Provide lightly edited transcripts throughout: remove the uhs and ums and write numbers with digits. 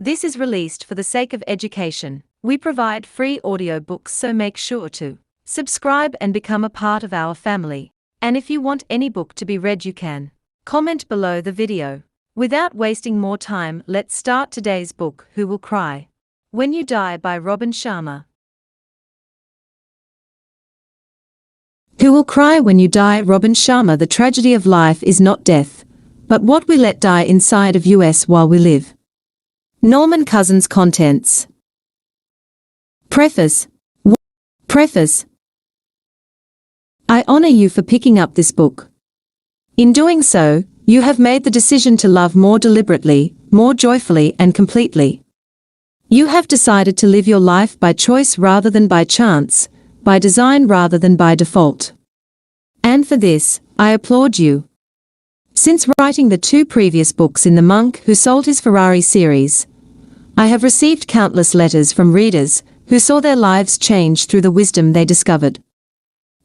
This is released for the sake of education. We provide free audiobooks, so make sure to subscribe and become a part of our family. And if you want any book to be read, you can comment below the video. Without wasting more time, let's start today's book, Who Will Cry When You Die by Robin Sharma. Who will cry when you die? Robin Sharma. The tragedy of life is not death, but what we let die inside of us while we live. Norman Cousins. Contents. Preface. Preface. I honor you for picking up this book. In doing so, you have made the decision to love more deliberately, more joyfully and completely. You have decided to live your life by choice rather than by chance, by design rather than by default. And for this, I applaud you. Since writing the 2 previous books in the Monk Who Sold His Ferrari series, I have received countless letters from readers who saw their lives change through the wisdom they discovered.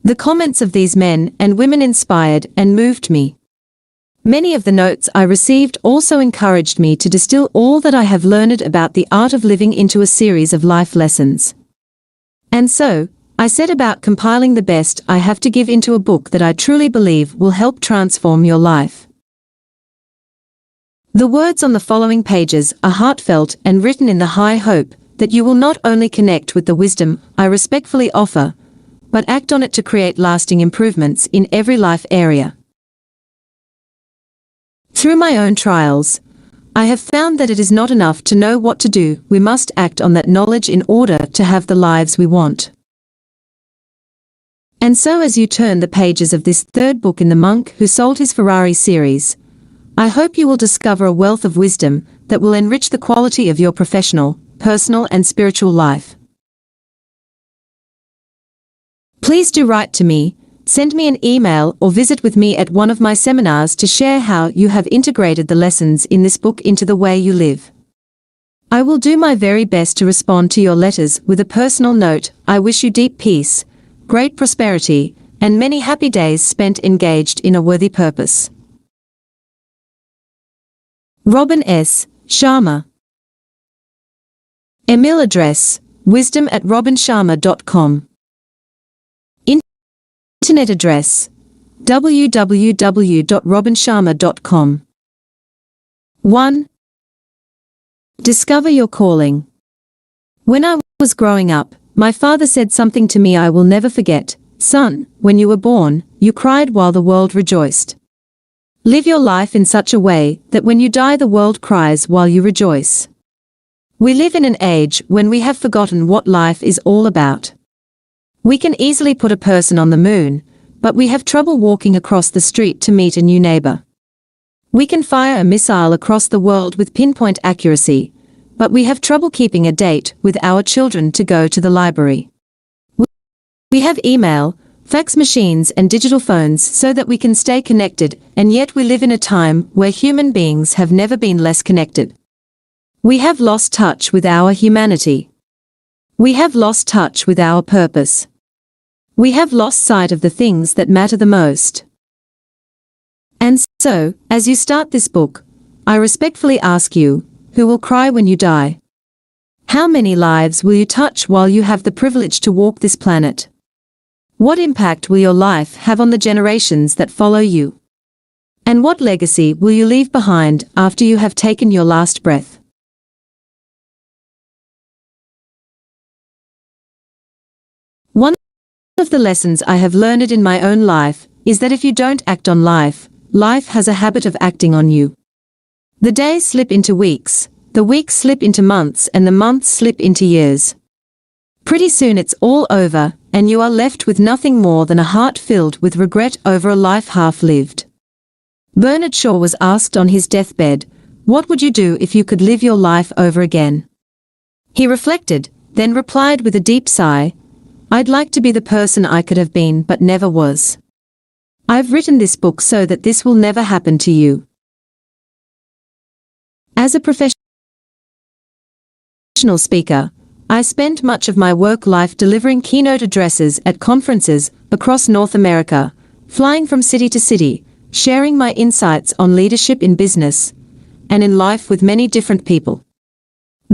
The comments of these men and women inspired and moved me. Many of the notes I received also encouraged me to distill all that I have learned about the art of living into a series of life lessons. And so, I set about compiling the best I have to give into a book that I truly believe will help transform your life. The words on the following pages are heartfelt and written in the high hope that you will not only connect with the wisdom I respectfully offer, but act on it to create lasting improvements in every life area. Through my own trials, I have found that it is not enough to know what to do. We must act on that knowledge in order to have the lives we want. And so as you turn the pages of this 3rd book in the Monk Who Sold His Ferrari series, I hope you will discover a wealth of wisdom that will enrich the quality of your professional, personal and spiritual life. Please do write to me, send me an email or visit with me at one of my seminars to share how you have integrated the lessons in this book into the way you live. I will do my very best to respond to your letters with a personal note. I wish you deep peace, great prosperity, and many happy days spent engaged in a worthy purpose. Robin S. Sharma. Email address, wisdom@robinsharma.com. Internet address, www.robinsharma.com. 1. Discover your calling. When I was growing up, my father said something to me I will never forget. Son, when you were born, you cried while the world rejoiced. Live your life in such a way that when you die the world cries while you rejoice. We live in an age when we have forgotten what life is all about. We can easily put a person on the moon, but we have trouble walking across the street to meet a new neighbor. We can fire a missile across the world with pinpoint accuracy, but we have trouble keeping a date with our children to go to the library. We have email, fax machines and digital phones so that we can stay connected, and yet we live in a time where human beings have never been less connected. We have lost touch with our humanity. We have lost touch with our purpose. We have lost sight of the things that matter the most. And so, as you start this book, I respectfully ask you, who will cry when you die? How many lives will you touch while you have the privilege to walk this planet? What impact will your life have on the generations that follow you? And what legacy will you leave behind after you have taken your last breath? One of the lessons I have learned in my own life is that if you don't act on life, life has a habit of acting on you. The days slip into weeks, the weeks slip into months, and the months slip into years. Pretty soon it's all over, and you are left with nothing more than a heart filled with regret over a life half lived. Bernard Shaw was asked on his deathbed, "What would you do if you could live your life over again?" He reflected, then replied with a deep sigh, "I'd like to be the person I could have been but never was." I've written this book so that this will never happen to you. As a professional speaker, I spent much of my work life delivering keynote addresses at conferences across North America, flying from city to city, sharing my insights on leadership in business and in life with many different people.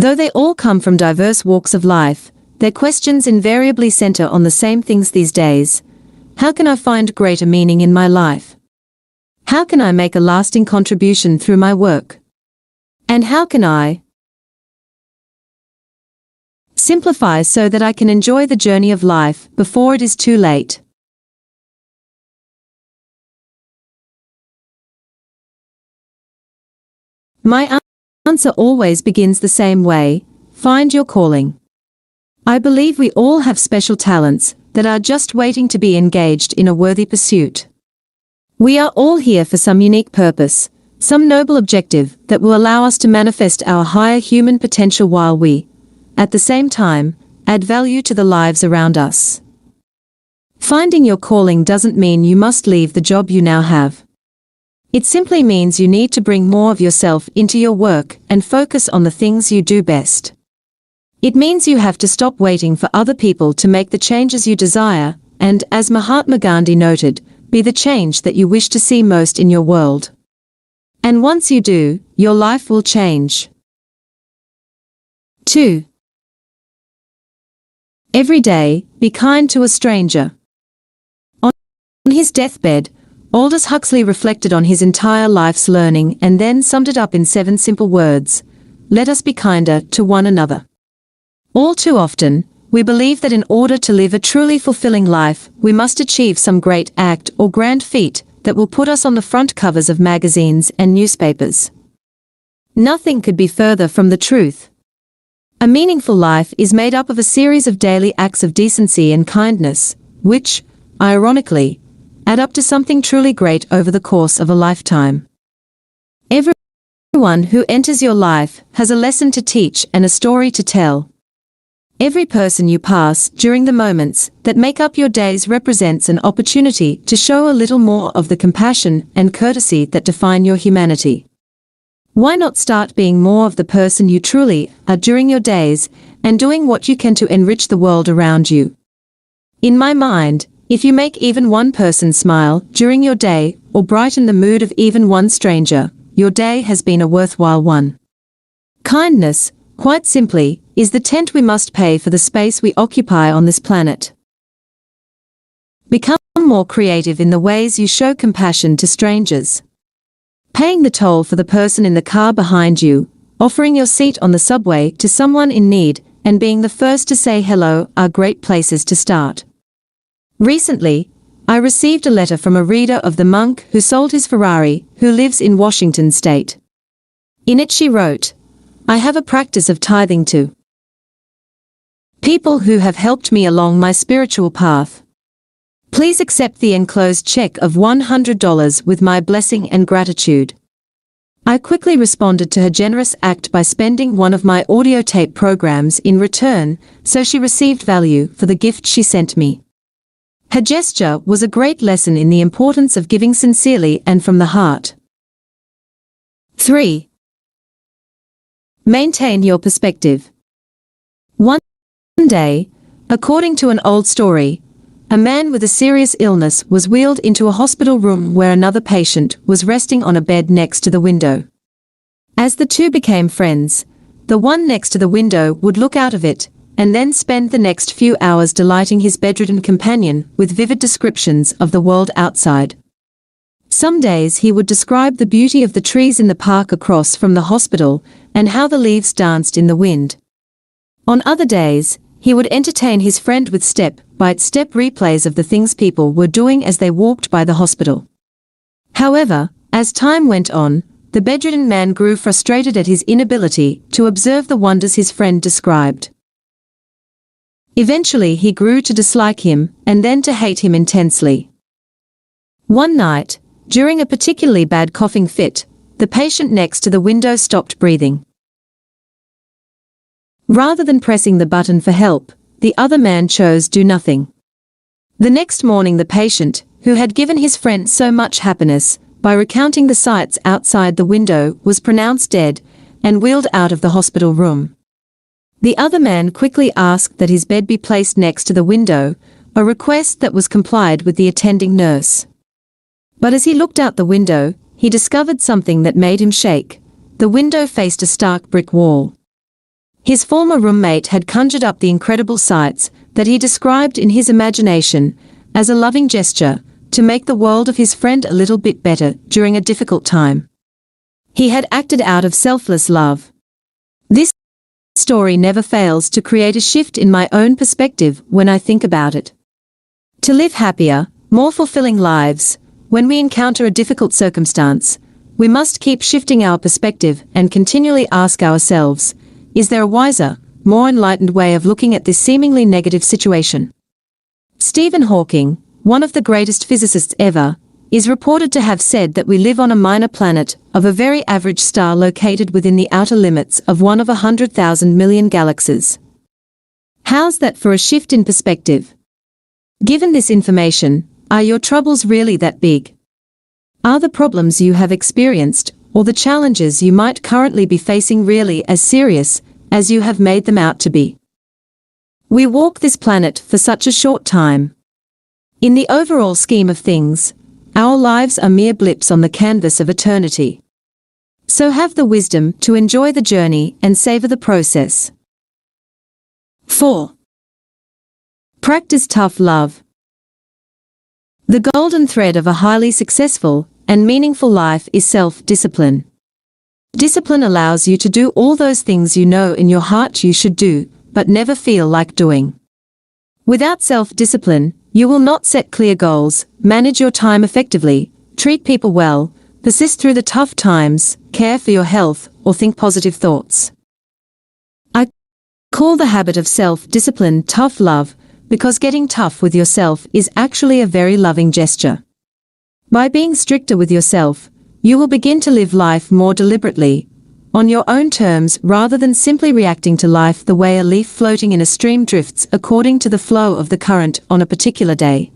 Though they all come from diverse walks of life, their questions invariably center on the same things these days. How can I find greater meaning in my life? How can I make a lasting contribution through my work? And how can I simplify so that I can enjoy the journey of life before it is too late? My answer always begins the same way: find your calling. I believe we all have special talents that are just waiting to be engaged in a worthy pursuit. We are all here for some unique purpose, some noble objective that will allow us to manifest our higher human potential while we, at the same time, add value to the lives around us. Finding your calling doesn't mean you must leave the job you now have. It simply means you need to bring more of yourself into your work and focus on the things you do best. It means you have to stop waiting for other people to make the changes you desire, and, as Mahatma Gandhi noted, be the change that you wish to see most in your world. And once you do, your life will change. 2. Every day, be kind to a stranger. On his deathbed, Aldous Huxley reflected on his entire life's learning and then summed it up in 7 simple words: let us be kinder to one another. All too often, we believe that in order to live a truly fulfilling life, we must achieve some great act or grand feat that will put us on the front covers of magazines and newspapers. Nothing could be further from the truth. A meaningful life is made up of a series of daily acts of decency and kindness, which, ironically, add up to something truly great over the course of a lifetime. Everyone who enters your life has a lesson to teach and a story to tell. Every person you pass during the moments that make up your days represents an opportunity to show a little more of the compassion and courtesy that define your humanity. Why not start being more of the person you truly are during your days and doing what you can to enrich the world around you? In my mind, if you make even one person smile during your day or brighten the mood of even one stranger, your day has been a worthwhile one. Kindness, quite simply, is the tent we must pay for the space we occupy on this planet. Become more creative in the ways you show compassion to strangers. Paying the toll for the person in the car behind you, offering your seat on the subway to someone in need, and being the first to say hello are great places to start. Recently, I received a letter from a reader of The Monk Who Sold His Ferrari, who lives in Washington State. In it she wrote, "I have a practice of tithing to people who have helped me along my spiritual path. Please accept the enclosed check of $100 with my blessing and gratitude." I quickly responded to her generous act by spending one of my audio tape programs in return, so she received value for the gift she sent me. Her gesture was a great lesson in the importance of giving sincerely and from the heart. 3. Maintain your perspective. One day, according to an old story, a man with a serious illness was wheeled into a hospital room where another patient was resting on a bed next to the window. As the two became friends, the one next to the window would look out of it, and then spend the next few hours delighting his bedridden companion with vivid descriptions of the world outside. Some days he would describe the beauty of the trees in the park across from the hospital, and how the leaves danced in the wind. On other days, he would entertain his friend with step-by-step replays of the things people were doing as they walked by the hospital. However, as time went on, the bedridden man grew frustrated at his inability to observe the wonders his friend described. Eventually he grew to dislike him, and then to hate him intensely. One night, during a particularly bad coughing fit, the patient next to the window stopped breathing. Rather than pressing the button for help, the other man chose do nothing. The next morning the patient, who had given his friend so much happiness by recounting the sights outside the window, was pronounced dead and wheeled out of the hospital room. The other man quickly asked that his bed be placed next to the window, a request that was complied with the attending nurse. But as he looked out the window, he discovered something that made him shake. The window faced a stark brick wall. His former roommate had conjured up the incredible sights that he described in his imagination as a loving gesture to make the world of his friend a little bit better during a difficult time. He had acted out of selfless love. This story never fails to create a shift in my own perspective when I think about it. To live happier, more fulfilling lives, when we encounter a difficult circumstance, we must keep shifting our perspective and continually ask ourselves, is there a wiser, more enlightened way of looking at this seemingly negative situation? Stephen Hawking, one of the greatest physicists ever, is reported to have said that we live on a minor planet of a very average star located within the outer limits of one of 100,000 million galaxies. How's that for a shift in perspective? Given this information, are your troubles really that big? Are the problems you have experienced, or the challenges you might currently be facing really as serious as you have made them out to be? We walk this planet for such a short time. In the overall scheme of things, our lives are mere blips on the canvas of eternity. So have the wisdom to enjoy the journey and savor the process. 4. Practice tough love. The golden thread of a highly successful and meaningful life is self-discipline. Discipline allows you to do all those things you know in your heart you should do, but never feel like doing. Without self-discipline, you will not set clear goals, manage your time effectively, treat people well, persist through the tough times, care for your health, or think positive thoughts. I call the habit of self-discipline tough love, because getting tough with yourself is actually a very loving gesture. By being stricter with yourself, you will begin to live life more deliberately, on your own terms rather than simply reacting to life the way a leaf floating in a stream drifts according to the flow of the current on a particular day.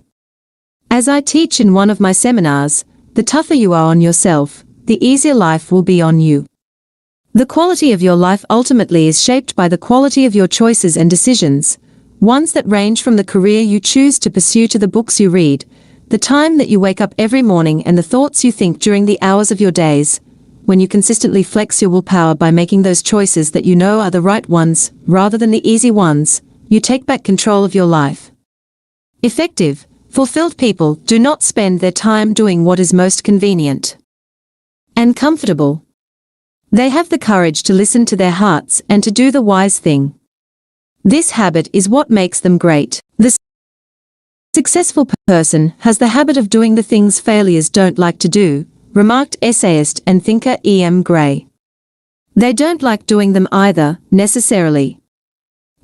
As I teach in one of my seminars, the tougher you are on yourself, the easier life will be on you. The quality of your life ultimately is shaped by the quality of your choices and decisions, ones that range from the career you choose to pursue to the books you read, the time that you wake up every morning and the thoughts you think during the hours of your days, when you consistently flex your willpower by making those choices that you know are the right ones, rather than the easy ones, you take back control of your life. Effective, fulfilled people do not spend their time doing what is most convenient and comfortable. They have the courage to listen to their hearts and to do the wise thing. This habit is what makes them great. The successful person has the habit of doing the things failures don't like to do, remarked essayist and thinker E.M. Gray. They don't like doing them either, necessarily.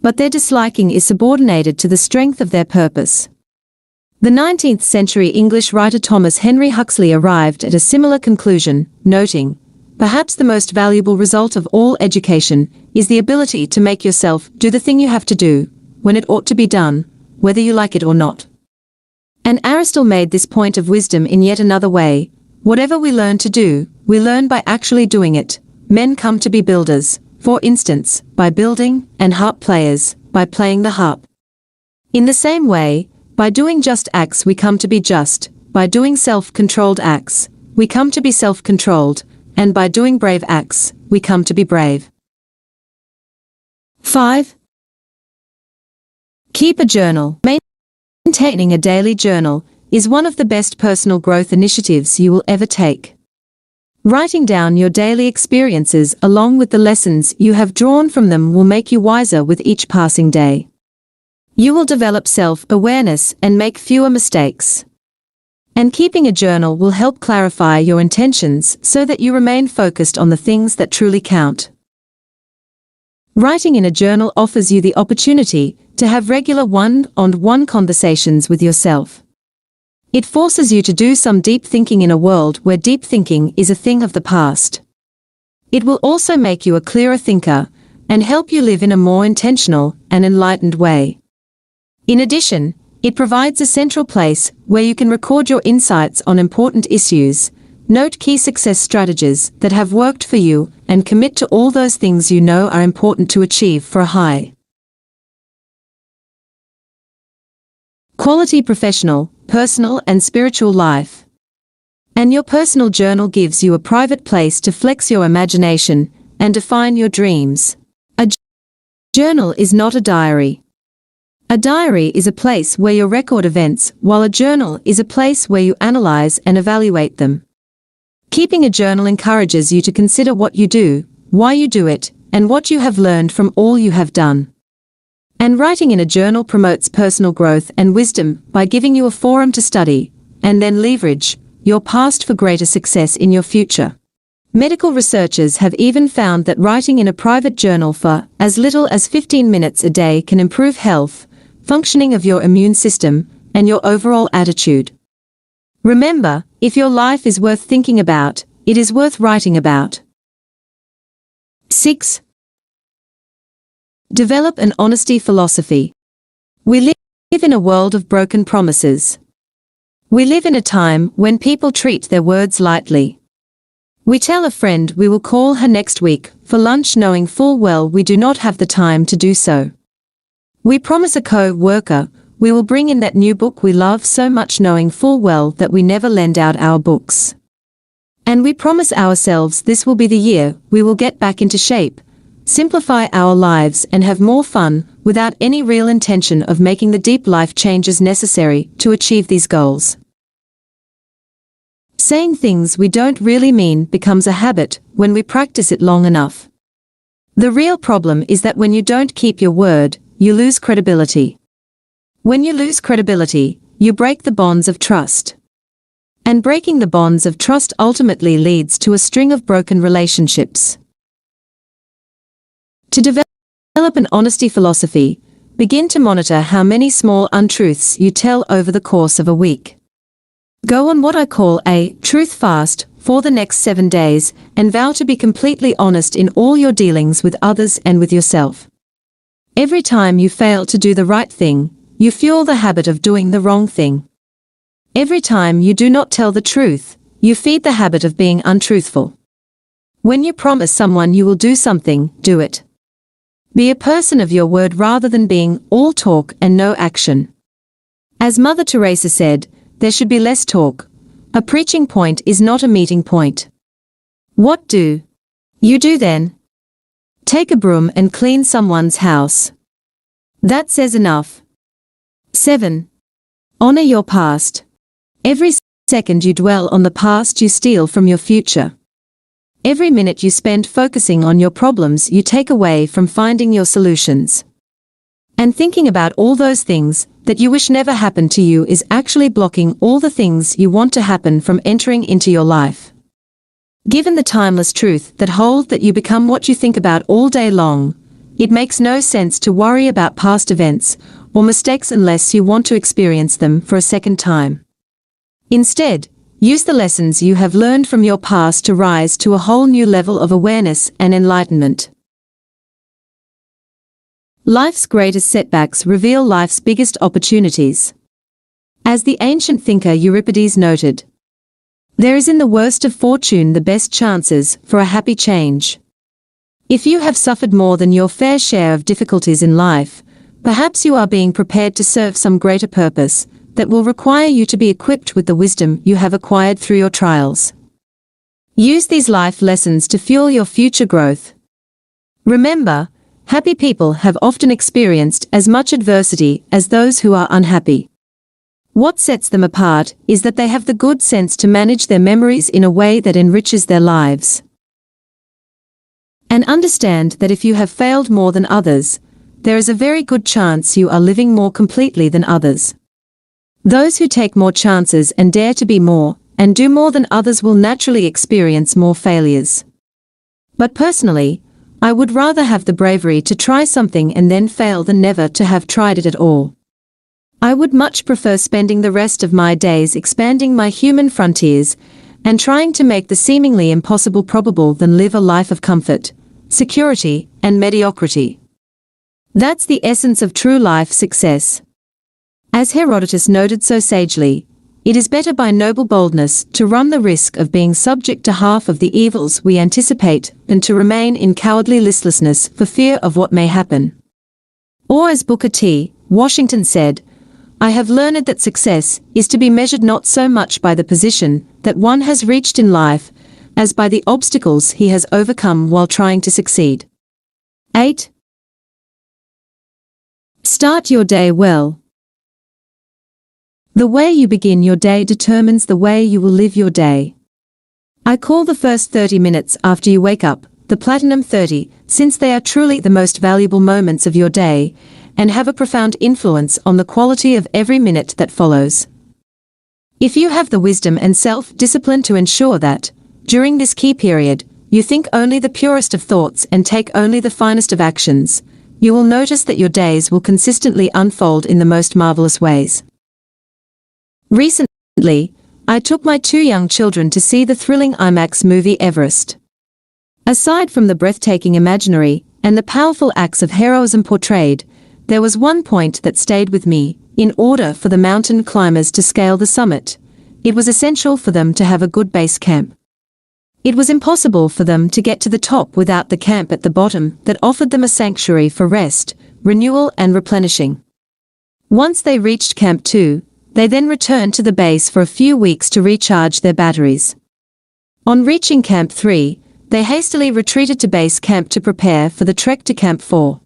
But their disliking is subordinated to the strength of their purpose. The 19th century English writer Thomas Henry Huxley arrived at a similar conclusion, noting, perhaps the most valuable result of all education is the ability to make yourself do the thing you have to do, when it ought to be done, whether you like it or not. And Aristotle made this point of wisdom in yet another way. Whatever we learn to do, we learn by actually doing it. Men come to be builders, for instance, by building, and harp players, by playing the harp. In the same way, by doing just acts we come to be just, by doing self-controlled acts, we come to be self-controlled, and by doing brave acts, we come to be brave. 5. Keep a journal. Maintaining a daily journal is one of the best personal growth initiatives you will ever take. Writing down your daily experiences along with the lessons you have drawn from them will make you wiser with each passing day. You will develop self-awareness and make fewer mistakes. And keeping a journal will help clarify your intentions so that you remain focused on the things that truly count. Writing in a journal offers you the opportunity to have regular one-on-one conversations with yourself. It forces you to do some deep thinking in a world where deep thinking is a thing of the past. It will also make you a clearer thinker and help you live in a more intentional and enlightened way. In addition, it provides a central place where you can record your insights on important issues, note key success strategies that have worked for you, and commit to all those things you know are important to achieve for a high quality professional, personal and spiritual life. And your personal journal gives you a private place to flex your imagination and define your dreams. Journal is not a diary. A diary is a place where you record events, while a journal is a place where you analyze and evaluate them. Keeping a journal encourages you to consider what you do, why you do it, and what you have learned from all you have done. And writing in a journal promotes personal growth and wisdom by giving you a forum to study, and then leverage your past for greater success in your future. Medical researchers have even found that writing in a private journal for as little as 15 minutes a day can improve health, functioning of your immune system, and your overall attitude. Remember, if your life is worth thinking about, it is worth writing about. 6. Develop an honesty philosophy. We live in a world of broken promises. We live in a time when people treat their words lightly. We tell a friend we will call her next week for lunch knowing full well we do not have the time to do so. We promise a co-worker we will bring in that new book we love so much knowing full well that we never lend out our books. And we promise ourselves this will be the year we will get back into shape, simplify our lives and have more fun without any real intention of making the deep life changes necessary to achieve these goals. Saying things we don't really mean becomes a habit when we practice it long enough. The real problem is that when you don't keep your word, you lose credibility. When you lose credibility, you break the bonds of trust. And breaking the bonds of trust ultimately leads to a string of broken relationships. To develop an honesty philosophy, begin to monitor how many small untruths you tell over the course of a week. Go on what I call a truth fast for the next 7 days and vow to be completely honest in all your dealings with others and with yourself. Every time you fail to do the right thing, you fuel the habit of doing the wrong thing. Every time you do not tell the truth, you feed the habit of being untruthful. When you promise someone you will do something, do it. Be a person of your word rather than being all talk and no action. As Mother Teresa said, there should be less talk. A preaching point is not a meeting point. What do you do then? Take a broom and clean someone's house. That says enough. 7. Honor your past. Every second you dwell on the past you steal from your future. Every minute you spend focusing on your problems you take away from finding your solutions. And thinking about all those things that you wish never happened to you is actually blocking all the things you want to happen from entering into your life. Given the timeless truth that holds that you become what you think about all day long, it makes no sense to worry about past events or mistakes unless you want to experience them for a second time. Instead, use the lessons you have learned from your past to rise to a whole new level of awareness and enlightenment. Life's greatest setbacks reveal life's biggest opportunities. As the ancient thinker Euripides noted, there is in the worst of fortune the best chances for a happy change. If you have suffered more than your fair share of difficulties in life, perhaps you are being prepared to serve some greater purpose that will require you to be equipped with the wisdom you have acquired through your trials. Use these life lessons to fuel your future growth. Remember, happy people have often experienced as much adversity as those who are unhappy. What sets them apart is that they have the good sense to manage their memories in a way that enriches their lives. And understand that if you have failed more than others, there is a very good chance you are living more completely than others. Those who take more chances and dare to be more, and do more than others will naturally experience more failures. But personally, I would rather have the bravery to try something and then fail than never to have tried it at all. I would much prefer spending the rest of my days expanding my human frontiers and trying to make the seemingly impossible probable than live a life of comfort, security, and mediocrity. That's the essence of true life success. As Herodotus noted so sagely, it is better by noble boldness to run the risk of being subject to half of the evils we anticipate than to remain in cowardly listlessness for fear of what may happen. Or as Booker T. Washington said, I have learned that success is to be measured not so much by the position that one has reached in life, as by the obstacles he has overcome while trying to succeed. 8. Start your day well. The way you begin your day determines the way you will live your day. I call the first 30 minutes after you wake up the Platinum 30, since they are truly the most valuable moments of your day and have a profound influence on the quality of every minute that follows. If you have the wisdom and self-discipline to ensure that, during this key period, you think only the purest of thoughts and take only the finest of actions, you will notice that your days will consistently unfold in the most marvelous ways. Recently, I took my 2 young children to see the thrilling IMAX movie Everest. Aside from the breathtaking imaginary and the powerful acts of heroism portrayed, there was one point that stayed with me. In order for the mountain climbers to scale the summit, it was essential for them to have a good base camp. It was impossible for them to get to the top without the camp at the bottom that offered them a sanctuary for rest, renewal and replenishing. Once they reached Camp 2, they then returned to the base for a few weeks to recharge their batteries. On reaching Camp 3, they hastily retreated to base camp to prepare for the trek to Camp 4.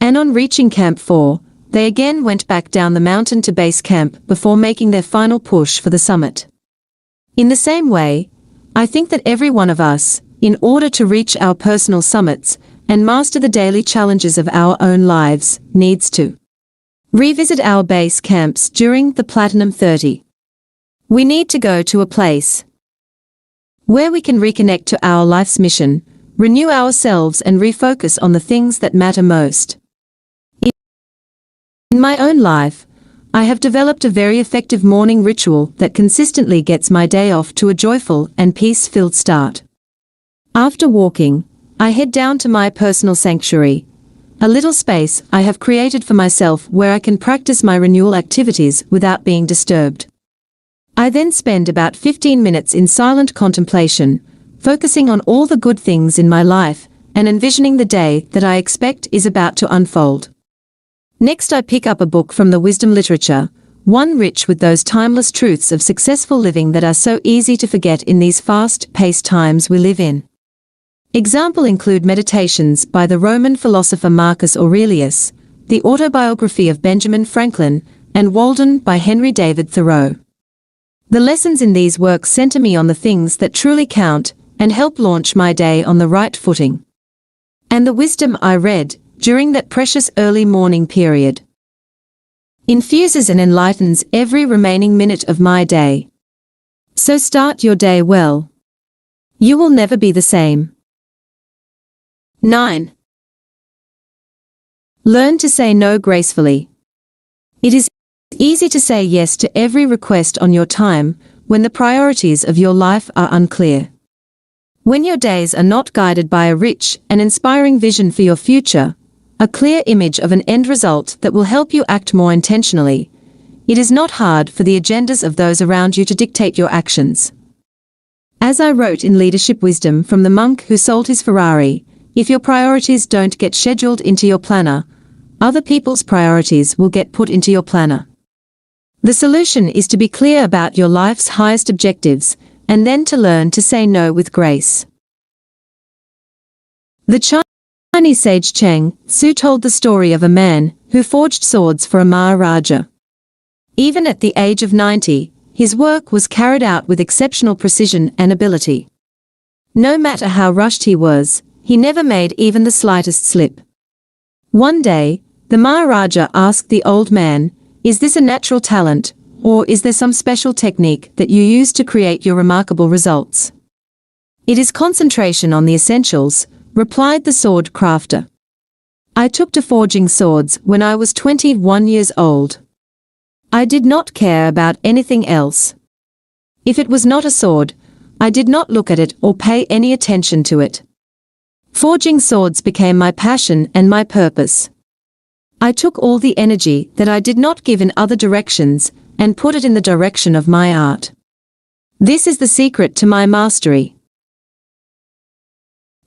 And on reaching Camp 4, they again went back down the mountain to base camp before making their final push for the summit. In the same way, I think that every one of us, in order to reach our personal summits and master the daily challenges of our own lives, needs to revisit our base camps during the Platinum 30. We need to go to a place where we can reconnect to our life's mission, renew ourselves and refocus on the things that matter most. In my own life, I have developed a very effective morning ritual that consistently gets my day off to a joyful and peace-filled start. After walking, I head down to my personal sanctuary, a little space I have created for myself where I can practice my renewal activities without being disturbed. I then spend about 15 minutes in silent contemplation, focusing on all the good things in my life and envisioning the day that I expect is about to unfold. Next, I pick up a book from the wisdom literature, one rich with those timeless truths of successful living that are so easy to forget in these fast-paced times we live in. Examples include Meditations by the Roman philosopher Marcus Aurelius, the autobiography of Benjamin Franklin, and Walden by Henry David Thoreau. The lessons in these works center me on the things that truly count and help launch my day on the right footing. And the wisdom I read during that precious early morning period infuses and enlightens every remaining minute of my day. So start your day well. You will never be the same. 9. Learn to say no gracefully. It is easy to say yes to every request on your time when the priorities of your life are unclear. When your days are not guided by a rich and inspiring vision for your future, a clear image of an end result that will help you act more intentionally, it is not hard for the agendas of those around you to dictate your actions. As I wrote in Leadership Wisdom from the Monk Who Sold His Ferrari, if your priorities don't get scheduled into your planner, other people's priorities will get put into your planner. The solution is to be clear about your life's highest objectives, and then to learn to say no with grace. The Chinese sage Cheng Tzu told the story of a man who forged swords for a Maharaja. Even at the age of 90, his work was carried out with exceptional precision and ability. No matter how rushed he was, he never made even the slightest slip. One day, the Maharaja asked the old man, "Is this a natural talent, or is there some special technique that you use to create your remarkable results?" "It is concentration on the essentials," replied the sword crafter. "I took to forging swords when I was 21 years old. I did not care about anything else. If it was not a sword, I did not look at it or pay any attention to it. Forging swords became my passion and my purpose. I took all the energy that I did not give in other directions and put it in the direction of my art. This is the secret to my mastery."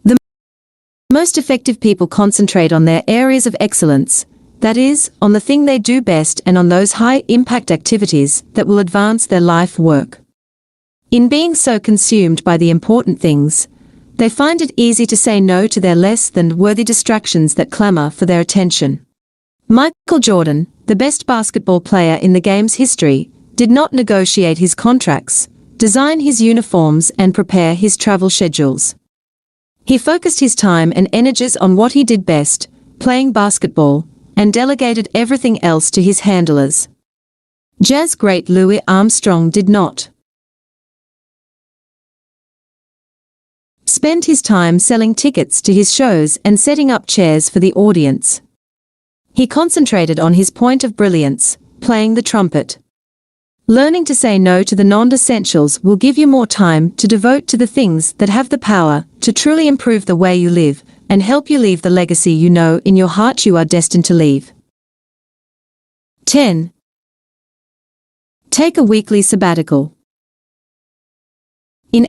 The most effective people concentrate on their areas of excellence, that is, on the thing they do best and on those high-impact activities that will advance their life work. In being so consumed by the important things, they find it easy to say no to their less than worthy distractions that clamor for their attention. Michael Jordan, the best basketball player in the game's history, did not negotiate his contracts, design his uniforms, and prepare his travel schedules. He focused his time and energies on what he did best, playing basketball, and delegated everything else to his handlers. Jazz great Louis Armstrong did not spend his time selling tickets to his shows and setting up chairs for the audience. He concentrated on his point of brilliance, playing the trumpet. Learning to say no to the non-essentials will give you more time to devote to the things that have the power to truly improve the way you live and help you leave the legacy you know in your heart you are destined to leave. 10. Take a weekly sabbatical. In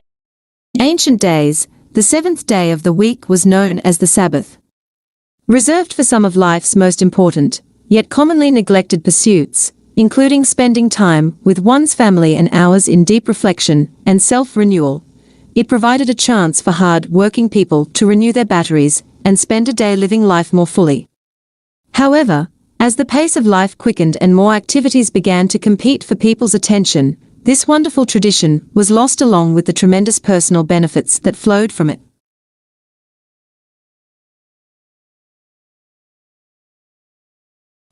ancient days, the seventh day of the week was known as the Sabbath. Reserved for some of life's most important, yet commonly neglected pursuits, including spending time with one's family and hours in deep reflection and self-renewal, it provided a chance for hard-working people to renew their batteries and spend a day living life more fully. However, as the pace of life quickened and more activities began to compete for people's attention, this wonderful tradition was lost along with the tremendous personal benefits that flowed from it.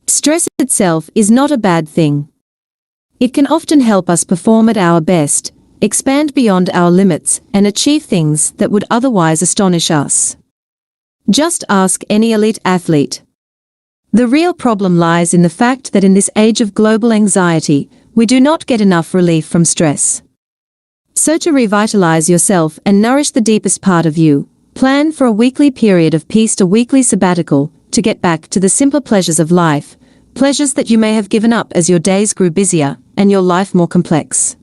Stress itself is not a bad thing. It can often help us perform at our best, expand beyond our limits, and achieve things that would otherwise astonish us. Just ask any elite athlete. The real problem lies in the fact that in this age of global anxiety, we do not get enough relief from stress. So to revitalize yourself and nourish the deepest part of you, plan for a weekly period of peace, a weekly sabbatical, to get back to the simpler pleasures of life, pleasures that you may have given up as your days grew busier and your life more complex.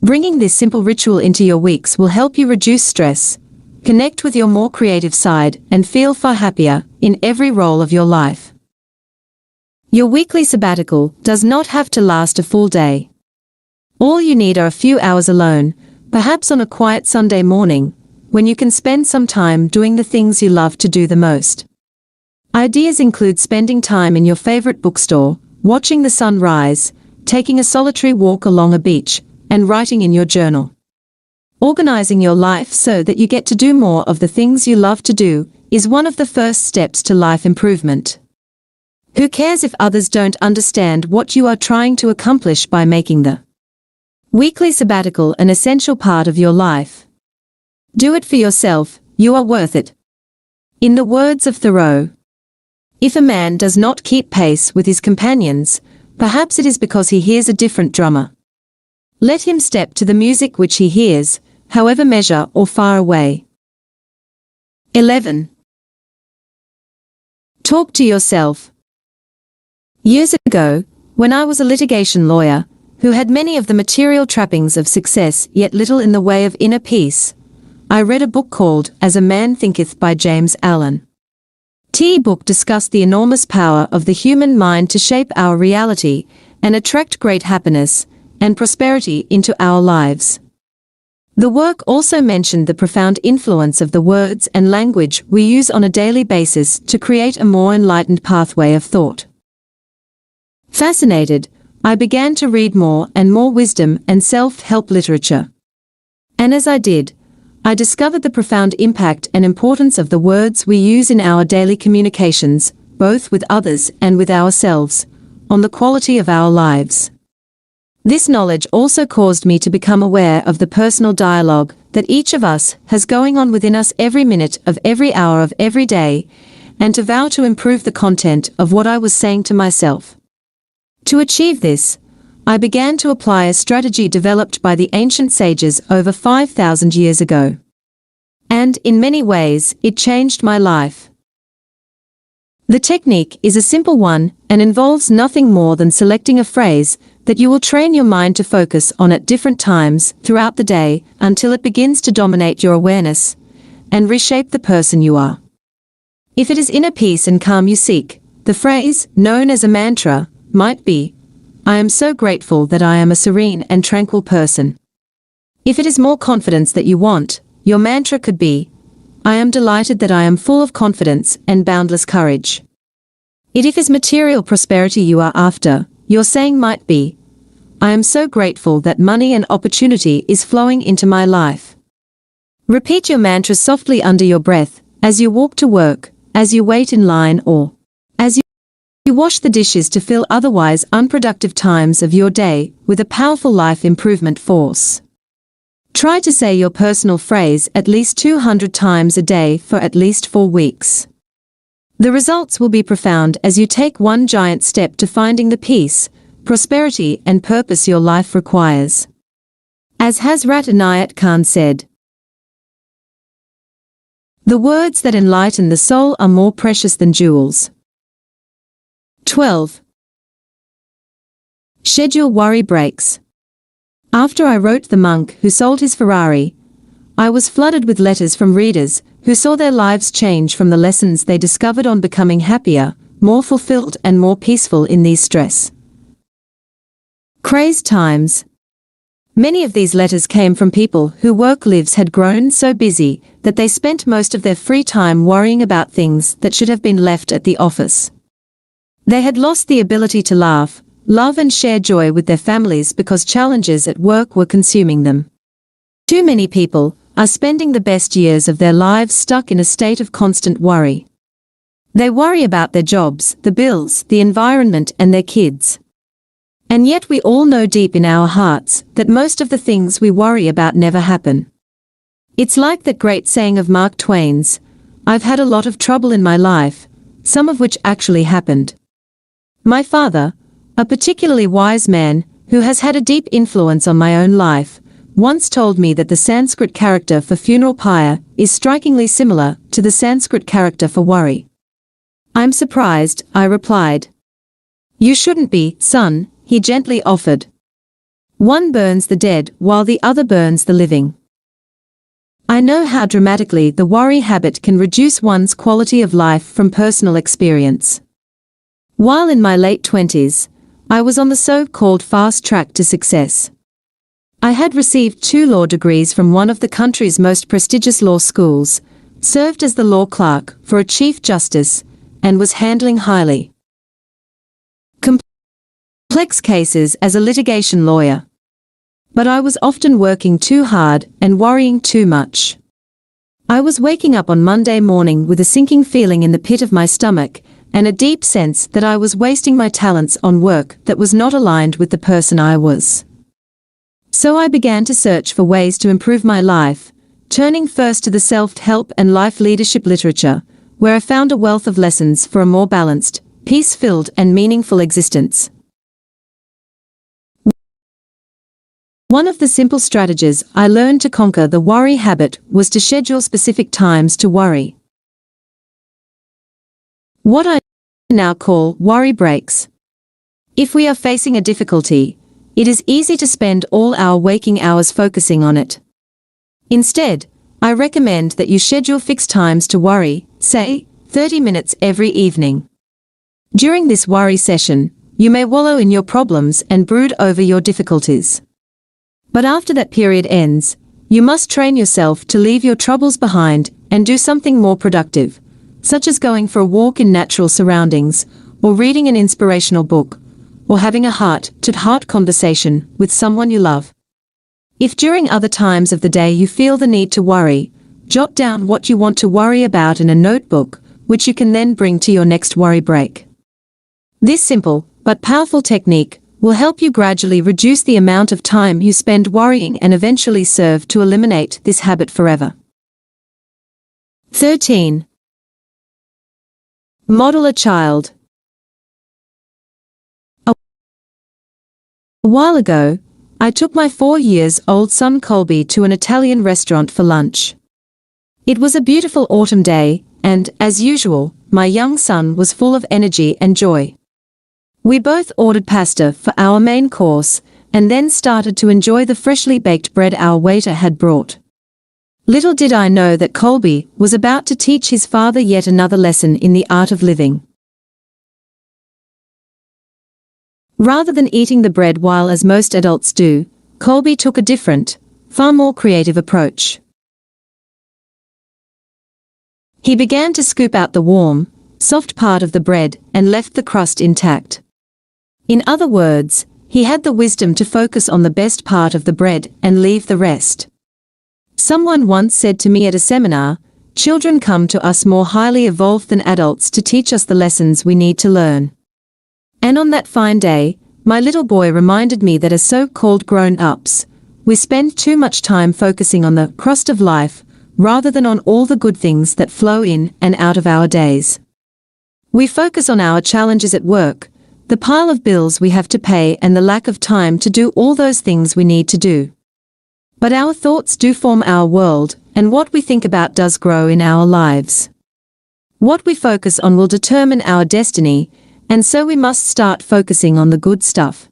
Bringing this simple ritual into your weeks will help you reduce stress, connect with your more creative side, and feel far happier in every role of your life. Your weekly sabbatical does not have to last a full day. All you need are a few hours alone, perhaps on a quiet Sunday morning, when you can spend some time doing the things you love to do the most. Ideas include spending time in your favorite bookstore, watching the sun rise, taking a solitary walk along a beach, and writing in your journal. Organizing your life so that you get to do more of the things you love to do is one of the first steps to life improvement. Who cares if others don't understand what you are trying to accomplish by making the weekly sabbatical an essential part of your life? Do it for yourself, you are worth it. In the words of Thoreau, if a man does not keep pace with his companions, perhaps it is because he hears a different drummer. Let him step to the music which he hears, however measure or far away. 11. Talk to yourself. Years ago, when I was a litigation lawyer, who had many of the material trappings of success yet little in the way of inner peace, I read a book called As a Man Thinketh by James Allen. The book discussed the enormous power of the human mind to shape our reality and attract great happiness and prosperity into our lives. The work also mentioned the profound influence of the words and language we use on a daily basis to create a more enlightened pathway of thought. Fascinated, I began to read more and more wisdom and self-help literature. And as I did, I discovered the profound impact and importance of the words we use in our daily communications, both with others and with ourselves, on the quality of our lives. This knowledge also caused me to become aware of the personal dialogue that each of us has going on within us every minute of every hour of every day, and to vow to improve the content of what I was saying to myself. To achieve this, I began to apply a strategy developed by the ancient sages over 5,000 years ago. And, in many ways, it changed my life. The technique is a simple one and involves nothing more than selecting a phrase that you will train your mind to focus on at different times throughout the day until it begins to dominate your awareness and reshape the person you are. If it is inner peace and calm you seek, the phrase, known as a mantra, might be, I am so grateful that I am a serene and tranquil person. If it is more confidence that you want, your mantra could be, I am delighted that I am full of confidence and boundless courage. If it is material prosperity you are after, your saying might be, I am so grateful that money and opportunity is flowing into my life. Repeat your mantra softly under your breath, as you walk to work, as you wait in line, or as you wash the dishes to fill otherwise unproductive times of your day with a powerful life improvement force. Try to say your personal phrase at least 200 times a day for at least 4 weeks. The results will be profound as you take one giant step to finding the peace, prosperity and purpose your life requires. As Hazrat Inayat Khan said, the words that enlighten the soul are more precious than jewels. 12. Schedule worry breaks. After I wrote The Monk Who Sold His Ferrari, I was flooded with letters from readers who saw their lives change from the lessons they discovered on becoming happier, more fulfilled and more peaceful in these stress-crazed times. Many of these letters came from people whose work lives had grown so busy that they spent most of their free time worrying about things that should have been left at the office. They had lost the ability to laugh, love and share joy with their families because challenges at work were consuming them. Too many people are spending the best years of their lives stuck in a state of constant worry. They worry about their jobs, the bills, the environment and their kids. And yet we all know deep in our hearts that most of the things we worry about never happen. It's like that great saying of Mark Twain's, I've had a lot of trouble in my life, some of which actually happened. My father, a particularly wise man who has had a deep influence on my own life, once told me that the Sanskrit character for funeral pyre is strikingly similar to the Sanskrit character for worry. I'm surprised, I replied. You shouldn't be, son, he gently offered. One burns the dead while the other burns the living. I know how dramatically the worry habit can reduce one's quality of life from personal experience. While in my late 20s, I was on the so-called fast track to success. I had received 2 law degrees from one of the country's most prestigious law schools, served as the law clerk for a chief justice, and was handling highly complex cases as a litigation lawyer. But I was often working too hard and worrying too much. I was waking up on Monday morning with a sinking feeling in the pit of my stomach and a deep sense that I was wasting my talents on work that was not aligned with the person I was. So I began to search for ways to improve my life, turning first to the self-help and life leadership literature, where I found a wealth of lessons for a more balanced, peace-filled and meaningful existence. One of the simple strategies I learned to conquer the worry habit was to schedule specific times to worry. What I now call worry breaks. If we are facing a difficulty, it is easy to spend all our waking hours focusing on it. Instead, I recommend that you schedule fixed times to worry, say, 30 minutes every evening. During this worry session, you may wallow in your problems and brood over your difficulties. But after that period ends, you must train yourself to leave your troubles behind and do something more productive, such as going for a walk in natural surroundings, or reading an inspirational book, or having a heart-to-heart conversation with someone you love. If during other times of the day you feel the need to worry, jot down what you want to worry about in a notebook, which you can then bring to your next worry break. This simple but powerful technique will help you gradually reduce the amount of time you spend worrying and eventually serve to eliminate this habit forever. 13. Model a child. A while ago, I took my 4-year-old son Colby to an Italian restaurant for lunch. It was a beautiful autumn day, and, as usual, my young son was full of energy and joy. We both ordered pasta for our main course, and then started to enjoy the freshly baked bread our waiter had brought. Little did I know that Colby was about to teach his father yet another lesson in the art of living. Rather than eating the bread while as most adults do, Colby took a different, far more creative approach. He began to scoop out the warm, soft part of the bread and left the crust intact. In other words, he had the wisdom to focus on the best part of the bread and leave the rest. Someone once said to me at a seminar, "Children come to us more highly evolved than adults to teach us the lessons we need to learn." And on that fine day, my little boy reminded me that as so-called grown-ups, we spend too much time focusing on the crust of life, rather than on all the good things that flow in and out of our days. We focus on our challenges at work, the pile of bills we have to pay and the lack of time to do all those things we need to do. But our thoughts do form our world, and what we think about does grow in our lives. What we focus on will determine our destiny, and so we must start focusing on the good stuff.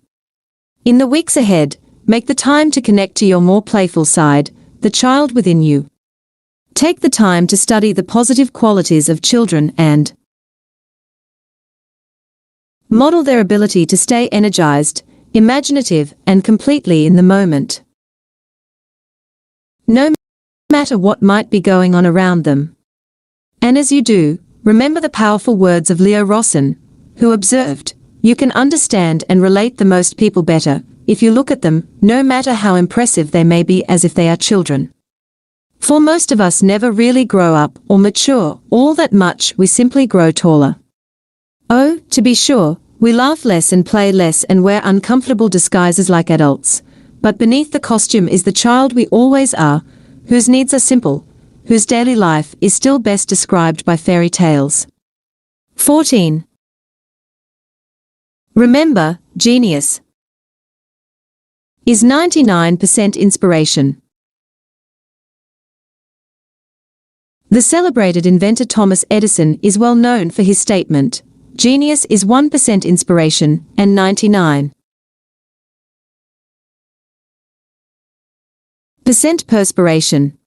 In the weeks ahead, make the time to connect to your more playful side, the child within you. Take the time to study the positive qualities of children and model their ability to stay energized, imaginative, and completely in the moment. No matter what might be going on around them. And as you do, remember the powerful words of Leo Rossin, who observed, "You can understand and relate the most people better if you look at them, no matter how impressive they may be, as if they are children." For most of us never really grow up or mature all that much, we simply grow taller. Oh, to be sure, we laugh less and play less and wear uncomfortable disguises like adults, but beneath the costume is the child we always are, whose needs are simple, whose daily life is still best described by fairy tales. 14. Remember, genius is 99% inspiration. The celebrated inventor Thomas Edison is well known for his statement, "Genius is 1% inspiration and 99% perspiration."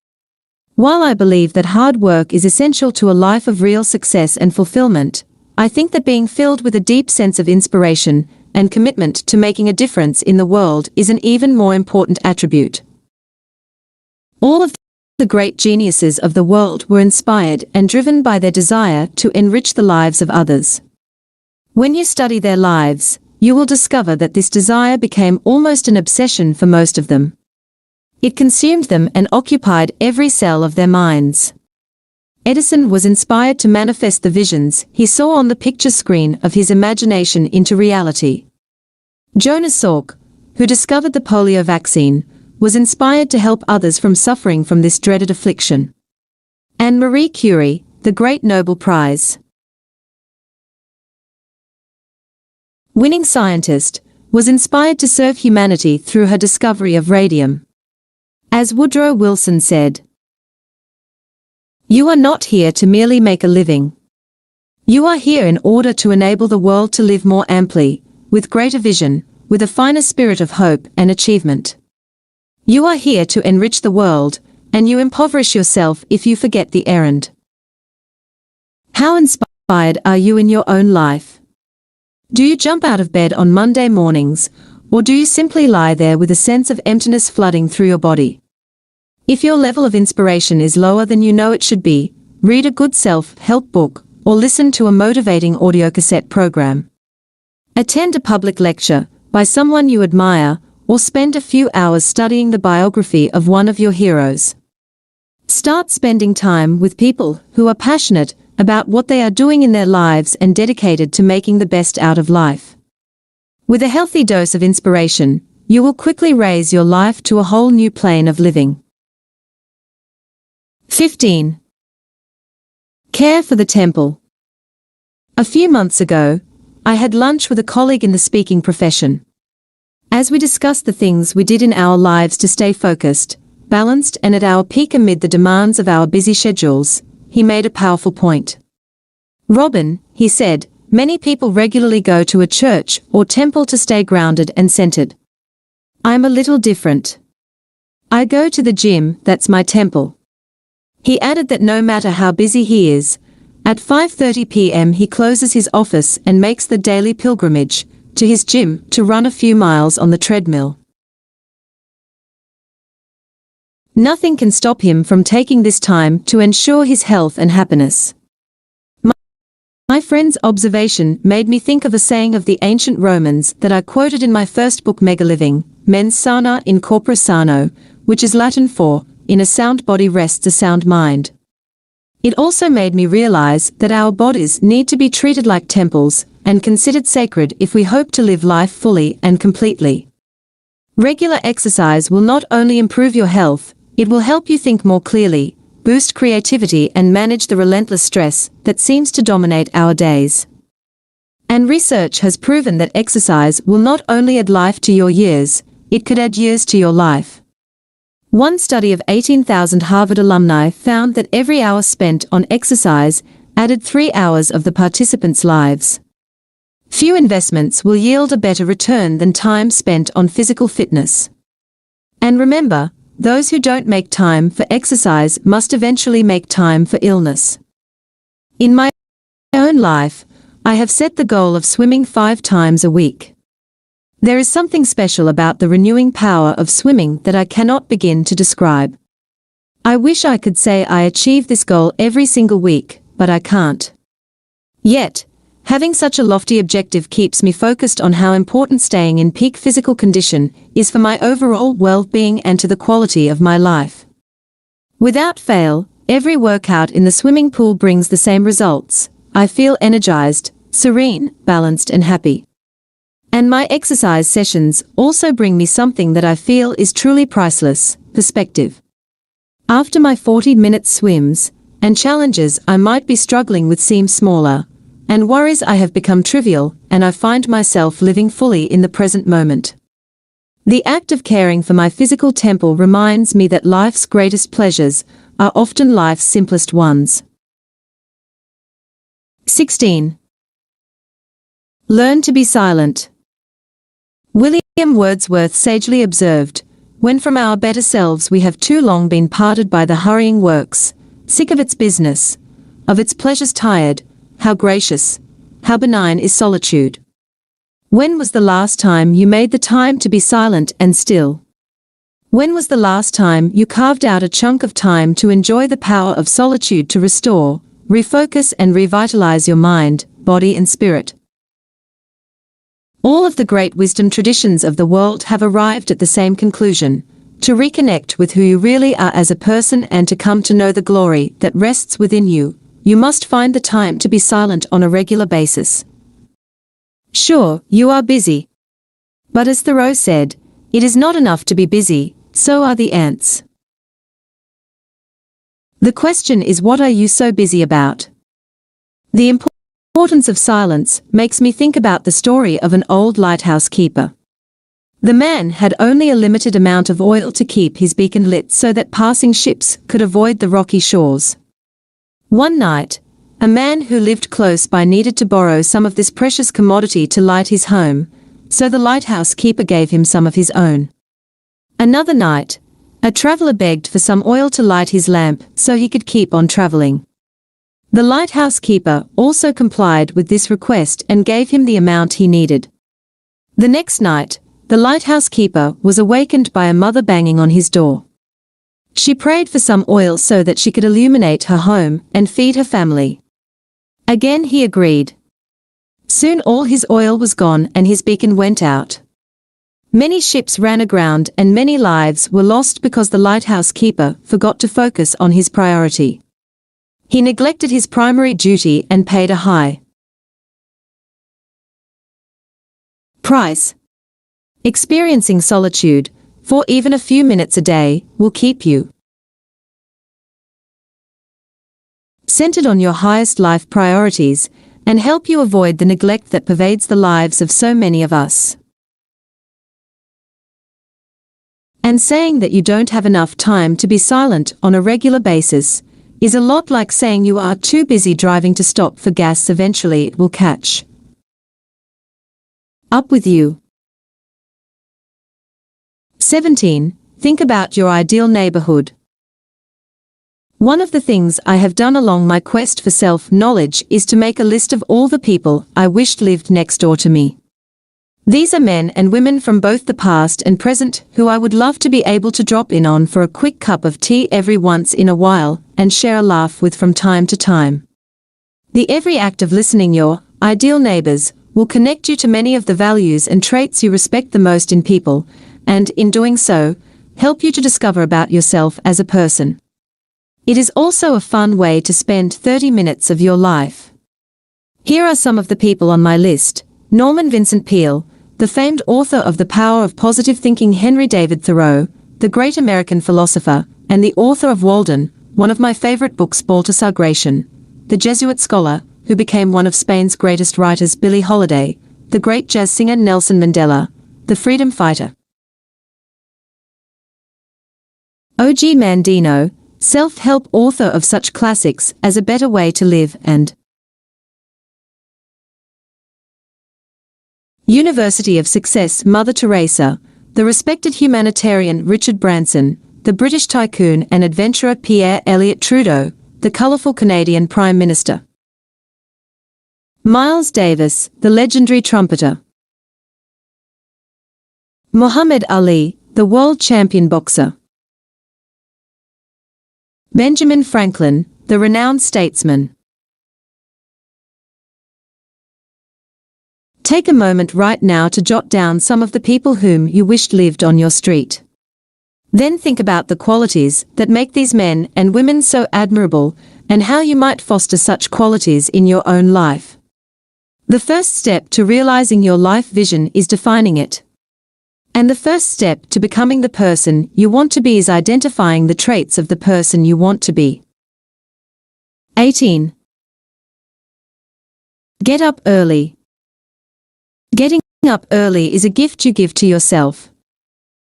While I believe that hard work is essential to a life of real success and fulfillment, I think that being filled with a deep sense of inspiration and commitment to making a difference in the world is an even more important attribute. All of the great geniuses of the world were inspired and driven by their desire to enrich the lives of others. When you study their lives, you will discover that this desire became almost an obsession for most of them. It consumed them and occupied every cell of their minds. Edison was inspired to manifest the visions he saw on the picture screen of his imagination into reality. Jonas Salk, who discovered the polio vaccine, was inspired to help others from suffering from this dreaded affliction. And Marie Curie, the great Nobel Prize winning scientist, was inspired to serve humanity through her discovery of radium. As Woodrow Wilson said, "You are not here to merely make a living. You are here in order to enable the world to live more amply, with greater vision, with a finer spirit of hope and achievement. You are here to enrich the world, and you impoverish yourself if you forget the errand." How inspired are you in your own life? Do you jump out of bed on Monday mornings, or do you simply lie there with a sense of emptiness flooding through your body? If your level of inspiration is lower than you know it should be, read a good self-help book, or listen to a motivating audiocassette program. Attend a public lecture by someone you admire, or spend a few hours studying the biography of one of your heroes. Start spending time with people who are passionate about what they are doing in their lives and dedicated to making the best out of life. With a healthy dose of inspiration, you will quickly raise your life to a whole new plane of living. 15. Care for the temple. A few months ago, I had lunch with a colleague in the speaking profession. As we discussed the things we did in our lives to stay focused, balanced and at our peak amid the demands of our busy schedules, he made a powerful point. "Robin," he said, "many people regularly go to a church or temple to stay grounded and centered. I'm a little different. I go to the gym, that's my temple." He added that no matter how busy he is, at 5:30 p.m. he closes his office and makes the daily pilgrimage to his gym to run a few miles on the treadmill. Nothing can stop him from taking this time to ensure his health and happiness. My friend's observation made me think of a saying of the ancient Romans that I quoted in my first book, Mega Living, Mens sana in corpore sano, which is Latin for, in a sound body rests a sound mind. It also made me realize that our bodies need to be treated like temples and considered sacred if we hope to live life fully and completely. Regular exercise will not only improve your health, it will help you think more clearly, boost creativity and manage the relentless stress that seems to dominate our days. And research has proven that exercise will not only add life to your years, it could add years to your life. One study of 18,000 Harvard alumni found that every hour spent on exercise added 3 hours of the participants' lives. Few investments will yield a better return than time spent on physical fitness. And remember, those who don't make time for exercise must eventually make time for illness. In my own life, I have set the goal of swimming 5 times a week. There is something special about the renewing power of swimming that I cannot begin to describe. I wish I could say I achieve this goal every single week, but I can't. Yet, having such a lofty objective keeps me focused on how important staying in peak physical condition is for my overall well-being and to the quality of my life. Without fail, every workout in the swimming pool brings the same results. I feel energized, serene, balanced and happy. And my exercise sessions also bring me something that I feel is truly priceless, perspective. After my 40-minute swims, and challenges I might be struggling with seem smaller, and worries I have become trivial, and I find myself living fully in the present moment. The act of caring for my physical temple reminds me that life's greatest pleasures are often life's simplest ones. 16. Learn to be silent. William Wordsworth sagely observed, "When from our better selves we have too long been parted by the hurrying works, sick of its business, of its pleasures tired, how gracious, how benign is solitude." When was the last time you made the time to be silent and still? When was the last time you carved out a chunk of time to enjoy the power of solitude to restore, refocus and revitalize your mind, body and spirit? All of the great wisdom traditions of the world have arrived at the same conclusion: to reconnect with who you really are as a person and to come to know the glory that rests within you. You must find the time to be silent on a regular basis. Sure, you are busy. But as Thoreau said, it is not enough to be busy, so are the ants. The question is, what are you so busy about? The importance of silence makes me think about the story of an old lighthouse keeper. The man had only a limited amount of oil to keep his beacon lit so that passing ships could avoid the rocky shores. One night, a man who lived close by needed to borrow some of this precious commodity to light his home, so the lighthouse keeper gave him some of his own. Another night, a traveler begged for some oil to light his lamp so he could keep on traveling. The lighthouse keeper also complied with this request and gave him the amount he needed. The next night, the lighthouse keeper was awakened by a mother banging on his door. She prayed for some oil so that she could illuminate her home and feed her family. Again he agreed. Soon all his oil was gone and his beacon went out. Many ships ran aground and many lives were lost because the lighthouse keeper forgot to focus on his priority. He neglected his primary duty and paid a high price. Experiencing solitude, for even a few minutes a day, will keep you centered on your highest life priorities and help you avoid the neglect that pervades the lives of so many of us. And saying that you don't have enough time to be silent on a regular basis is a lot like saying you are too busy driving to stop for gas. Eventually it will catch up with you. 17. Think about your ideal neighborhood. One of the things I have done along my quest for self-knowledge is to make a list of all the people I wished lived next door to me. These are men and women from both the past and present who I would love to be able to drop in on for a quick cup of tea every once in a while and share a laugh with from time to time. The every act of listening your ideal neighbors will connect you to many of the values and traits you respect the most in people, and in doing so, help you to discover about yourself as a person. It is also a fun way to spend 30 minutes of your life. Here are some of the people on my list: Norman Vincent Peale, the famed author of The Power of Positive Thinking; Henry David Thoreau, the great American philosopher, and the author of Walden, one of my favorite books; Baltasar Gracian, the Jesuit scholar, who became one of Spain's greatest writers; Billie Holiday, the great jazz singer; Nelson Mandela, the freedom fighter; O.G. Mandino, self-help author of such classics as A Better Way to Live and University of Success; Mother Teresa, the respected humanitarian; Richard Branson, the British tycoon and adventurer; Pierre Elliott Trudeau, the colourful Canadian Prime Minister; Miles Davis, the legendary trumpeter; Muhammad Ali, the world champion boxer; Benjamin Franklin, the renowned statesman. Take a moment right now to jot down some of the people whom you wished lived on your street. Then think about the qualities that make these men and women so admirable, and how you might foster such qualities in your own life. The first step to realizing your life vision is defining it. And the first step to becoming the person you want to be is identifying the traits of the person you want to be. 18. Get up early. Getting up early is a gift you give to yourself.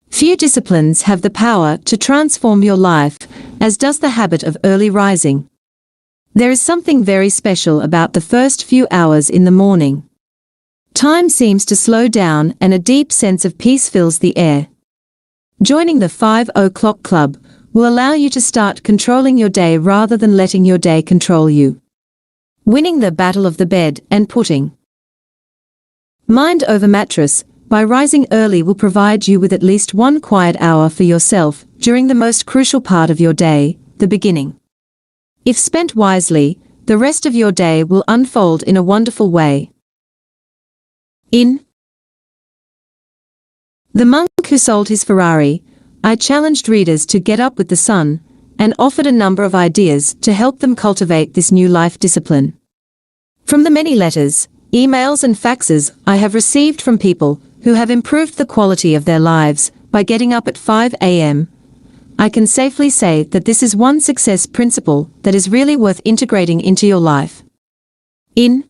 Few disciplines have the power to transform your life, as does the habit of early rising. There is something very special about the first few hours in the morning. Time seems to slow down and a deep sense of peace fills the air. Joining the 5 o'clock club will allow you to start controlling your day rather than letting your day control you. Winning the battle of the bed and putting mind over mattress by rising early will provide you with at least 1 quiet hour for yourself during the most crucial part of your day, the beginning. If spent wisely, the rest of your day will unfold in a wonderful way. In The Monk Who Sold His Ferrari, I challenged readers to get up with the sun, and offered a number of ideas to help them cultivate this new life discipline. From the many letters, emails and faxes I have received from people who have improved the quality of their lives by getting up at 5 a.m., I can safely say that this is one success principle that is really worth integrating into your life. In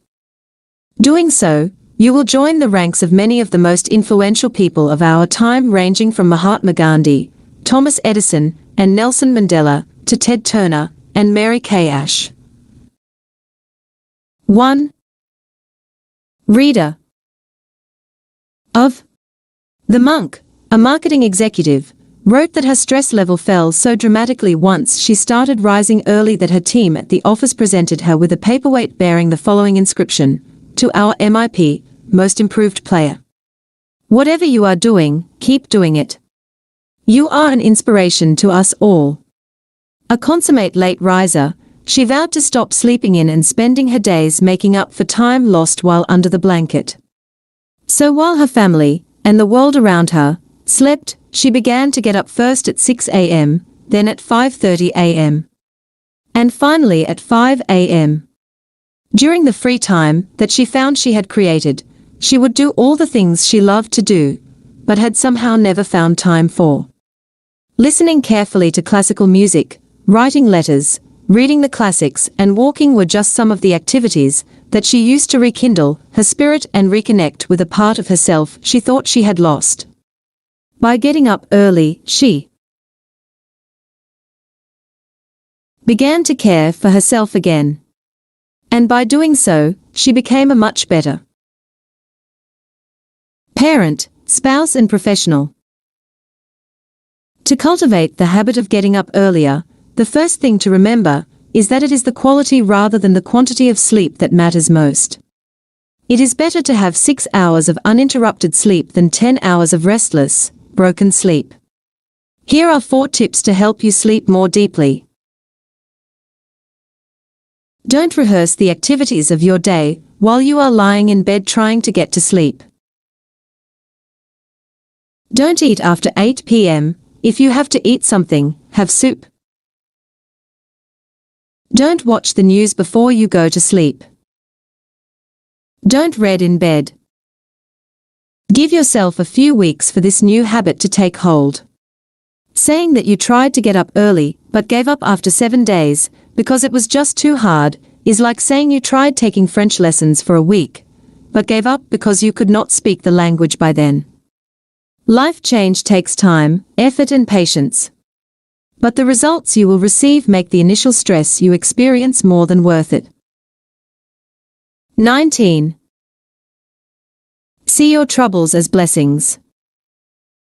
doing so, you will join the ranks of many of the most influential people of our time, ranging from Mahatma Gandhi, Thomas Edison, and Nelson Mandela, to Ted Turner and Mary Kay Ash. 1. Reader of The Monk, a marketing executive, wrote that her stress level fell so dramatically once she started rising early that her team at the office presented her with a paperweight bearing the following inscription: "To our MIP, most improved player. Whatever you are doing, keep doing it. You are an inspiration to us all." A consummate late riser, she vowed to stop sleeping in and spending her days making up for time lost while under the blanket. So while her family, and the world around her, slept, she began to get up first at 6 a.m., then at 5:30 a.m., and finally at 5 a.m. During the free time that she found she had created, she would do all the things she loved to do, but had somehow never found time for. Listening carefully to classical music, writing letters, reading the classics, and walking were just some of the activities that she used to rekindle her spirit and reconnect with a part of herself she thought she had lost. By getting up early, she began to care for herself again. And by doing so, she became a much better parent, spouse, and professional. To cultivate the habit of getting up earlier, the first thing to remember is that it is the quality rather than the quantity of sleep that matters most. It is better to have 6 hours of uninterrupted sleep than 10 hours of restless, broken sleep. Here are 4 tips to help you sleep more deeply. Don't rehearse the activities of your day while you are lying in bed trying to get to sleep. Don't eat after 8 p.m. If you have to eat something, have soup. Don't watch the news before you go to sleep. Don't read in bed. Give yourself a few weeks for this new habit to take hold. Saying that you tried to get up early but gave up after 7 days because it was just too hard is like saying you tried taking French lessons for a week but gave up because you could not speak the language by then. Life change takes time, effort and patience. But the results you will receive make the initial stress you experience more than worth it. 19. See your troubles as blessings.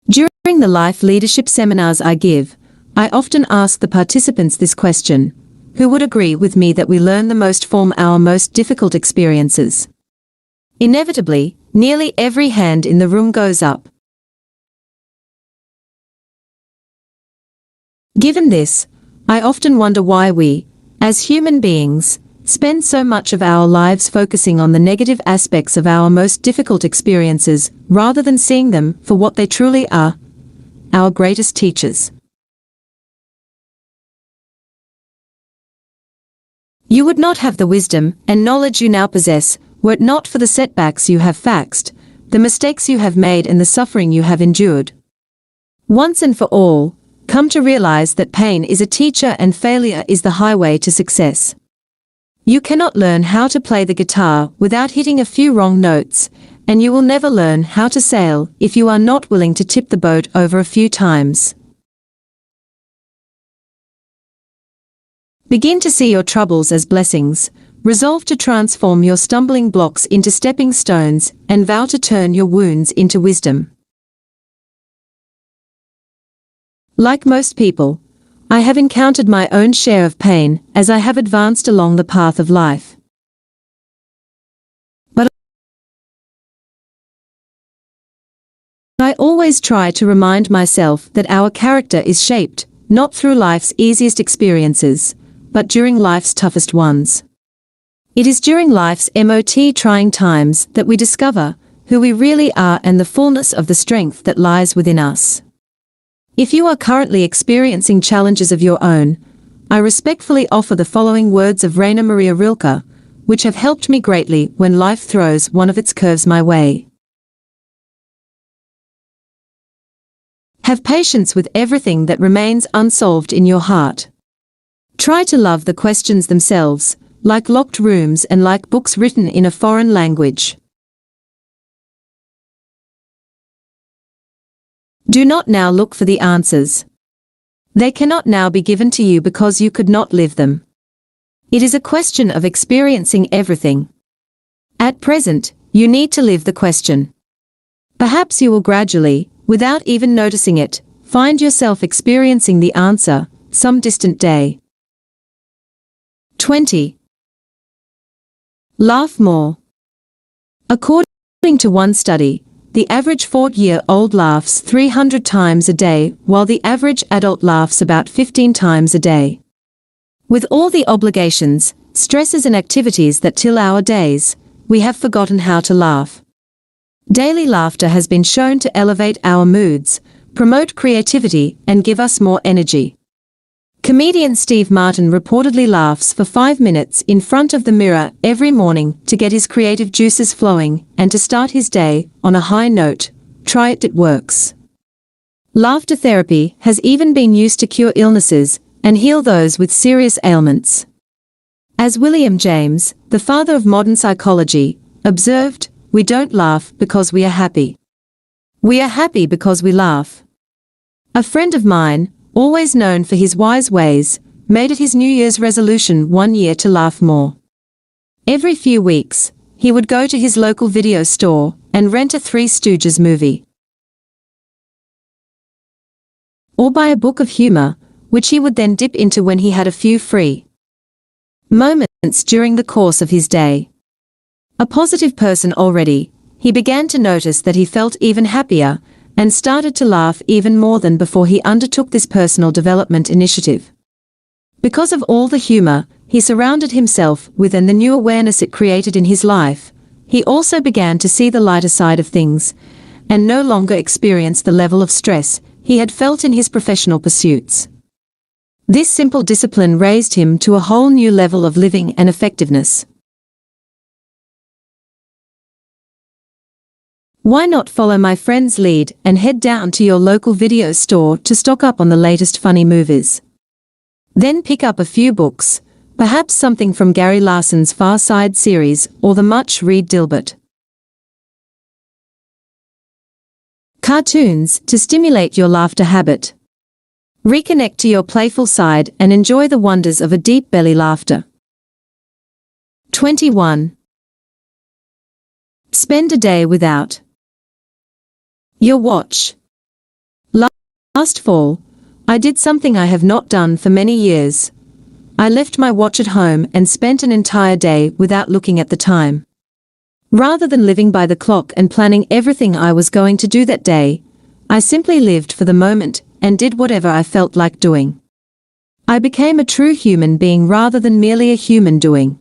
During the life leadership seminars I give, I often ask the participants this question: who would agree with me that we learn the most from our most difficult experiences? Inevitably, nearly every hand in the room goes up. Given this, I often wonder why we, as human beings, spend so much of our lives focusing on the negative aspects of our most difficult experiences rather than seeing them for what they truly are, our greatest teachers. You would not have the wisdom and knowledge you now possess were it not for the setbacks you have faced, the mistakes you have made and the suffering you have endured. Once and for all, come to realize that pain is a teacher and failure is the highway to success. You cannot learn how to play the guitar without hitting a few wrong notes, and you will never learn how to sail if you are not willing to tip the boat over a few times. Begin to see your troubles as blessings, resolve to transform your stumbling blocks into stepping stones, and vow to turn your wounds into wisdom. Like most people, I have encountered my own share of pain as I have advanced along the path of life. But I always try to remind myself that our character is shaped, not through life's easiest experiences, but during life's toughest ones. It is during life's most trying times that we discover who we really are and the fullness of the strength that lies within us. If you are currently experiencing challenges of your own, I respectfully offer the following words of Rainer Maria Rilke, which have helped me greatly when life throws one of its curves my way. Have patience with everything that remains unsolved in your heart. Try to love the questions themselves, like locked rooms and like books written in a foreign language. Do not now look for the answers. They cannot now be given to you because you could not live them. It is a question of experiencing everything. At present, you need to live the question. Perhaps you will gradually, without even noticing it, find yourself experiencing the answer some distant day. 20. Laugh more. According to one study, the average 4-year-old laughs 300 times a day, while the average adult laughs about 15 times a day. With all the obligations, stresses and activities that till our days, we have forgotten how to laugh. Daily laughter has been shown to elevate our moods, promote creativity, and give us more energy. Comedian Steve Martin reportedly laughs for 5 minutes in front of the mirror every morning to get his creative juices flowing and to start his day on a high note. Try it, it works. Laughter therapy has even been used to cure illnesses and heal those with serious ailments. As William James, the father of modern psychology, observed, we don't laugh because we are happy. We are happy because we laugh. A friend of mine, always known for his wise ways, made it his New Year's resolution one year to laugh more. Every few weeks, he would go to his local video store and rent a Three Stooges movie. Or buy a book of humor, which he would then dip into when he had a few free moments during the course of his day. A positive person already, he began to notice that he felt even happier, and started to laugh even more than before he undertook this personal development initiative. Because of all the humor he surrounded himself with and the new awareness it created in his life, he also began to see the lighter side of things, and no longer experienced the level of stress he had felt in his professional pursuits. This simple discipline raised him to a whole new level of living and effectiveness. Why not follow my friend's lead and head down to your local video store to stock up on the latest funny movies? Then pick up a few books, perhaps something from Gary Larson's Far Side series or the much-read Dilbert. Cartoons to stimulate your laughter habit. Reconnect to your playful side and enjoy the wonders of a deep belly laughter. 21. Spend a day without your watch. Last fall, I did something I have not done for many years. I left my watch at home and spent an entire day without looking at the time. Rather than living by the clock and planning everything I was going to do that day, I simply lived for the moment and did whatever I felt like doing. I became a true human being rather than merely a human doing.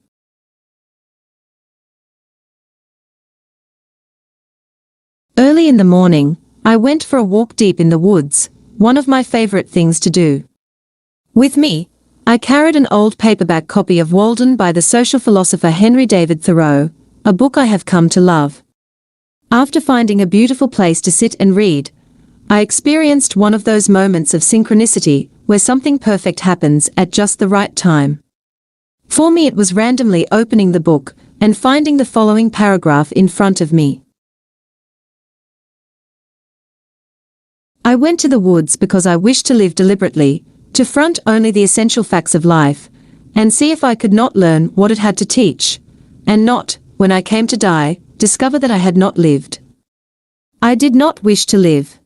Early in the morning, I went for a walk deep in the woods, one of my favorite things to do. With me, I carried an old paperback copy of Walden by the social philosopher Henry David Thoreau, a book I have come to love. After finding a beautiful place to sit and read, I experienced one of those moments of synchronicity where something perfect happens at just the right time. For me, it was randomly opening the book and finding the following paragraph in front of me. I went to the woods because I wished to live deliberately, to front only the essential facts of life, and see if I could not learn what it had to teach, and not, when I came to die, discover that I had not lived. I did not wish to live.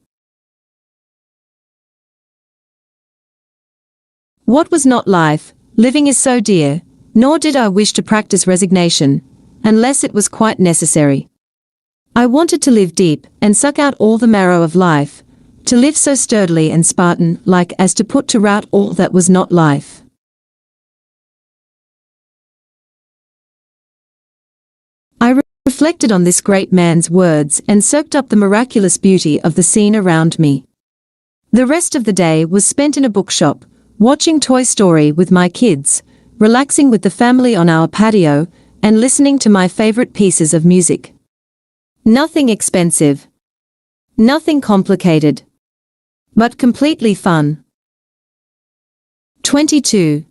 What was not life, living is so dear, nor did I wish to practice resignation, unless it was quite necessary. I wanted to live deep and suck out all the marrow of life, to live so sturdily and Spartan-like as to put to rout all that was not life. I reflected on this great man's words and soaked up the miraculous beauty of the scene around me. The rest of the day was spent in a bookshop, watching Toy Story with my kids, relaxing with the family on our patio, and listening to my favorite pieces of music. Nothing expensive. Nothing complicated. But completely fun. 22.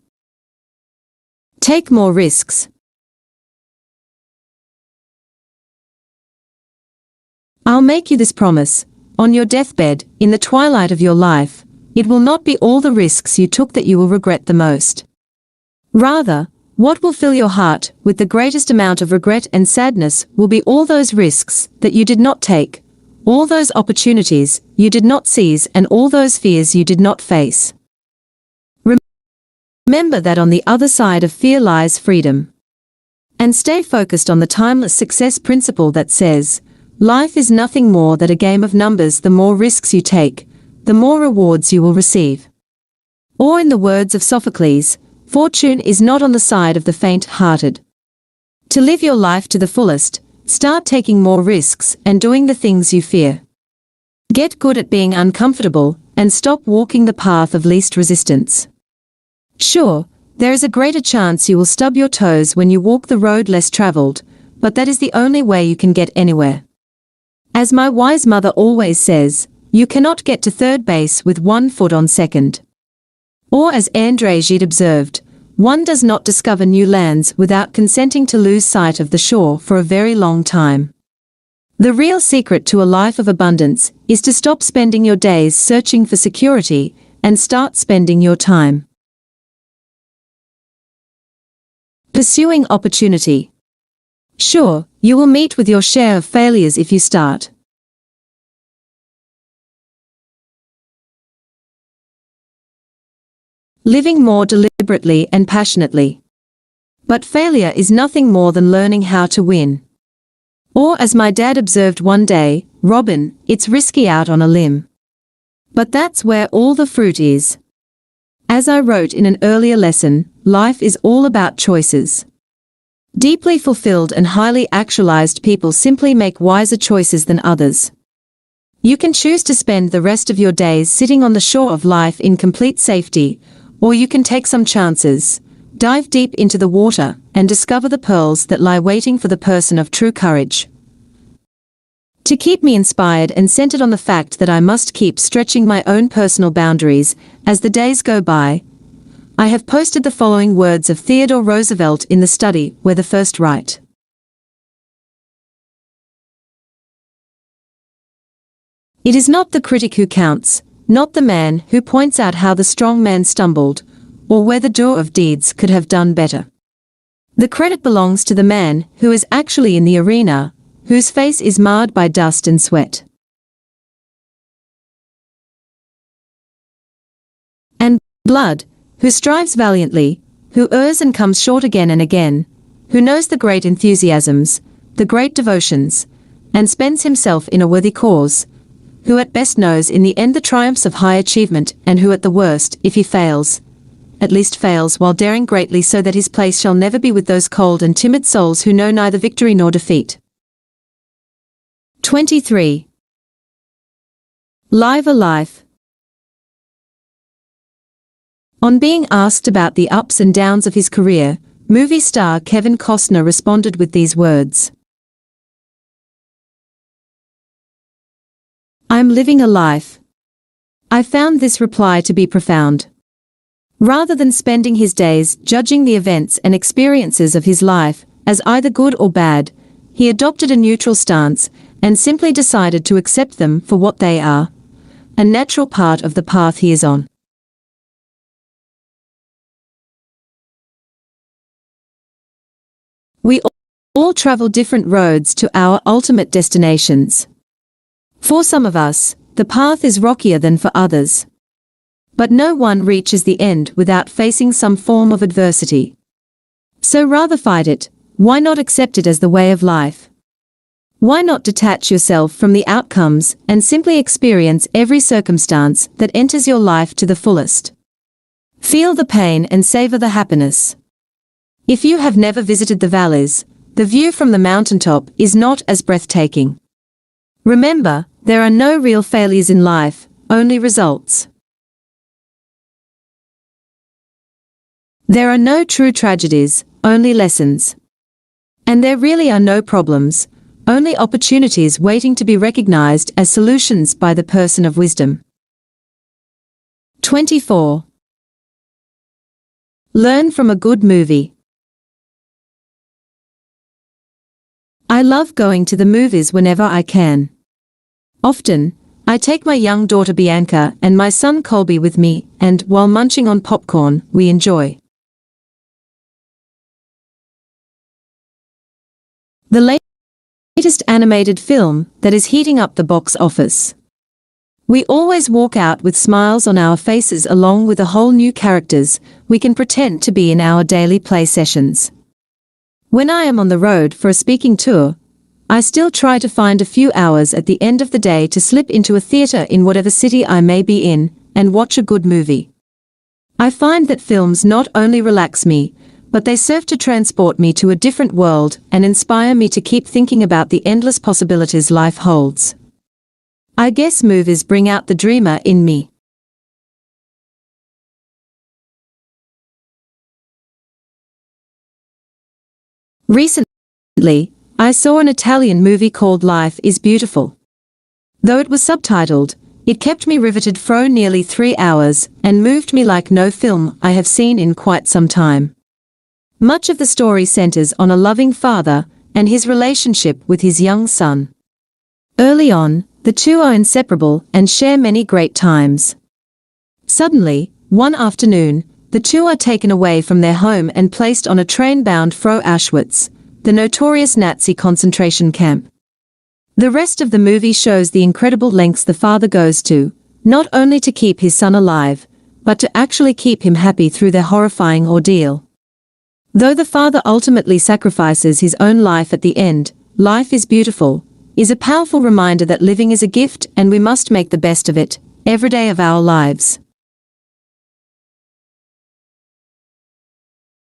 Take more risks. I'll make you this promise, on your deathbed, in the twilight of your life, it will not be all the risks you took that you will regret the most. Rather, what will fill your heart with the greatest amount of regret and sadness will be all those risks that you did not take, all those opportunities you did not seize, and all those fears you did not face. Remember that on the other side of fear lies freedom. And stay focused on the timeless success principle that says, life is nothing more than a game of numbers. The more risks you take, the more rewards you will receive. Or in the words of Sophocles, fortune is not on the side of the faint-hearted. To live your life to the fullest, start taking more risks and doing the things you fear. Get good at being uncomfortable and stop walking the path of least resistance. Sure, there is a greater chance you will stub your toes when you walk the road less traveled, but that is the only way you can get anywhere. As my wise mother always says, you cannot get to third base with 1 foot on second. Or as André Gide observed, one does not discover new lands without consenting to lose sight of the shore for a very long time. The real secret to a life of abundance is to stop spending your days searching for security and start spending your time pursuing opportunity. Sure, you will meet with your share of failures if you start. Living more deliberately and passionately. But failure is nothing more than learning how to win. Or as my dad observed one day, "Robin, it's risky out on a limb. But that's where all the fruit is." As I wrote in an earlier lesson, life is all about choices. Deeply fulfilled and highly actualized people simply make wiser choices than others. You can choose to spend the rest of your days sitting on the shore of life in complete safety, or you can take some chances, dive deep into the water, and discover the pearls that lie waiting for the person of true courage. To keep me inspired and centered on the fact that I must keep stretching my own personal boundaries as the days go by, I have posted the following words of Theodore Roosevelt in the study where the first write. It is not the critic who counts, not the man who points out how the strong man stumbled, or where the doer of deeds could have done better. The credit belongs to the man who is actually in the arena, whose face is marred by dust and sweat and blood, who strives valiantly, who errs and comes short again and again, who knows the great enthusiasms, the great devotions, and spends himself in a worthy cause, who at best knows in the end the triumphs of high achievement, and who at the worst, if he fails, at least fails while daring greatly, so that his place shall never be with those cold and timid souls who know neither victory nor defeat. 23. Live a Life. On being asked about the ups and downs of his career, movie star Kevin Costner responded with these words. "I'm living a life." I found this reply to be profound. Rather than spending his days judging the events and experiences of his life as either good or bad, he adopted a neutral stance and simply decided to accept them for what they are, a natural part of the path he is on. We all travel different roads to our ultimate destinations. For some of us, the path is rockier than for others. But no one reaches the end without facing some form of adversity. So rather fight it, why not accept it as the way of life? Why not detach yourself from the outcomes and simply experience every circumstance that enters your life to the fullest? Feel the pain and savor the happiness. If you have never visited the valleys, the view from the mountaintop is not as breathtaking. Remember, there are no real failures in life, only results. There are no true tragedies, only lessons. And there really are no problems, only opportunities waiting to be recognized as solutions by the person of wisdom. 24. Learn from a good movie. I love going to the movies whenever I can. Often, I take my young daughter Bianca and my son Colby with me, and while munching on popcorn, we enjoy the latest animated film that is heating up the box office. We always walk out with smiles on our faces along with a whole new characters we can pretend to be in our daily play sessions. When I am on the road for a speaking tour, I still try to find a few hours at the end of the day to slip into a theater in whatever city I may be in and watch a good movie. I find that films not only relax me, but they serve to transport me to a different world and inspire me to keep thinking about the endless possibilities life holds. I guess movies bring out the dreamer in me. Recently, I saw an Italian movie called Life is Beautiful. Though it was subtitled, it kept me riveted for nearly 3 hours and moved me like no film I have seen in quite some time. Much of the story centers on a loving father and his relationship with his young son. Early on, the two are inseparable and share many great times. Suddenly, one afternoon, the two are taken away from their home and placed on a train bound for Auschwitz, the notorious Nazi concentration camp. The rest of the movie shows the incredible lengths the father goes to, not only to keep his son alive, but to actually keep him happy through their horrifying ordeal. Though the father ultimately sacrifices his own life at the end, life is beautiful, is a powerful reminder that living is a gift and we must make the best of it, every day of our lives.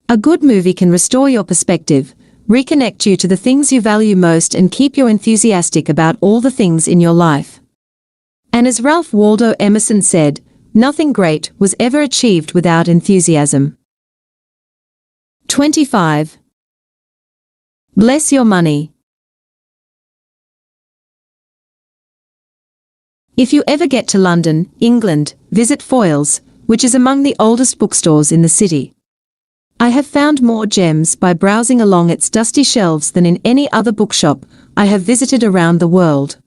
A good movie can restore your perspective, reconnect you to the things you value most and keep you enthusiastic about all the things in your life. And as Ralph Waldo Emerson said, nothing great was ever achieved without enthusiasm. 25. Bless your money. If you ever get to London, England, visit Foyles, which is among the oldest bookstores in the city. I have found more gems by browsing along its dusty shelves than in any other bookshop I have visited around the world.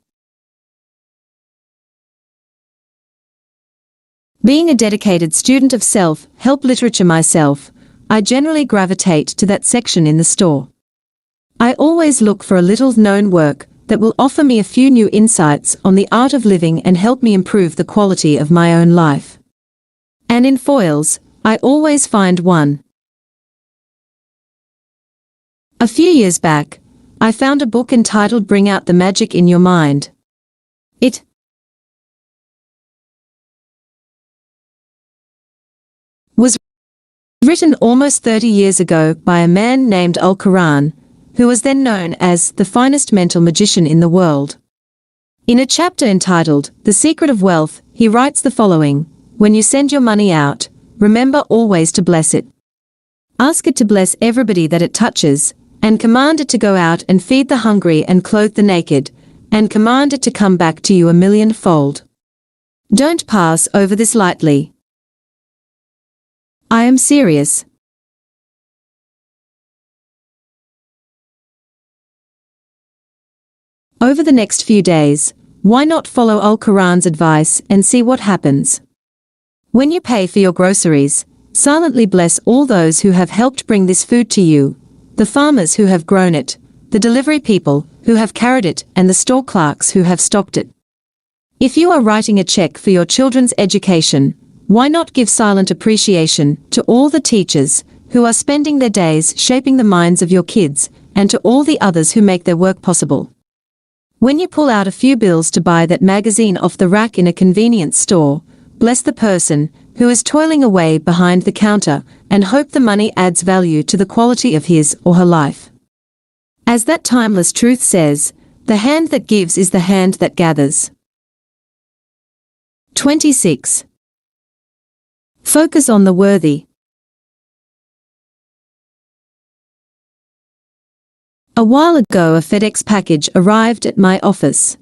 Being a dedicated student of self-help literature myself, I generally gravitate to that section in the store. I always look for a little-known work that will offer me a few new insights on the art of living and help me improve the quality of my own life. And in Foyles, I always find one. A few years back, I found a book entitled Bring Out the Magic in Your Mind. It was written almost 30 years ago by a man named Al-Quran, who was then known as the finest mental magician in the world. In a chapter entitled The Secret of Wealth, he writes the following: when you send your money out, remember always to bless it. Ask it to bless everybody that it touches, and command it to go out and feed the hungry and clothe the naked, and command it to come back to you 1,000,000-fold. Don't pass over this lightly. I am serious. Over the next few days, why not follow Al-Quran's advice and see what happens? When you pay for your groceries, silently bless all those who have helped bring this food to you, the farmers who have grown it, the delivery people who have carried it, and the store clerks who have stocked it. If you are writing a check for your children's education, why not give silent appreciation to all the teachers who are spending their days shaping the minds of your kids, and to all the others who make their work possible? When you pull out a few bills to buy that magazine off the rack in a convenience store, bless the person who is toiling away behind the counter and hope the money adds value to the quality of his or her life. As that timeless truth says, the hand that gives is the hand that gathers. 26. Focus on the worthy. A while ago a FedEx package arrived at my office.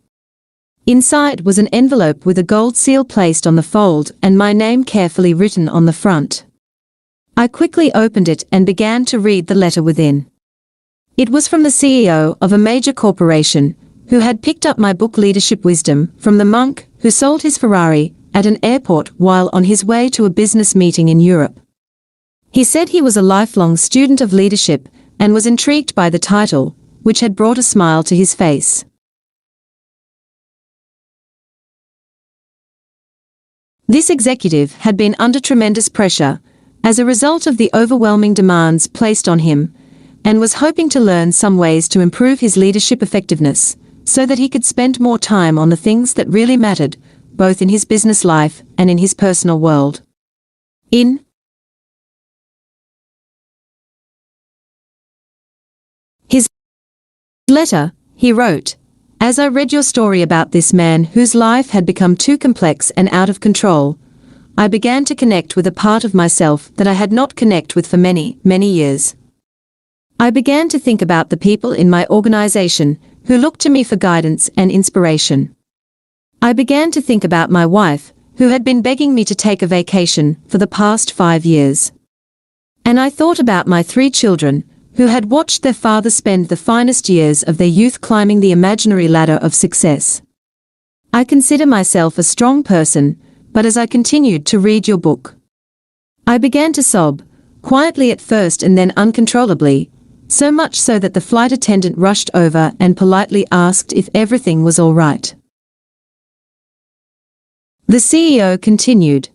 Inside was an envelope with a gold seal placed on the fold and my name carefully written on the front. I quickly opened it and began to read the letter within. It was from the CEO of a major corporation, who had picked up my book Leadership Wisdom from the monk who sold his Ferrari at an airport while on his way to a business meeting in Europe. He said he was a lifelong student of leadership and was intrigued by the title, which had brought a smile to his face. This executive had been under tremendous pressure as a result of the overwhelming demands placed on him, and was hoping to learn some ways to improve his leadership effectiveness so that he could spend more time on the things that really mattered, both in his business life and in his personal world. In his letter, he wrote, "As I read your story about this man whose life had become too complex and out of control, I began to connect with a part of myself that I had not connected with for many, many years. I began to think about the people in my organization who looked to me for guidance and inspiration. I began to think about my wife, who had been begging me to take a vacation for the past 5 years. And I thought about my 3 children, who had watched their father spend the finest years of their youth climbing the imaginary ladder of success. I consider myself a strong person, but as I continued to read your book, I began to sob, quietly at first and then uncontrollably, so much so that the flight attendant rushed over and politely asked if everything was all right." The CEO continued,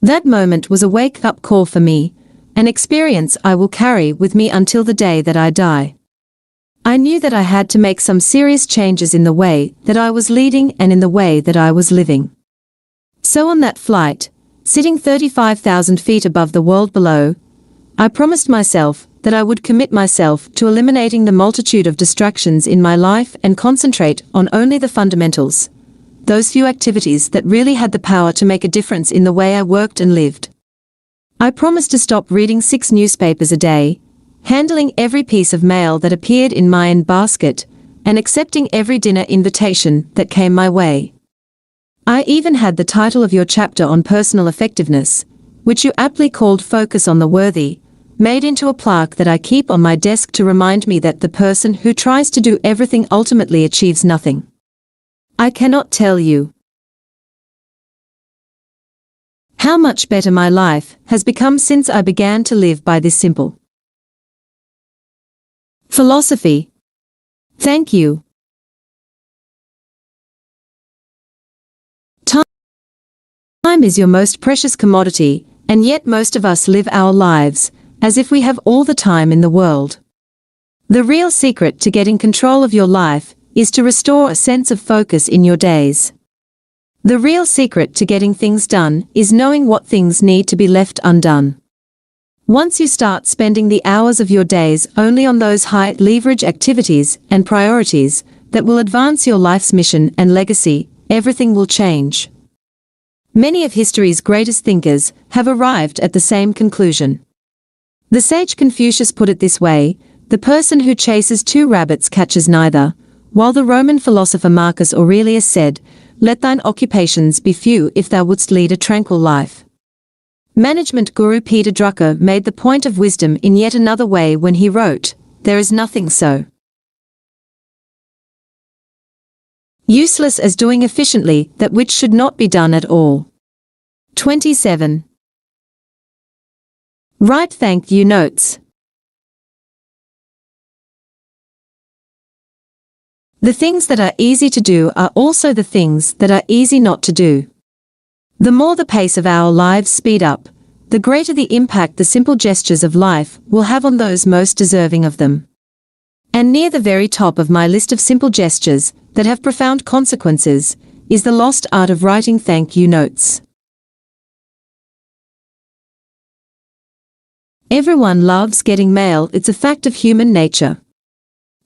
"That moment was a wake-up call for me, an experience I will carry with me until the day that I die. I knew that I had to make some serious changes in the way that I was leading and in the way that I was living. So on that flight, sitting 35,000 feet above the world below, I promised myself that I would commit myself to eliminating the multitude of distractions in my life and concentrate on only the fundamentals, those few activities that really had the power to make a difference in the way I worked and lived. I promised to stop reading 6 newspapers a day, handling every piece of mail that appeared in my basket, and accepting every dinner invitation that came my way. I even had the title of your chapter on personal effectiveness, which you aptly called Focus on the Worthy, made into a plaque that I keep on my desk to remind me that the person who tries to do everything ultimately achieves nothing. I cannot tell you how much better my life has become since I began to live by this simple philosophy. Thank you. Time is your most precious commodity, and yet most of us live our lives as if we have all the time in the world. The real secret to getting control of your life is to restore a sense of focus in your days. The real secret to getting things done is knowing what things need to be left undone. Once you start spending the hours of your days only on those high-leverage activities and priorities that will advance your life's mission and legacy, everything will change. Many of history's greatest thinkers have arrived at the same conclusion. The sage Confucius put it this way: the person who chases 2 rabbits catches neither, while the Roman philosopher Marcus Aurelius said, "Let thine occupations be few if thou wouldst lead a tranquil life." Management guru Peter Drucker made the point of wisdom in yet another way when he wrote, "There is nothing so useless as doing efficiently that which should not be done at all." 27. Write thank you notes. The things that are easy to do are also the things that are easy not to do. The more the pace of our lives speed up, the greater the impact the simple gestures of life will have on those most deserving of them. And near the very top of my list of simple gestures that have profound consequences is the lost art of writing thank you notes. Everyone loves getting mail. It's a fact of human nature.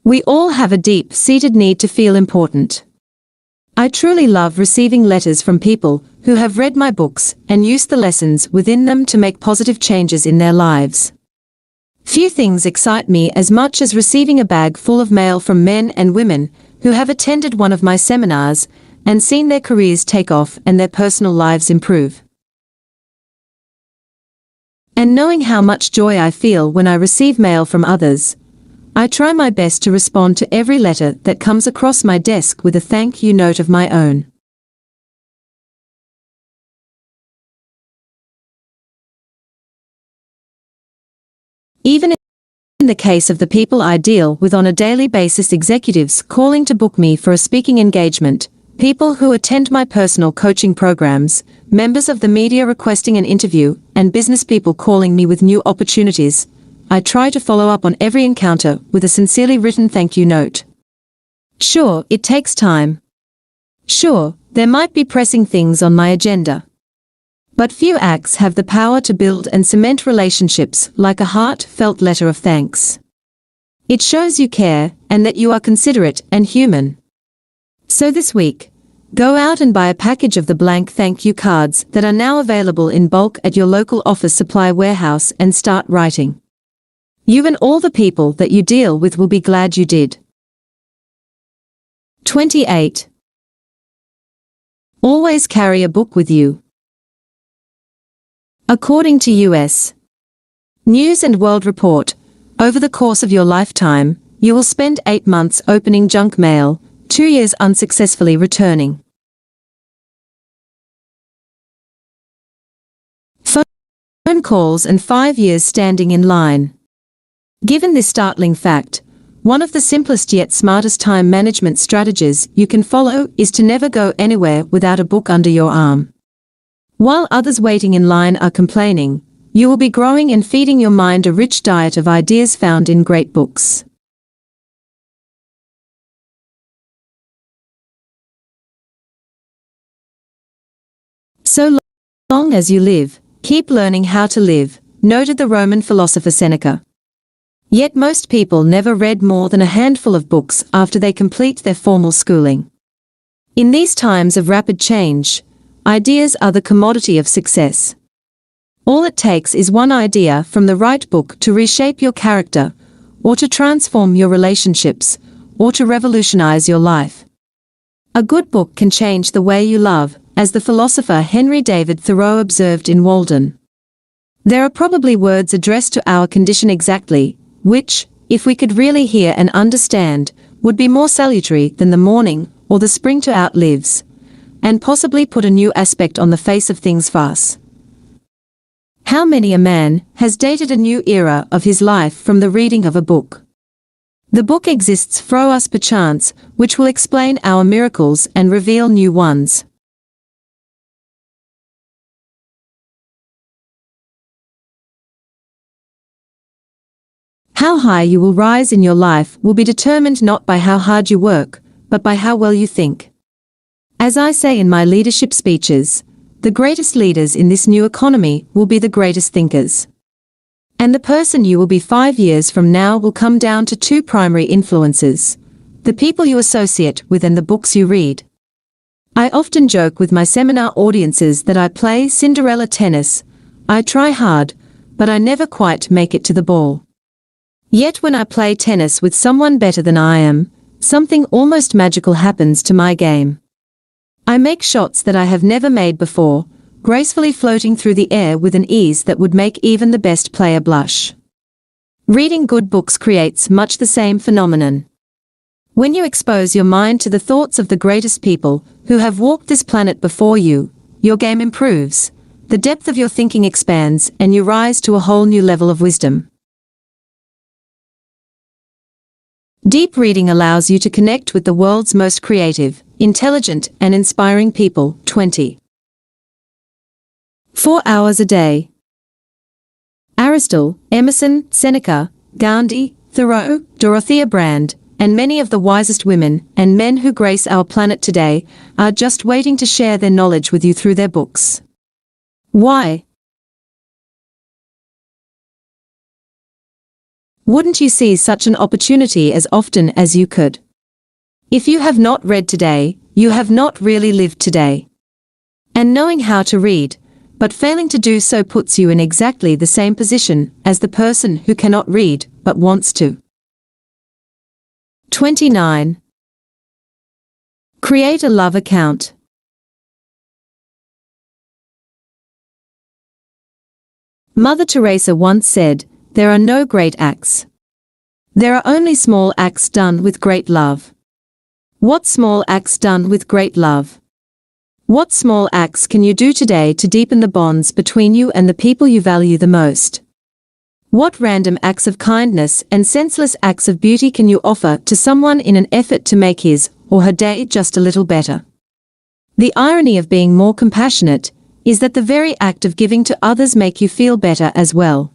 We all have a deep-seated need to feel important. I truly love receiving letters from people who have read my books and used the lessons within them to make positive changes in their lives. Few things excite me as much as receiving a bag full of mail from men and women who have attended one of my seminars and seen their careers take off and their personal lives improve. And knowing how much joy I feel when I receive mail from others, I try my best to respond to every letter that comes across my desk with a thank you note of my own. Even in the case of the people I deal with on a daily basis, executives calling to book me for a speaking engagement, people who attend my personal coaching programs, members of the media requesting an interview, and business people calling me with new opportunities, I try to follow up on every encounter with a sincerely written thank you note. Sure, it takes time. Sure, there might be pressing things on my agenda. But few acts have the power to build and cement relationships like a heartfelt letter of thanks. It shows you care and that you are considerate and human. So this week, go out and buy a package of the blank thank you cards that are now available in bulk at your local office supply warehouse and start writing. You and all the people that you deal with will be glad you did. 28. Always carry a book with you. According to U.S. News and World Report, over the course of your lifetime, you will spend 8 months opening junk mail, 2 years unsuccessfully returning phone calls, and 5 years standing in line. Given this startling fact, one of the simplest yet smartest time management strategies you can follow is to never go anywhere without a book under your arm. While others waiting in line are complaining, you will be growing and feeding your mind a rich diet of ideas found in great books. So long as you live, keep learning how to live, noted the Roman philosopher Seneca. Yet most people never read more than a handful of books after they complete their formal schooling. In these times of rapid change, ideas are the commodity of success. All it takes is one idea from the right book to reshape your character, or to transform your relationships, or to revolutionize your life. A good book can change the way you love, as the philosopher Henry David Thoreau observed in Walden. There are probably words addressed to our condition exactly, which, if we could really hear and understand, would be more salutary than the morning or the spring to outlives, and possibly put a new aspect on the face of things for us. How many a man has dated a new era of his life from the reading of a book? The book exists for us perchance, which will explain our miracles and reveal new ones. How high you will rise in your life will be determined not by how hard you work, but by how well you think. As I say in my leadership speeches, the greatest leaders in this new economy will be the greatest thinkers. And the person you will be 5 years from now will come down to two primary influences: the people you associate with and the books you read. I often joke with my seminar audiences that I play Cinderella tennis. I try hard, but I never quite make it to the ball. Yet when I play tennis with someone better than I am, something almost magical happens to my game. I make shots that I have never made before, gracefully floating through the air with an ease that would make even the best player blush. Reading good books creates much the same phenomenon. When you expose your mind to the thoughts of the greatest people who have walked this planet before you, your game improves, the depth of your thinking expands, and you rise to a whole new level of wisdom. Deep reading allows you to connect with the world's most creative, intelligent, and inspiring people. 4 hours a day. Aristotle, Emerson, Seneca, Gandhi, Thoreau, Dorothea Brande, and many of the wisest women and men who grace our planet today are just waiting to share their knowledge with you through their books. Why? Wouldn't you seize such an opportunity as often as you could? If you have not read today, you have not really lived today. And knowing how to read, but failing to do so puts you in exactly the same position as the person who cannot read but wants to. 29. Create a love account. Mother Teresa once said, "There are no great acts. There are only small acts done with great love." What small acts done with great love? What small acts can you do today to deepen the bonds between you and the people you value the most? What random acts of kindness and senseless acts of beauty can you offer to someone in an effort to make his or her day just a little better? The irony of being more compassionate is that the very act of giving to others make you feel better as well.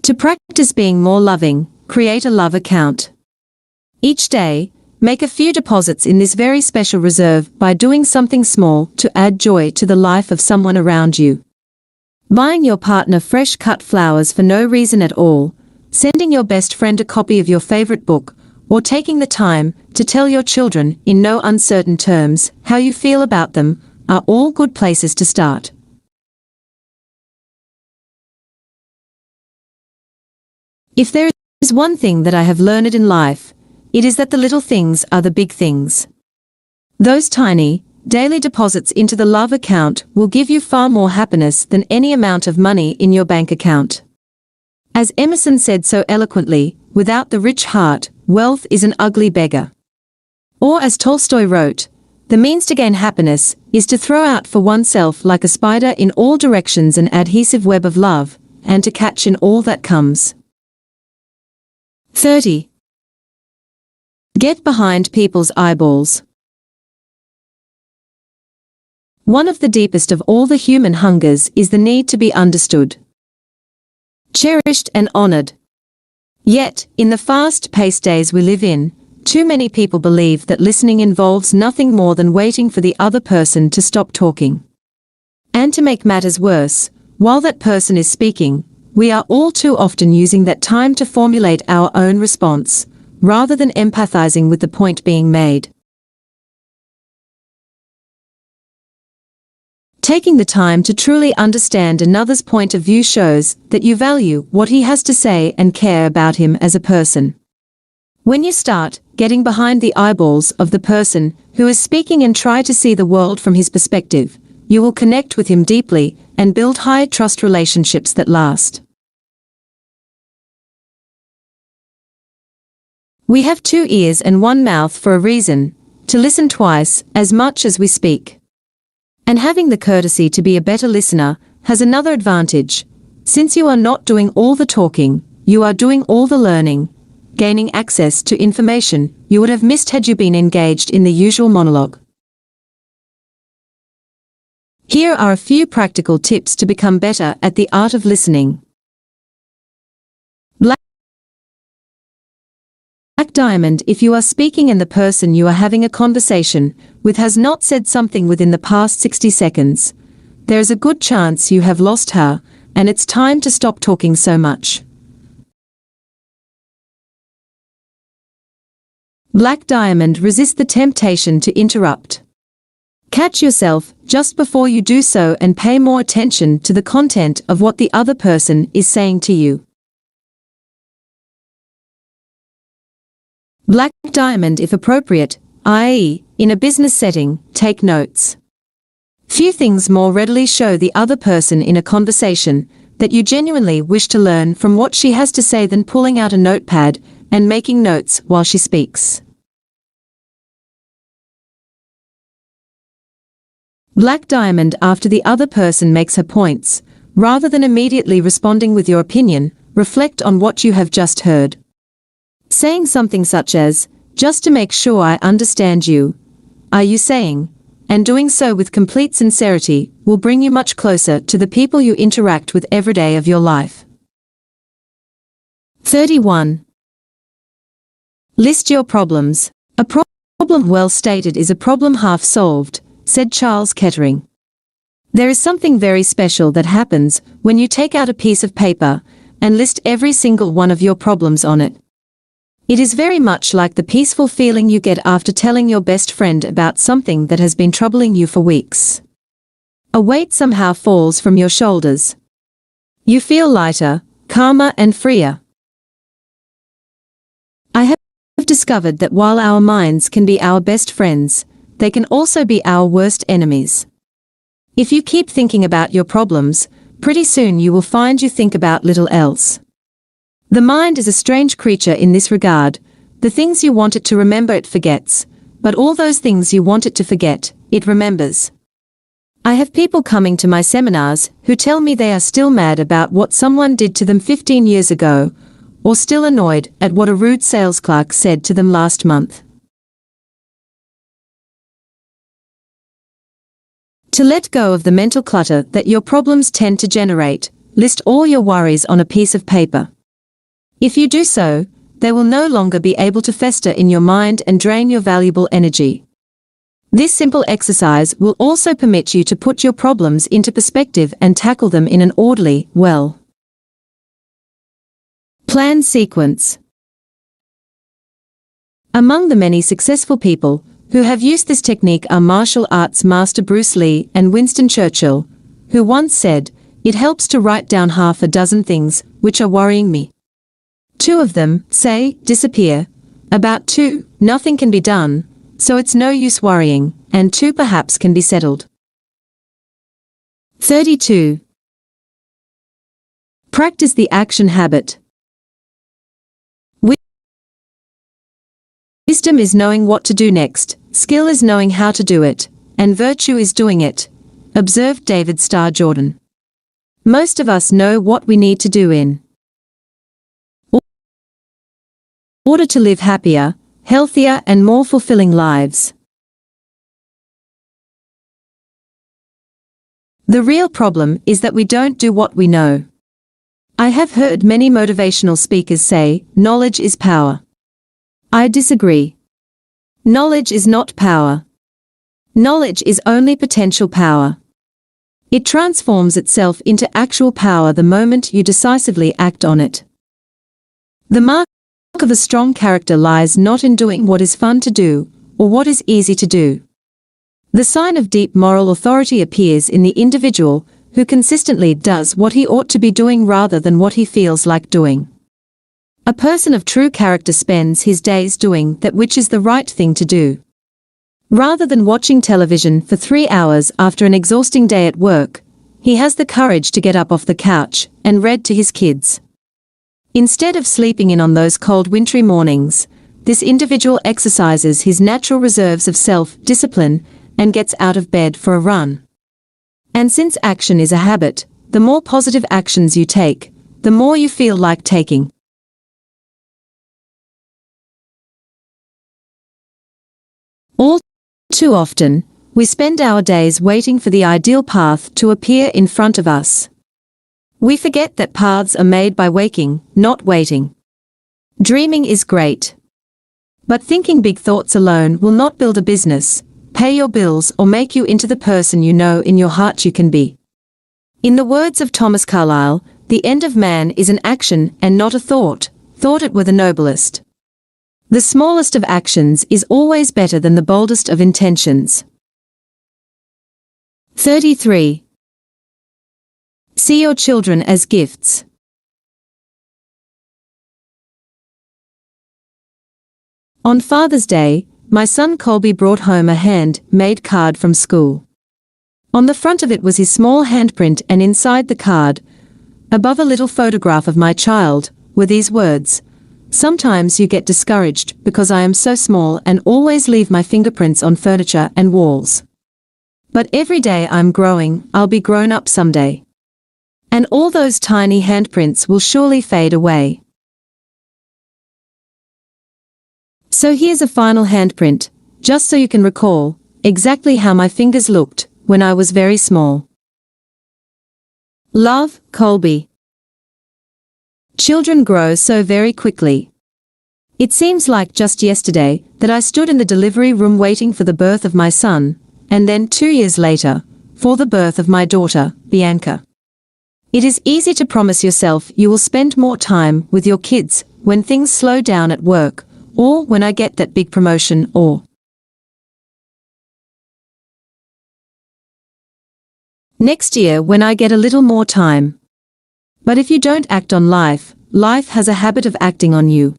To practice being more loving, create a love account. Each day, make a few deposits in this very special reserve by doing something small to add joy to the life of someone around you. Buying your partner fresh cut flowers for no reason at all, sending your best friend a copy of your favorite book, or taking the time to tell your children in no uncertain terms how you feel about them, are all good places to start. If there is one thing that I have learned in life, it is that the little things are the big things. Those tiny, daily deposits into the love account will give you far more happiness than any amount of money in your bank account. As Emerson said so eloquently, without the rich heart, wealth is an ugly beggar. Or as Tolstoy wrote, the means to gain happiness is to throw out for oneself like a spider in all directions an adhesive web of love, and to catch in all that comes. 30. Get behind people's eyeballs. One of the deepest of all the human hungers is the need to be understood, cherished and honored. Yet, in the fast-paced days we live in, too many people believe that listening involves nothing more than waiting for the other person to stop talking. And to make matters worse, while that person is speaking, we are all too often using that time to formulate our own response, rather than empathizing with the point being made. Taking the time to truly understand another's point of view shows that you value what he has to say and care about him as a person. When you start getting behind the eyeballs of the person who is speaking and try to see the world from his perspective, you will connect with him deeply and build high trust relationships that last. We have 2 ears and 1 mouth for a reason, to listen twice as much as we speak. And having the courtesy to be a better listener has another advantage. Since you are not doing all the talking, you are doing all the learning, gaining access to information you would have missed had you been engaged in the usual monologue. Here are a few practical tips to become better at the art of listening. Black diamond: if you are speaking and the person you are having a conversation with has not said something within the past 60 seconds, there is a good chance you have lost her, and it's time to stop talking so much. Black diamond: resist the temptation to interrupt. Catch yourself just before you do so and pay more attention to the content of what the other person is saying to you. Black diamond: if appropriate, i.e., in a business setting, take notes. Few things more readily show the other person in a conversation that you genuinely wish to learn from what she has to say than pulling out a notepad and making notes while she speaks. Black diamond: after the other person makes her points, rather than immediately responding with your opinion, reflect on what you have just heard. Saying something such as, "Just to make sure I understand you, are you saying?" and doing so with complete sincerity will bring you much closer to the people you interact with every day of your life. 31. List your problems. A problem well stated is a problem half solved, said Charles Kettering. There is something very special that happens when you take out a piece of paper and list every single one of your problems on it. It is very much like the peaceful feeling you get after telling your best friend about something that has been troubling you for weeks. A weight somehow falls from your shoulders. You feel lighter, calmer and freer. I have discovered that while our minds can be our best friends, they can also be our worst enemies. If you keep thinking about your problems, pretty soon you will find you think about little else. The mind is a strange creature in this regard. The things you want it to remember it forgets, but all those things you want it to forget, it remembers. I have people coming to my seminars who tell me they are still mad about what someone did to them 15 years ago, or still annoyed at what a rude sales clerk said to them last month. To let go of the mental clutter that your problems tend to generate, list all your worries on a piece of paper. If you do so, they will no longer be able to fester in your mind and drain your valuable energy. This simple exercise will also permit you to put your problems into perspective and tackle them in an orderly, planned sequence. Among the many successful people who have used this technique are martial arts master Bruce Lee and Winston Churchill, who once said, "It helps to write down half a dozen things which are worrying me. 2 of them, say, disappear. About 2, nothing can be done, so it's no use worrying, and 2 perhaps can be settled." 32. Practice the action habit. Wisdom is knowing what to do next, skill is knowing how to do it, and virtue is doing it, observed David Starr Jordan. Most of us know what we need to do in order to live happier, healthier and more fulfilling lives. The real problem is that we don't do what we know. I have heard many motivational speakers say, knowledge is power. I disagree. Knowledge is not power. Knowledge is only potential power. It transforms itself into actual power the moment you decisively act on it. The mark of a strong character lies not in doing what is fun to do, or what is easy to do. The sign of deep moral authority appears in the individual who consistently does what he ought to be doing rather than what he feels like doing. A person of true character spends his days doing that which is the right thing to do. Rather than watching television for 3 hours after an exhausting day at work, he has the courage to get up off the couch and read to his kids. Instead of sleeping in on those cold wintry mornings, this individual exercises his natural reserves of self-discipline and gets out of bed for a run. And since action is a habit, the more positive actions you take, the more you feel like taking. All too often, we spend our days waiting for the ideal path to appear in front of us. We forget that paths are made by waking, not waiting. Dreaming is great. But thinking big thoughts alone will not build a business, pay your bills, or make you into the person you know in your heart you can be. In the words of Thomas Carlyle, the end of man is an action and not a thought, thought it were the noblest. The smallest of actions is always better than the boldest of intentions. 33. See your children as gifts. On Father's Day, my son Colby brought home a hand-made card from school. On the front of it was his small handprint, and inside the card, above a little photograph of my child, were these words: "Sometimes you get discouraged because I am so small and always leave my fingerprints on furniture and walls. But every day I'm growing, I'll be grown up someday. And all those tiny handprints will surely fade away." So here's a final handprint, just so you can recall exactly how my fingers looked when I was very small. Love, Colby. Children grow so very quickly. It seems like just yesterday that I stood in the delivery room waiting for the birth of my son, and then 2 years later, for the birth of my daughter, Bianca. It is easy to promise yourself you will spend more time with your kids when things slow down at work, or when I get that big promotion, or next year when I get a little more time. But if you don't act on life, life has a habit of acting on you.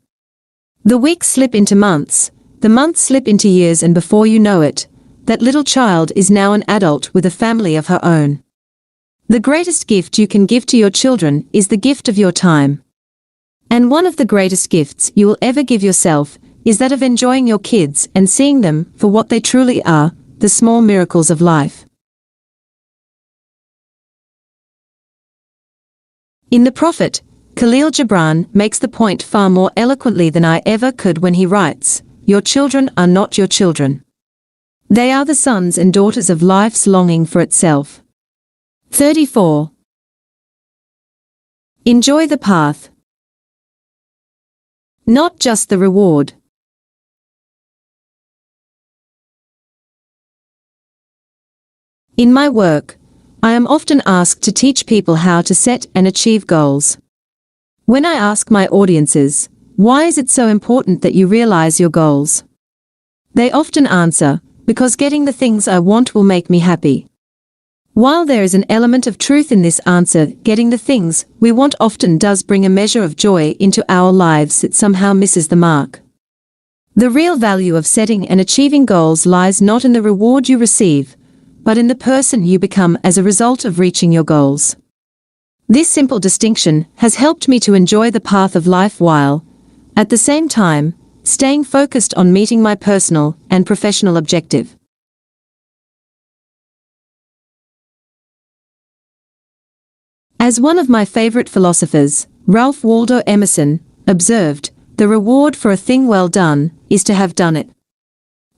The weeks slip into months, the months slip into years, and before you know it, that little child is now an adult with a family of her own. The greatest gift you can give to your children is the gift of your time. And one of the greatest gifts you will ever give yourself is that of enjoying your kids and seeing them for what they truly are, the small miracles of life. In The Prophet, Khalil Gibran makes the point far more eloquently than I ever could when he writes, "Your children are not your children. They are the sons and daughters of life's longing for itself." 34. Enjoy the path. Not just the reward. In my work, I am often asked to teach people how to set and achieve goals. When I ask my audiences, "Why is it so important that you realize your goals?" they often answer, "Because getting the things I want will make me happy." While there is an element of truth in this answer, getting the things we want often does bring a measure of joy into our lives, it somehow misses the mark. The real value of setting and achieving goals lies not in the reward you receive, but in the person you become as a result of reaching your goals. This simple distinction has helped me to enjoy the path of life while, at the same time, staying focused on meeting my personal and professional objective. As one of my favorite philosophers, Ralph Waldo Emerson, observed, "The reward for a thing well done is to have done it."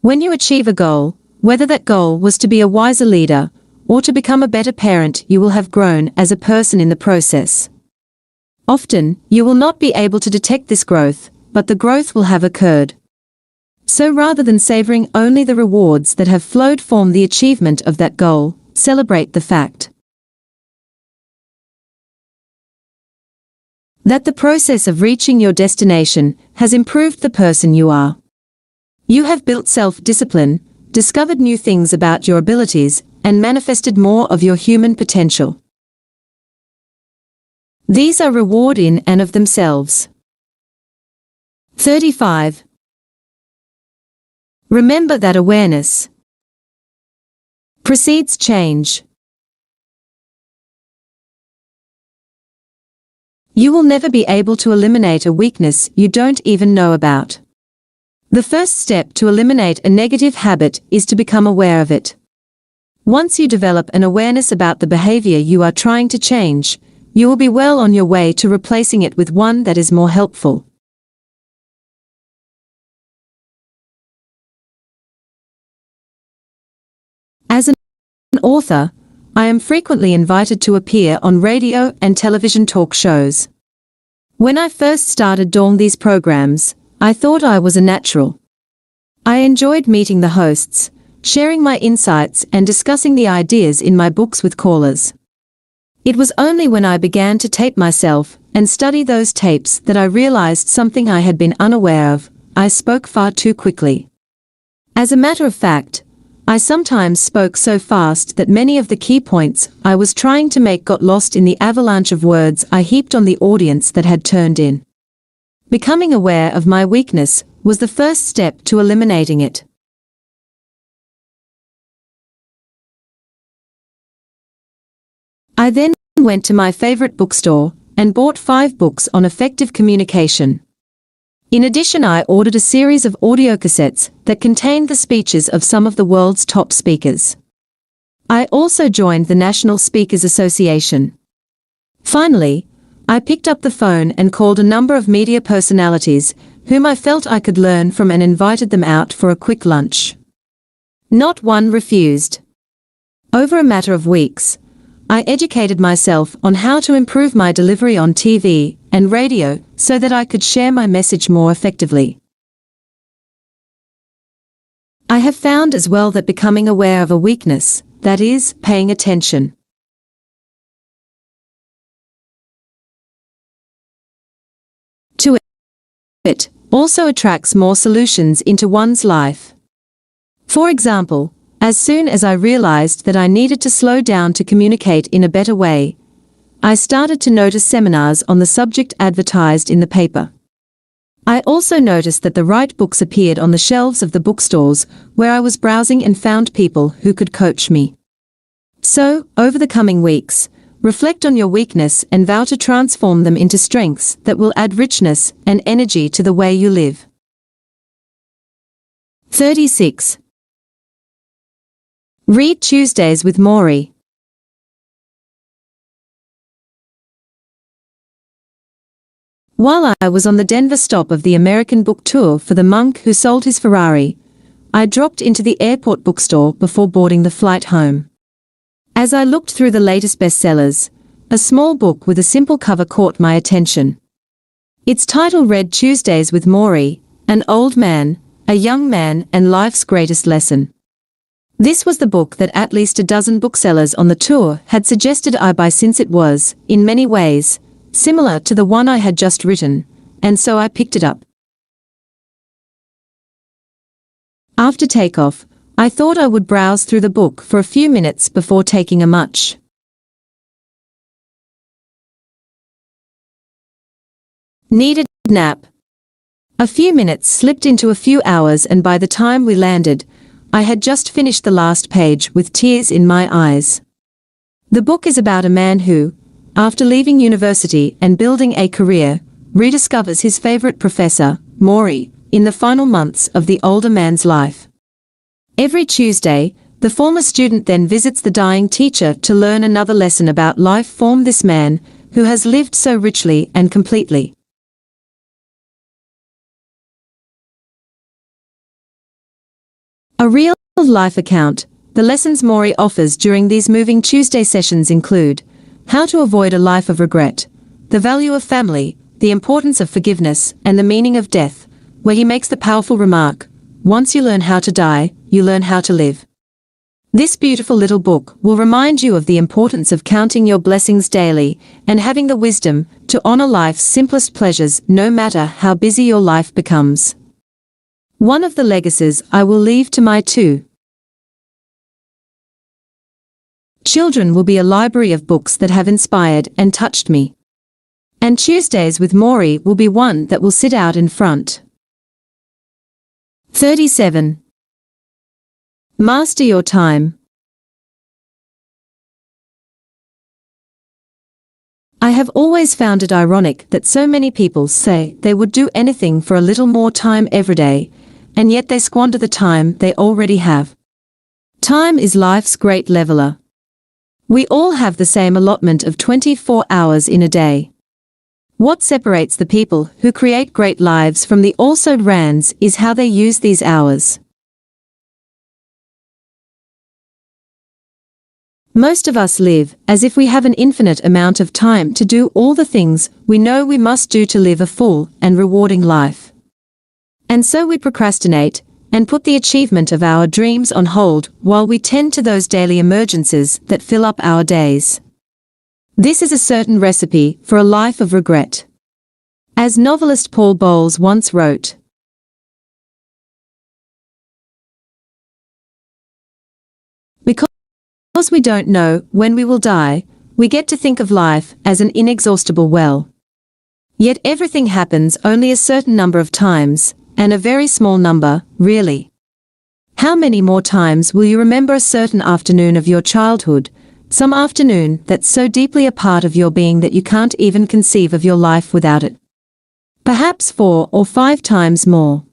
When you achieve a goal, whether that goal was to be a wiser leader, or to become a better parent, you will have grown as a person in the process. Often, you will not be able to detect this growth, but the growth will have occurred. So rather than savoring only the rewards that have flowed from the achievement of that goal, celebrate the fact that the process of reaching your destination has improved the person you are. You have built self-discipline, discovered new things about your abilities, and manifested more of your human potential. These are reward in and of themselves. 35. Remember that awareness precedes change. You will never be able to eliminate a weakness you don't even know about. The first step to eliminate a negative habit is to become aware of it. Once you develop an awareness about the behavior you are trying to change, you will be well on your way to replacing it with one that is more helpful. As an author, I am frequently invited to appear on radio and television talk shows. When I first started doing these programs, I thought I was a natural. I enjoyed meeting the hosts, sharing my insights and discussing the ideas in my books with callers. It was only when I began to tape myself and study those tapes that I realized something I had been unaware of: I spoke far too quickly. As a matter of fact, I sometimes spoke so fast that many of the key points I was trying to make got lost in the avalanche of words I heaped on the audience that had turned in. Becoming aware of my weakness was the first step to eliminating it. I then went to my favorite bookstore and bought 5 books on effective communication. In addition, I ordered a series of audio cassettes that contained the speeches of some of the world's top speakers. I also joined the National Speakers Association. Finally, I picked up the phone and called a number of media personalities whom I felt I could learn from and invited them out for a quick lunch. Not one refused. Over a matter of weeks, I educated myself on how to improve my delivery on TV and radio so that I could share my message more effectively. I have found as well that becoming aware of a weakness, that is, paying attention to it, also attracts more solutions into one's life. For example, as soon as I realized that I needed to slow down to communicate in a better way, I started to notice seminars on the subject advertised in the paper. I also noticed that the right books appeared on the shelves of the bookstores where I was browsing and found people who could coach me. So, over the coming weeks, reflect on your weakness and vow to transform them into strengths that will add richness and energy to the way you live. 36. Read Tuesdays with Maury. While I was on the Denver stop of the American book tour for the monk who sold his Ferrari, I dropped into the airport bookstore before boarding the flight home. As I looked through the latest bestsellers, a small book with a simple cover caught my attention. Its title read Tuesdays with Maury, an old man, a young man, and life's greatest lesson. This was the book that at least a dozen booksellers on the tour had suggested I buy, since it was, in many ways, similar to the one I had just written, and so I picked it up. After takeoff, I thought I would browse through the book for a few minutes before taking a much needed nap. A few minutes slipped into a few hours, and by the time we landed, I had just finished the last page with tears in my eyes. The book is about a man who, after leaving university and building a career, rediscovers his favorite professor, Maury, in the final months of the older man's life. Every Tuesday, the former student then visits the dying teacher to learn another lesson about life from this man, who has lived so richly and completely. A real-life account, The lessons Maury offers during these Moving Tuesday sessions include how to avoid a life of regret, the value of family, the importance of forgiveness, and the meaning of death, where he makes the powerful remark, "Once you learn how to die, you learn how to live." This beautiful little book will remind you of the importance of counting your blessings daily and having the wisdom to honor life's simplest pleasures no matter how busy your life becomes. One of the legacies I will leave to my two children will be a library of books that have inspired and touched me. And Tuesdays with Maury will be one that will sit out in front. 37. Master your time. I have always found it ironic that so many people say they would do anything for a little more time every day, and yet they squander the time they already have. Time is life's great leveler. We all have the same allotment of 24 hours in a day. What separates the people who create great lives from the also-rans is how they use these hours. Most of us live as if we have an infinite amount of time to do all the things we know we must do to live a full and rewarding life. And so we procrastinate and put the achievement of our dreams on hold while we tend to those daily emergencies that fill up our days. This is a certain recipe for a life of regret. As novelist Paul Bowles once wrote, "Because we don't know when we will die, we get to think of life as an inexhaustible well. Yet everything happens only a certain number of times, and a very small number, really. How many more times will you remember a certain afternoon of your childhood, some afternoon that's so deeply a part of your being that you can't even conceive of your life without it? Perhaps 4 or 5 times more.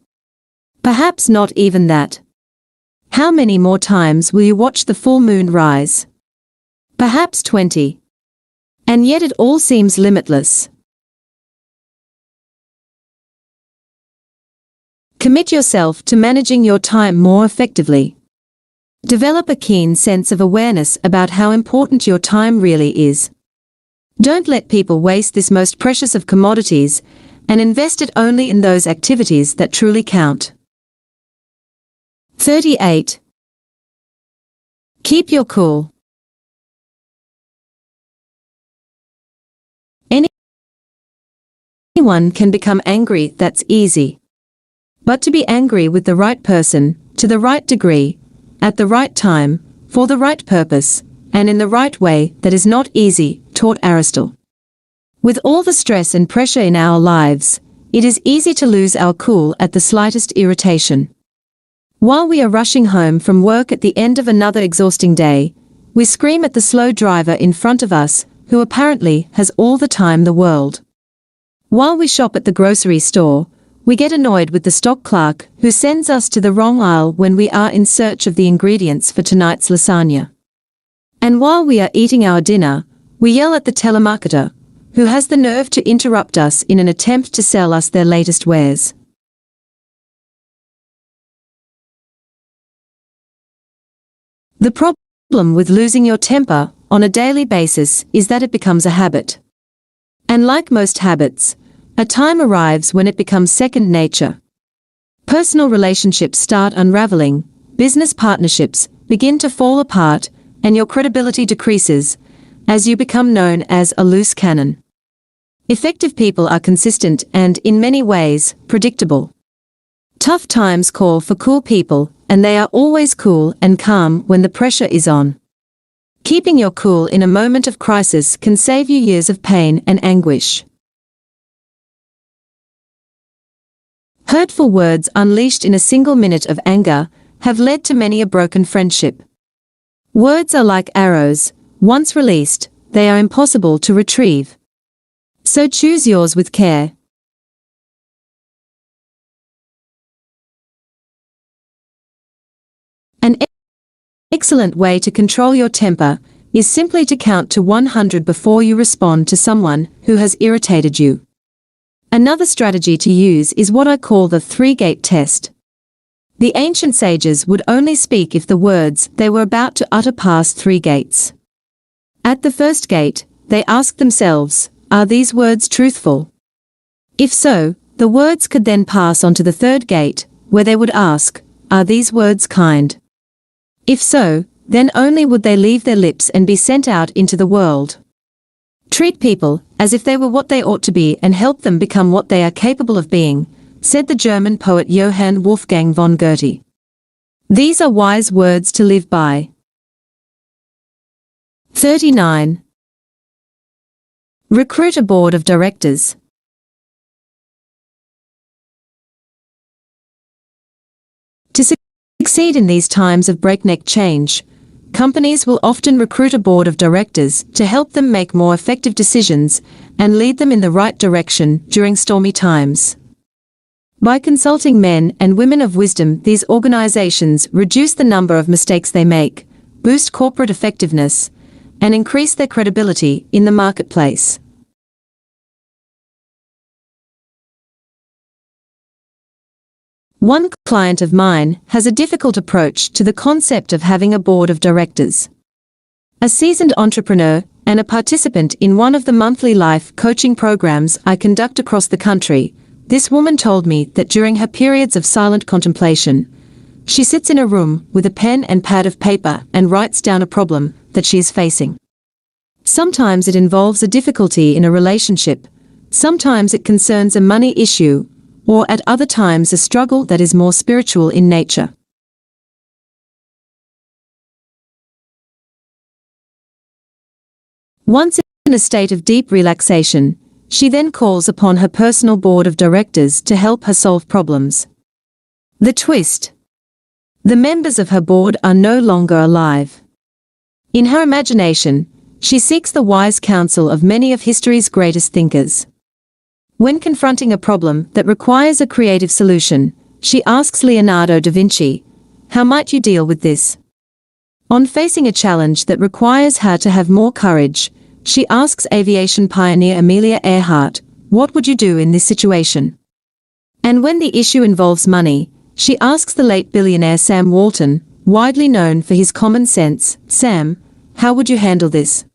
Perhaps not even that. How many more times will you watch the full moon rise? Perhaps 20. And yet it all seems limitless. Commit yourself to managing your time more effectively. Develop a keen sense of awareness about how important your time really is. Don't let people waste this most precious of commodities, and invest it only in those activities that truly count. 38. Keep your cool. Anyone can become angry, that's easy. But to be angry with the right person, to the right degree, at the right time, for the right purpose, and in the right way, that is not easy, taught Aristotle. With all the stress and pressure in our lives, it is easy to lose our cool at the slightest irritation. While we are rushing home from work at the end of another exhausting day, we scream at the slow driver in front of us, who apparently has all the time in the world. While we shop at the grocery store, we get annoyed with the stock clerk who sends us to the wrong aisle when we are in search of the ingredients for tonight's lasagna. And while we are eating our dinner, we yell at the telemarketer, who has the nerve to interrupt us in an attempt to sell us their latest wares. The problem with losing your temper on a daily basis is that it becomes a habit. And like most habits, a time arrives when it becomes second nature. Personal relationships start unraveling, business partnerships begin to fall apart, and your credibility decreases, as you become known as a loose cannon. Effective people are consistent and, in many ways, predictable. Tough times call for cool people, and they are always cool and calm when the pressure is on. Keeping your cool in a moment of crisis can save you years of pain and anguish. Hurtful words unleashed in a single minute of anger have led to many a broken friendship. Words are like arrows. Once released, they are impossible to retrieve. So choose yours with care. An excellent way to control your temper is simply to count to 100 before you respond to someone who has irritated you. Another strategy to use is what I call the 3-gate test. The ancient sages would only speak if the words they were about to utter passed 3 gates. At the first gate, they asked themselves, "Are these words truthful?" If so, the words could then pass on to the 3rd gate, where they would ask, "Are these words kind?" If so, then only would they leave their lips and be sent out into the world. Treat people as if they were what they ought to be and help them become what they are capable of being, said the German poet Johann Wolfgang von Goethe. These are wise words to live by. 39. Recruit a board of directors. To succeed in these times of breakneck change, companies will often recruit a board of directors to help them make more effective decisions and lead them in the right direction during stormy times. By consulting men and women of wisdom, these organizations reduce the number of mistakes they make, boost corporate effectiveness, and increase their credibility in the marketplace. One client of mine has a difficult approach to the concept of having a board of directors. A seasoned entrepreneur and a participant in one of the monthly life coaching programs I conduct across the country, this woman told me that during her periods of silent contemplation, she sits in a room with a pen and pad of paper and writes down a problem that she is facing. Sometimes it involves a difficulty in a relationship, sometimes it concerns a money issue, or at other times a struggle that is more spiritual in nature. Once in a state of deep relaxation, she then calls upon her personal board of directors to help her solve problems. The twist: the members of her board are no longer alive. In her imagination, she seeks the wise counsel of many of history's greatest thinkers. When confronting a problem that requires a creative solution, she asks Leonardo da Vinci, "How might you deal with this?" On facing a challenge that requires her to have more courage, she asks aviation pioneer Amelia Earhart, "What would you do in this situation?" And when the issue involves money, she asks the late billionaire Sam Walton, widely known for his common sense, "Sam, how would you handle this?"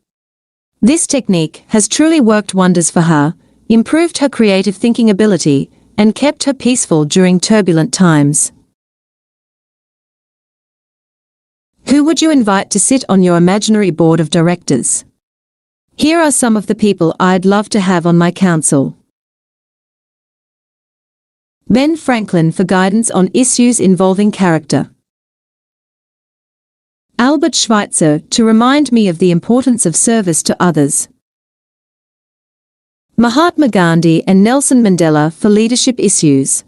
This technique has truly worked wonders for her, improved her creative thinking ability, and kept her peaceful during turbulent times. Who would you invite to sit on your imaginary board of directors? Here are some of the people I'd love to have on my council. Ben Franklin for guidance on issues involving character. Albert Schweitzer to remind me of the importance of service to others. Mahatma Gandhi and Nelson Mandela for leadership issues.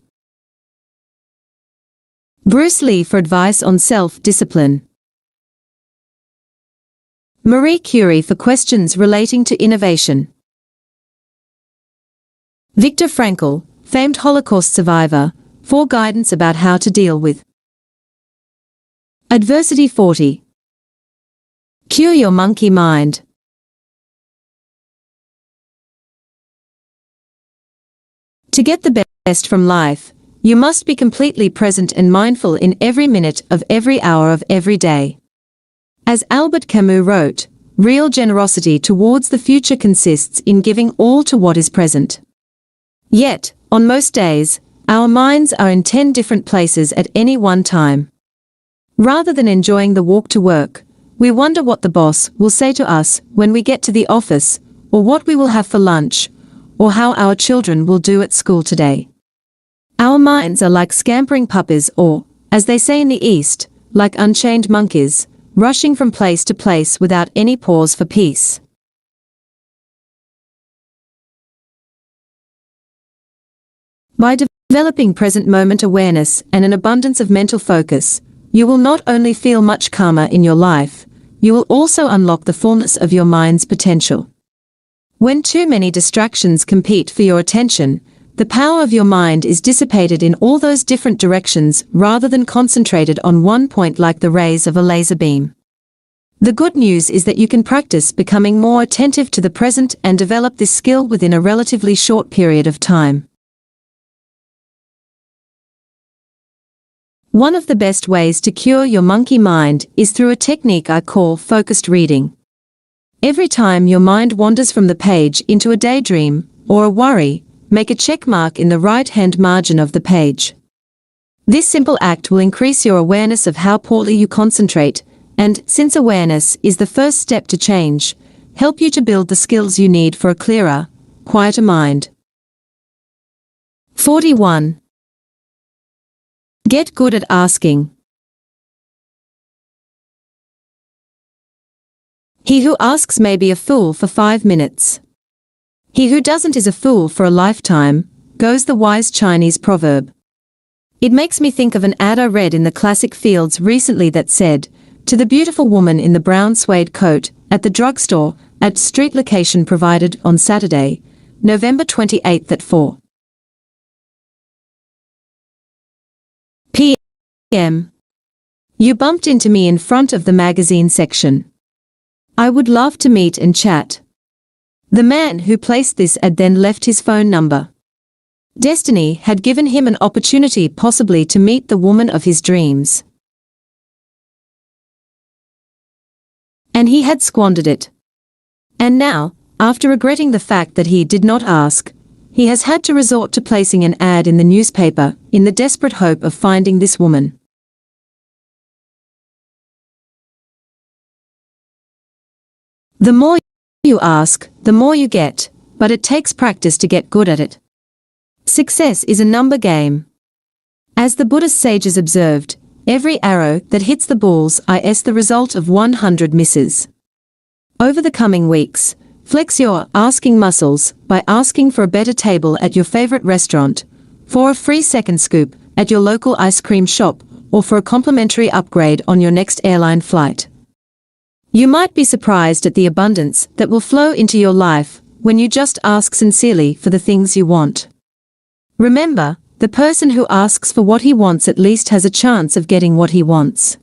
Bruce Lee for advice on self-discipline. Marie Curie for questions relating to innovation. Viktor Frankl, famed Holocaust survivor, for guidance about how to deal with adversity. 40. Cure your monkey mind. To get the best from life, you must be completely present and mindful in every minute of every hour of every day. As Albert Camus wrote, real generosity towards the future consists in giving all to what is present. Yet, on most days, our minds are in 10 different places at any one time. Rather than enjoying the walk to work, we wonder what the boss will say to us when we get to the office, or what we will have for lunch, or how our children will do at school today. Our minds are like scampering puppies or, as they say in the East, like unchained monkeys, rushing from place to place without any pause for peace. By developing present moment awareness and an abundance of mental focus, you will not only feel much calmer in your life, you will also unlock the fullness of your mind's potential. When too many distractions compete for your attention, the power of your mind is dissipated in all those different directions rather than concentrated on one point like the rays of a laser beam. The good news is that you can practice becoming more attentive to the present and develop this skill within a relatively short period of time. One of the best ways to cure your monkey mind is through a technique I call focused reading. Every time your mind wanders from the page into a daydream or a worry, make a check mark in the right-hand margin of the page. This simple act will increase your awareness of how poorly you concentrate, and, since awareness is the first step to change, help you to build the skills you need for a clearer, quieter mind. 41. Get good at asking. He who asks may be a fool for 5 minutes. He who doesn't is a fool for a lifetime, goes the wise Chinese proverb. It makes me think of an ad I read in the Classic Fields recently that said, "To the beautiful woman in the brown suede coat, at the drugstore, at street location provided on Saturday, November 28th at 4 p.m. You bumped into me in front of the magazine section. I would love to meet and chat." The man who placed this ad then left his phone number. Destiny had given him an opportunity possibly to meet the woman of his dreams. And he had squandered it. And now, after regretting the fact that he did not ask, he has had to resort to placing an ad in the newspaper, in the desperate hope of finding this woman. The more you ask, the more you get, but it takes practice to get good at it. Success is a number game. As the Buddhist sages observed, every arrow that hits the bull's eye is the result of 100 misses. Over the coming weeks, flex your asking muscles by asking for a better table at your favorite restaurant, for a free second scoop at your local ice cream shop, or for a complimentary upgrade on your next airline flight. You might be surprised at the abundance that will flow into your life when you just ask sincerely for the things you want. Remember, the person who asks for what he wants at least has a chance of getting what he wants.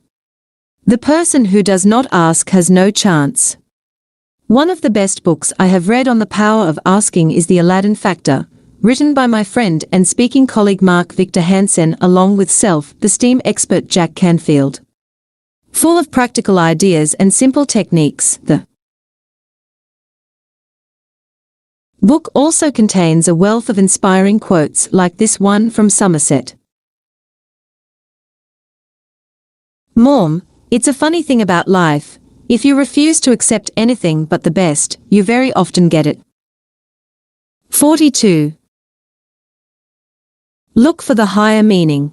The person who does not ask has no chance. One of the best books I have read on the power of asking is The Aladdin Factor, written by my friend and speaking colleague Mark Victor Hansen along with self-esteem expert Jack Canfield. Full of practical ideas and simple techniques, the book also contains a wealth of inspiring quotes like this one from Somerset. "Mom, it's a funny thing about life. If you refuse to accept anything but the best, you very often get it." 42. Look for the higher meaning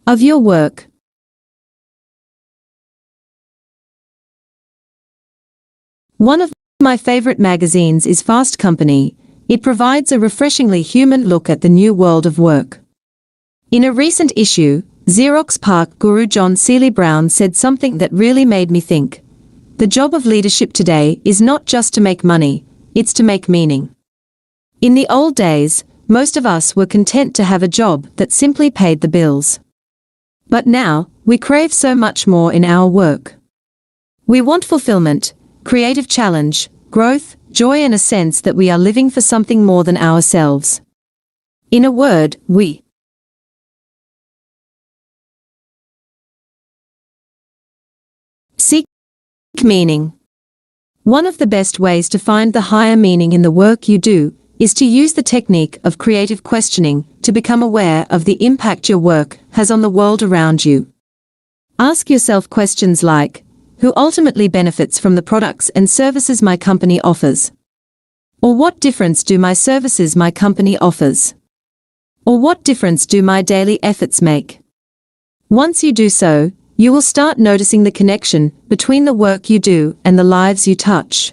of your work. One of my favorite magazines is Fast Company. It provides a refreshingly human look at the new world of work. In a recent issue, Xerox PARC guru John Seely Brown said something that really made me think. The job of leadership today is not just to make money, it's to make meaning. In the old days, most of us were content to have a job that simply paid the bills. But now, we crave so much more in our work. We want fulfillment, creative challenge, growth, joy, and a sense that we are living for something more than ourselves. In a word, we seek meaning. One of the best ways to find the higher meaning in the work you do is to use the technique of creative questioning to become aware of the impact your work has on the world around you. Ask yourself questions like, who ultimately benefits from the products and services my company offers? Or what difference do my services my company offers? Or what difference do my daily efforts make? Once you do so, you will start noticing the connection between the work you do and the lives you touch.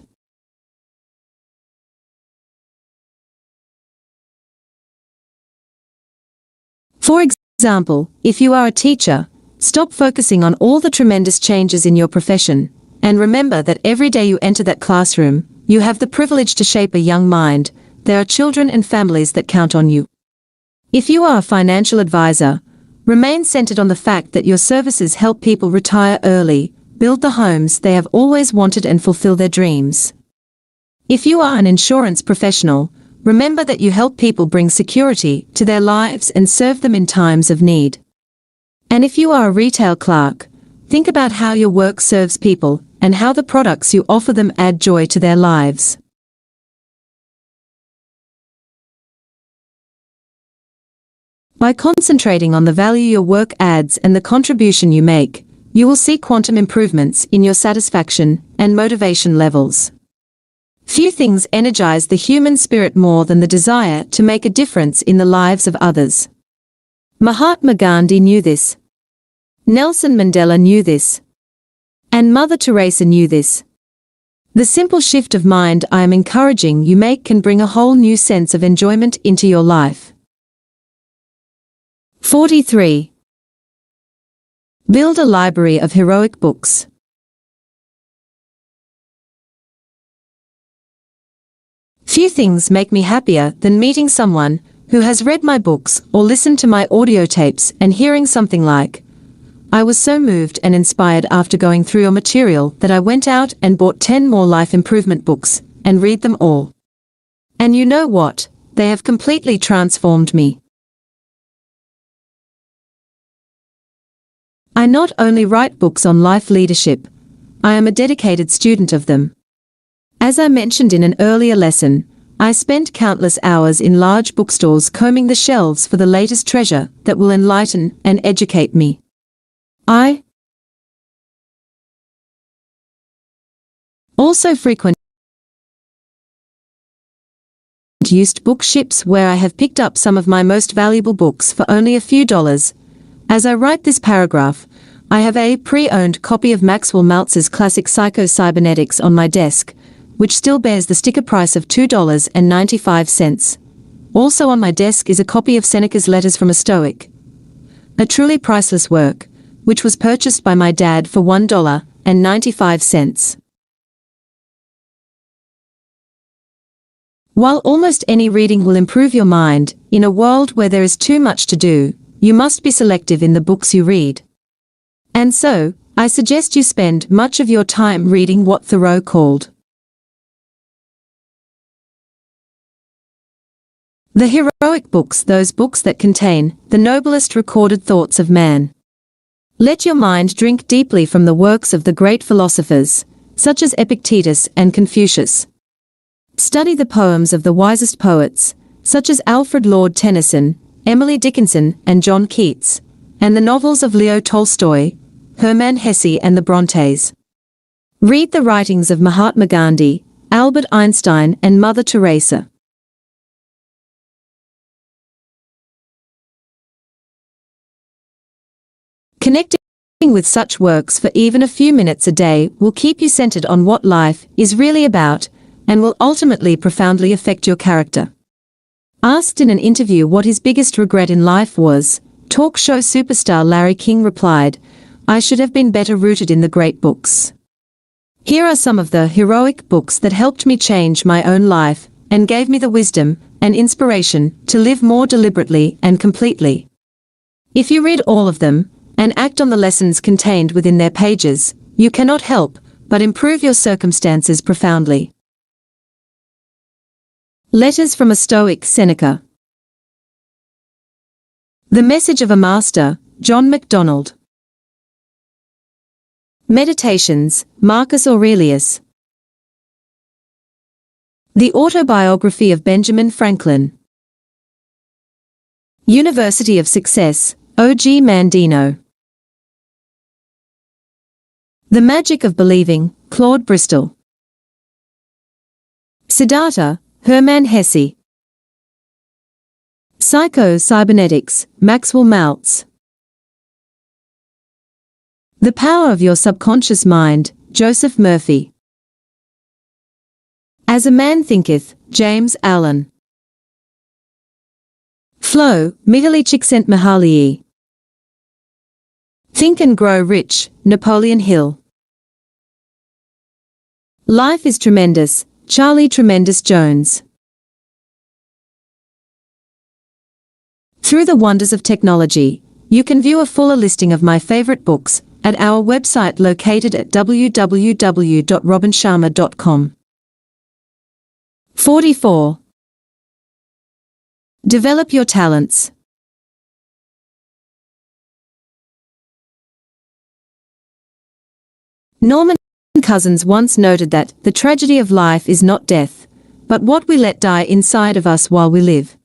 For example, if you are a teacher, stop focusing on all the tremendous changes in your profession, and remember that every day you enter that classroom, you have the privilege to shape a young mind. There are children and families that count on you. If you are a financial advisor, remain centered on the fact that your services help people retire early, build the homes they have always wanted, and fulfill their dreams. If you are an insurance professional, remember that you help people bring security to their lives and serve them in times of need. And if you are a retail clerk, think about how your work serves people and how the products you offer them add joy to their lives. By concentrating on the value your work adds and the contribution you make, you will see quantum improvements in your satisfaction and motivation levels. Few things energize the human spirit more than the desire to make a difference in the lives of others. Mahatma Gandhi knew this. Nelson Mandela knew this. And Mother Teresa knew this. The simple shift of mind I am encouraging you make can bring a whole new sense of enjoyment into your life. 43. Build a library of heroic books. Few things make me happier than meeting someone who has read my books or listened to my audio tapes and hearing something like, "I was so moved and inspired after going through your material that I went out and bought 10 more life improvement books and read them all. And you know what? They have completely transformed me." I not only write books on life leadership, I am a dedicated student of them. As I mentioned in an earlier lesson, I spent countless hours in large bookstores combing the shelves for the latest treasure that will enlighten and educate me. I also frequent used book ships where I have picked up some of my most valuable books for only a few dollars. As I write this paragraph, I have a pre-owned copy of Maxwell Maltz's classic Psycho-Cybernetics on my desk, which still bears the sticker price of $2.95. Also on my desk is a copy of Seneca's Letters from a Stoic, a truly priceless work, which was purchased by my dad for $1.95. While almost any reading will improve your mind, in a world where there is too much to do, you must be selective in the books you read. And so, I suggest you spend much of your time reading what Thoreau called the heroic books, those books that contain the noblest recorded thoughts of man. Let your mind drink deeply from the works of the great philosophers, such as Epictetus and Confucius. Study the poems of the wisest poets, such as Alfred Lord Tennyson, Emily Dickinson and John Keats, and the novels of Leo Tolstoy, Hermann Hesse and the Brontes. Read the writings of Mahatma Gandhi, Albert Einstein and Mother Teresa. Connecting with such works for even a few minutes a day will keep you centered on what life is really about and will ultimately profoundly affect your character. Asked in an interview what his biggest regret in life was, talk show superstar Larry King replied, "I should have been better rooted in the great books." Here are some of the heroic books that helped me change my own life and gave me the wisdom and inspiration to live more deliberately and completely. If you read all of them and act on the lessons contained within their pages, you cannot help but improve your circumstances profoundly. Letters from a Stoic, Seneca. The Message of a Master, John MacDonald. Meditations, Marcus Aurelius. The Autobiography of Benjamin Franklin. University of Success, O.G. Mandino. The Magic of Believing, Claude Bristol. Siddhartha, Hermann Hesse. Psycho-Cybernetics, Maxwell Maltz. The Power of Your Subconscious Mind, Joseph Murphy. As a Man Thinketh, James Allen. Flow, Mihaly Csikszentmihalyi. Think and Grow Rich, Napoleon Hill. Life is Tremendous, Charlie Tremendous Jones. Through the wonders of technology, you can view a fuller listing of my favorite books at our website located at www.robinsharma.com. 44. Develop your talents. Norman Cousins once noted that the tragedy of life is not death, but what we let die inside of us while we live.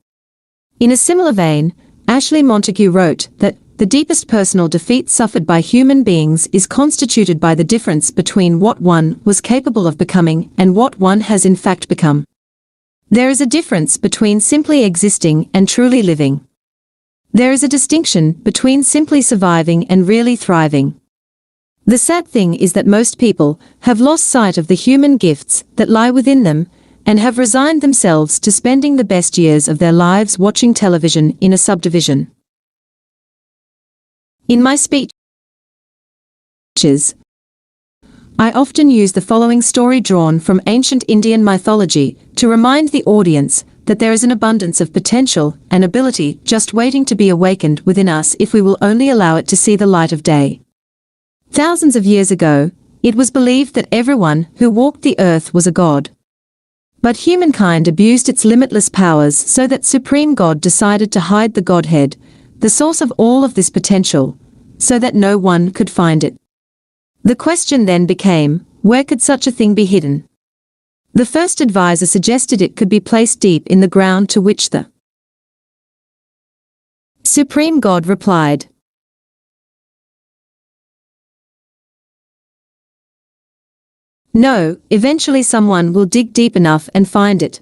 In a similar vein, Ashley Montagu wrote that the deepest personal defeat suffered by human beings is constituted by the difference between what one was capable of becoming and what one has in fact become. There is a difference between simply existing and truly living. There is a distinction between simply surviving and really thriving. The sad thing is that most people have lost sight of the human gifts that lie within them and have resigned themselves to spending the best years of their lives watching television in a subdivision. In my speeches, I often use the following story drawn from ancient Indian mythology to remind the audience that there is an abundance of potential and ability just waiting to be awakened within us if we will only allow it to see the light of day. Thousands of years ago, it was believed that everyone who walked the earth was a god. But humankind abused its limitless powers so that Supreme God decided to hide the Godhead, the source of all of this potential, so that no one could find it. The question then became, where could such a thing be hidden? The first advisor suggested it could be placed deep in the ground, to which the Supreme God replied, "No, eventually someone will dig deep enough and find it."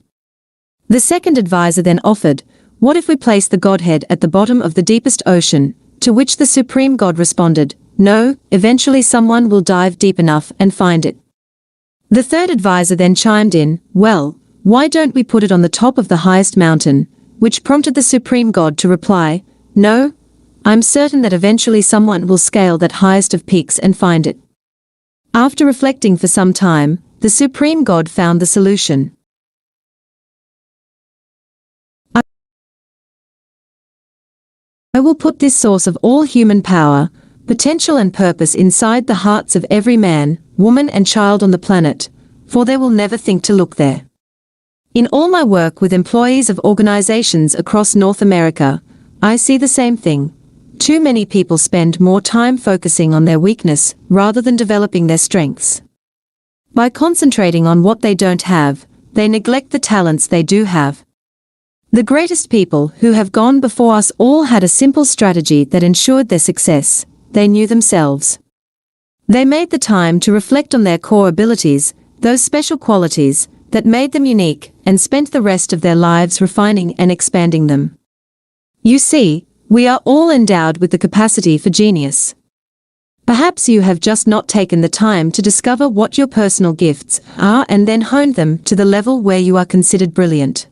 The second advisor then offered, "What if we place the Godhead at the bottom of the deepest ocean?" To which the Supreme God responded, "No, eventually someone will dive deep enough and find it." The third advisor then chimed in, "Well, why don't we put it on the top of the highest mountain?" Which prompted the Supreme God to reply, "No, I'm certain that eventually someone will scale that highest of peaks and find it." After reflecting for some time, the Supreme God found the solution. "I will put this source of all human power, potential and purpose inside the hearts of every man, woman and child on the planet, for they will never think to look there." In all my work with employees of organizations across North America, I see the same thing. Too many people spend more time focusing on their weakness rather than developing their strengths. By concentrating on what they don't have, they neglect the talents they do have. The greatest people who have gone before us all had a simple strategy that ensured their success. They knew themselves. They made the time to reflect on their core abilities, those special qualities that made them unique, and spent the rest of their lives refining and expanding them. You see, we are all endowed with the capacity for genius. Perhaps you have just not taken the time to discover what your personal gifts are and then honed them to the level where you are considered brilliant.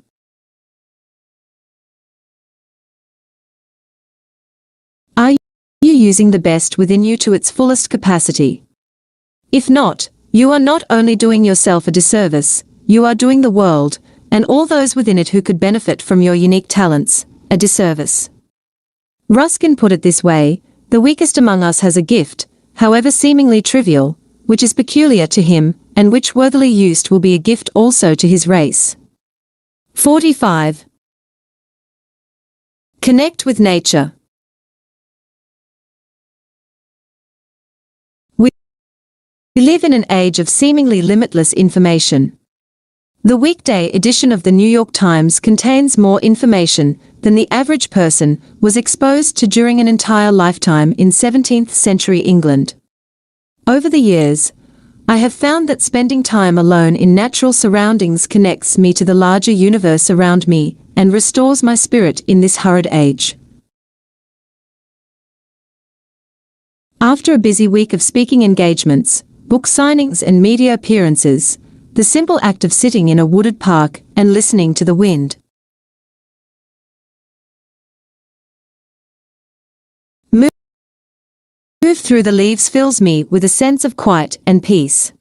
Are you using the best within you to its fullest capacity? If not, you are not only doing yourself a disservice, you are doing the world, and all those within it who could benefit from your unique talents, a disservice. Ruskin put it this way, "The weakest among us has a gift, however seemingly trivial, which is peculiar to him, and which worthily used will be a gift also to his race." 45. Connect with nature. We live in an age of seemingly limitless information. The weekday edition of the New York Times contains more information than the average person was exposed to during an entire lifetime in 17th century England. Over the years, I have found that spending time alone in natural surroundings connects me to the larger universe around me and restores my spirit in this hurried age. After a busy week of speaking engagements, book signings and media appearances, the simple act of sitting in a wooded park and listening to the wind move through the leaves fills me with a sense of quiet and peace.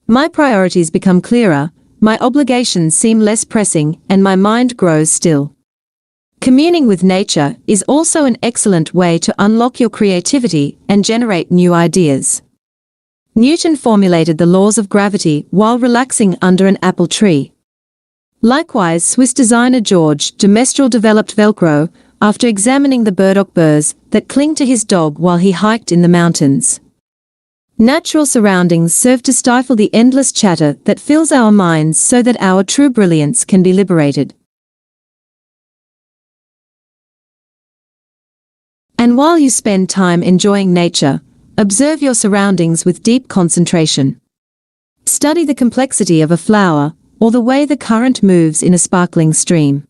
My priorities become clearer, my obligations seem less pressing, and my mind grows still. Communing with nature is also an excellent way to unlock your creativity and generate new ideas. Newton formulated the laws of gravity while relaxing under an apple tree. Likewise, Swiss designer George de Mestral developed Velcro after examining the burdock burrs that cling to his dog while he hiked in the mountains. Natural surroundings serve to stifle the endless chatter that fills our minds so that our true brilliance can be liberated. And while you spend time enjoying nature, observe your surroundings with deep concentration. Study the complexity of a flower, or the way the current moves in a sparkling stream.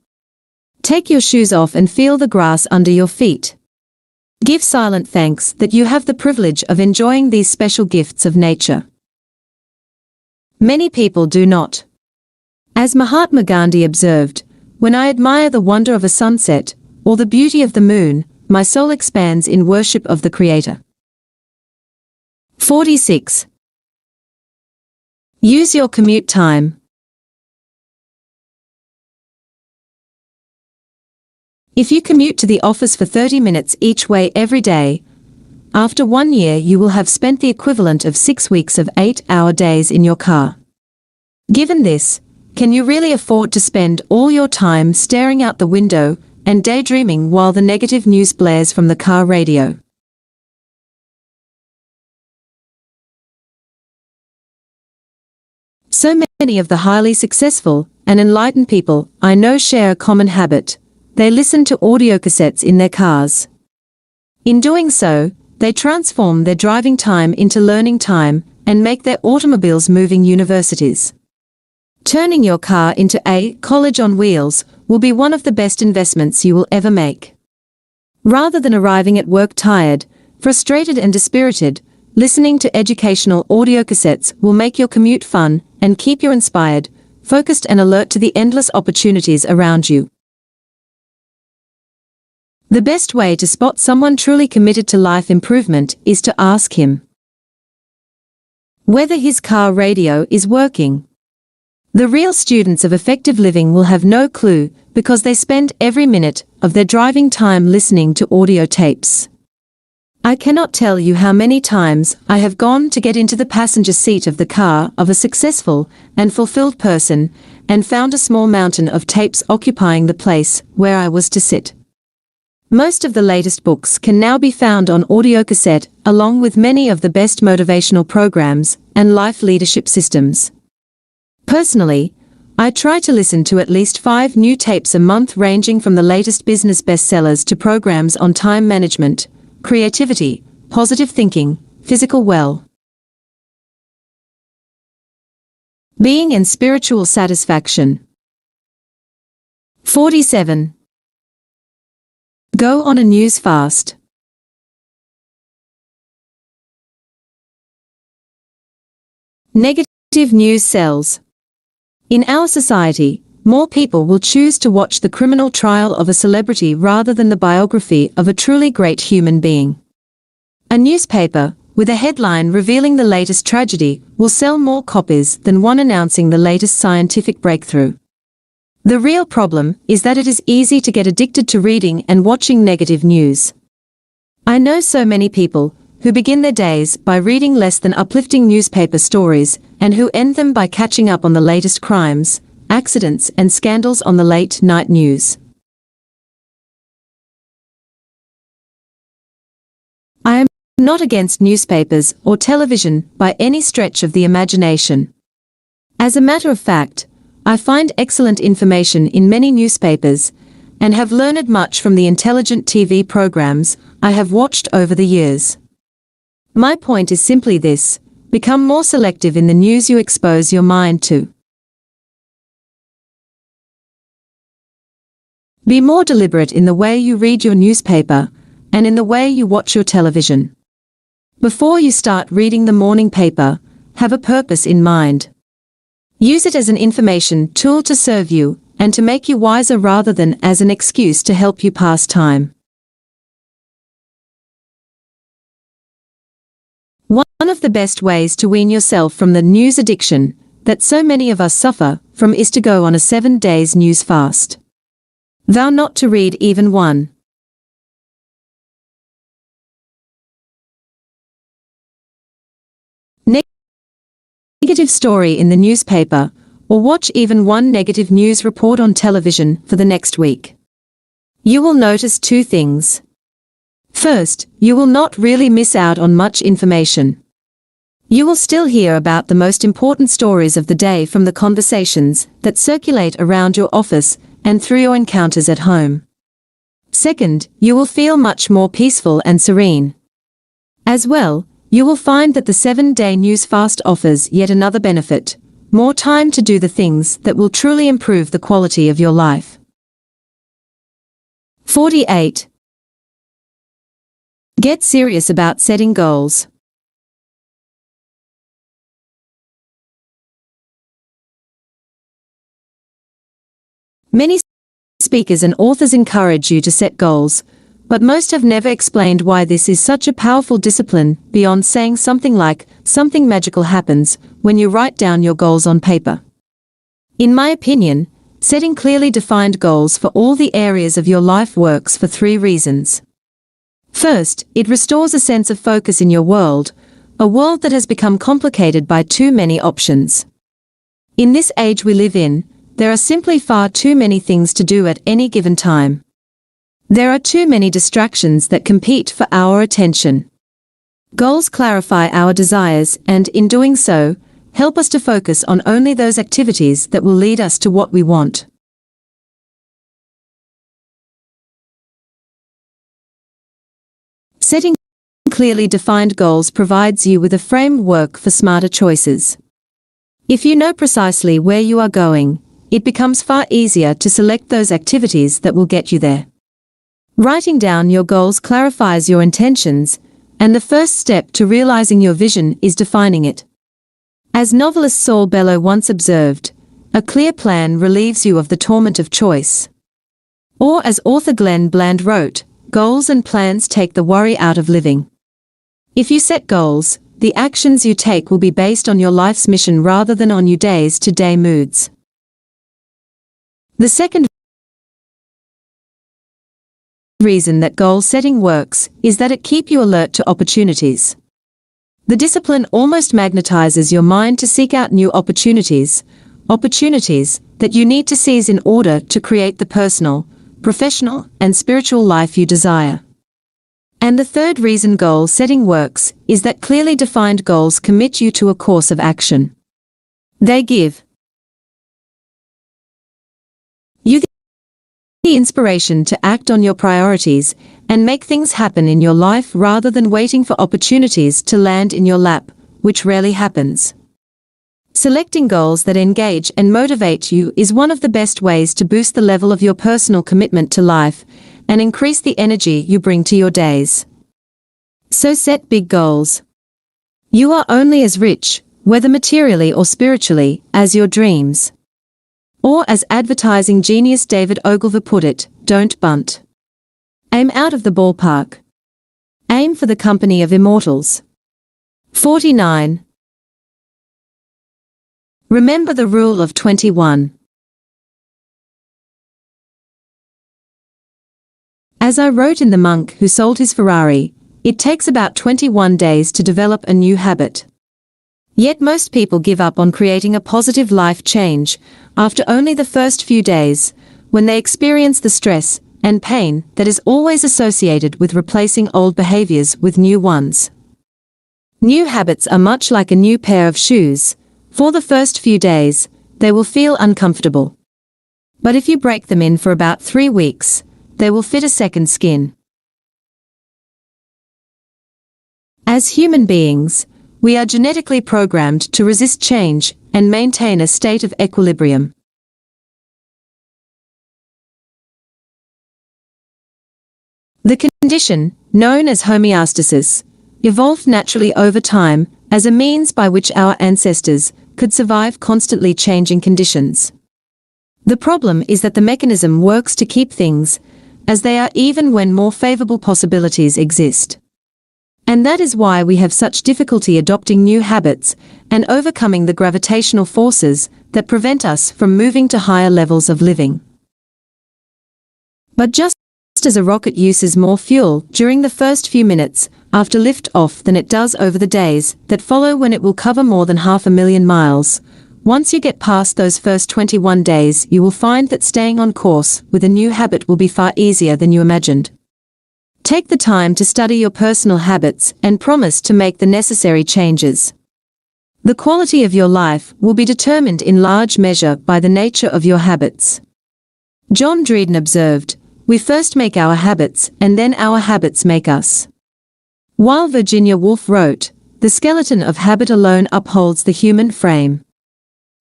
Take your shoes off and feel the grass under your feet. Give silent thanks that you have the privilege of enjoying these special gifts of nature. Many people do not. As Mahatma Gandhi observed, "When I admire the wonder of a sunset, or the beauty of the moon, my soul expands in worship of the Creator." 46. Use your commute time. If you commute to the office for 30 minutes each way every day, after 1 year you will have spent the equivalent of 6 weeks of 8-hour days in your car. Given this, can you really afford to spend all your time staring out the window and daydreaming while the negative news blares from the car radio? So many of the highly successful and enlightened people I know share a common habit. They listen to audiocassettes in their cars. In doing so, they transform their driving time into learning time and make their automobiles moving universities. Turning your car into a college on wheels will be one of the best investments you will ever make. Rather than arriving at work tired, frustrated and dispirited, listening to educational audiocassettes will make your commute fun and keep you inspired, focused and alert to the endless opportunities around you. The best way to spot someone truly committed to life improvement is to ask him whether his car radio is working. The real students of effective living will have no clue because they spend every minute of their driving time listening to audio tapes. I cannot tell you how many times I have gone to get into the passenger seat of the car of a successful and fulfilled person and found a small mountain of tapes occupying the place where I was to sit. Most of the latest books can now be found on audiocassette, along with many of the best motivational programs and life leadership systems. Personally, I try to listen to at least 5 new tapes a month, ranging from the latest business bestsellers to programs on time management, creativity, positive thinking, physical well-being and spiritual satisfaction. 47. Go on a news fast. Negative news sells. In our society, more people will choose to watch the criminal trial of a celebrity rather than the biography of a truly great human being. A newspaper, with a headline revealing the latest tragedy, will sell more copies than one announcing the latest scientific breakthrough. The real problem is that it is easy to get addicted to reading and watching negative news. I know so many people who begin their days by reading less than uplifting newspaper stories and who end them by catching up on the latest crimes, accidents and scandals on the late-night news. I am not against newspapers or television by any stretch of the imagination. As a matter of fact, I find excellent information in many newspapers, and have learned much from the intelligent TV programs I have watched over the years. My point is simply this: become more selective in the news you expose your mind to. Be more deliberate in the way you read your newspaper, and in the way you watch your television. Before you start reading the morning paper, have a purpose in mind. Use it as an information tool to serve you, and to make you wiser rather than as an excuse to help you pass time. One of the best ways to wean yourself from the news addiction that so many of us suffer from is to go on a 7 days news fast. Vow not to read even one negative story in the newspaper, or watch even one negative news report on television for the next week. You will notice 2 things. First, you will not really miss out on much information. You will still hear about the most important stories of the day from the conversations that circulate around your office and through your encounters at home. Second, you will feel much more peaceful and serene. As well, you will find that the 7-day news fast offers yet another benefit: more time to do the things that will truly improve the quality of your life. 48. Get serious about setting goals. Many speakers and authors encourage you to set goals, but most have never explained why this is such a powerful discipline beyond saying something like, "Something magical happens when you write down your goals on paper." In my opinion, setting clearly defined goals for all the areas of your life works for 3 reasons. First, it restores a sense of focus in your world, a world that has become complicated by too many options. In this age we live in, there are simply far too many things to do at any given time. There are too many distractions that compete for our attention. Goals clarify our desires and, in doing so, help us to focus on only those activities that will lead us to what we want. Setting clearly defined goals provides you with a framework for smarter choices. If you know precisely where you are going, it becomes far easier to select those activities that will get you there. Writing down your goals clarifies your intentions, and the first step to realizing your vision is defining it. As novelist Saul Bellow once observed, a clear plan relieves you of the torment of choice. Or as author Glenn Bland wrote, goals and plans take the worry out of living. If you set goals, the actions you take will be based on your life's mission rather than on your days-to-day moods. The second reason that goal setting works is that it keeps you alert to opportunities. The discipline almost magnetizes your mind to seek out new opportunities that you need to seize in order to create the personal, professional, and spiritual life you desire. And the third reason goal setting works is that clearly defined goals commit you to a course of action. They give you the inspiration to act on your priorities and make things happen in your life rather than waiting for opportunities to land in your lap, which rarely happens. Selecting goals that engage and motivate you is one of the best ways to boost the level of your personal commitment to life and increase the energy you bring to your days. So set big goals. You are only as rich, whether materially or spiritually, as your dreams. Or as advertising genius David Ogilvy put it, don't bunt. Aim out of the ballpark. Aim for the company of immortals. 49. Remember the rule of 21. As I wrote in The Monk Who Sold His Ferrari, it takes about 21 days to develop a new habit. Yet most people give up on creating a positive life change after only the first few days, when they experience the stress and pain that is always associated with replacing old behaviors with new ones. New habits are much like a new pair of shoes. For the first few days, they will feel uncomfortable. But if you break them in for about 3 weeks, they will fit a second skin. As human beings, we are genetically programmed to resist change and maintain a state of equilibrium. The condition, known as homeostasis, evolved naturally over time as a means by which our ancestors could survive constantly changing conditions. The problem is that the mechanism works to keep things as they are even when more favorable possibilities exist. And that is why we have such difficulty adopting new habits and overcoming the gravitational forces that prevent us from moving to higher levels of living. But just as a rocket uses more fuel during the first few minutes after lift-off than it does over the days that follow when it will cover more than 500,000 miles, once you get past those first 21 days you will find that staying on course with a new habit will be far easier than you imagined. Take the time to study your personal habits and promise to make the necessary changes. The quality of your life will be determined in large measure by the nature of your habits. John Dryden observed, "We first make our habits, and then our habits make us." While Virginia Woolf wrote, "The skeleton of habit alone upholds the human frame."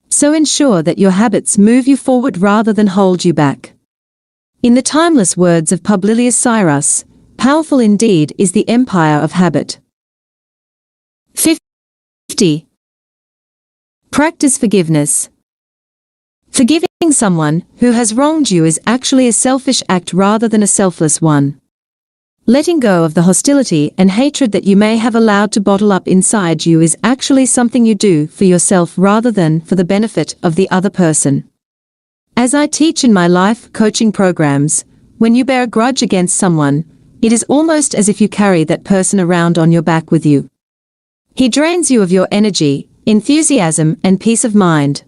So ensure that your habits move you forward rather than hold you back. In the timeless words of Publilius Cyrus, "Powerful indeed is the empire of habit." 50. Practice forgiveness. Forgiving someone who has wronged you is actually a selfish act rather than a selfless one. Letting go of the hostility and hatred that you may have allowed to bottle up inside you is actually something you do for yourself rather than for the benefit of the other person. As I teach in my life coaching programs, when you bear a grudge against someone, it is almost as if you carry that person around on your back with you. He drains you of your energy, enthusiasm, and peace of mind.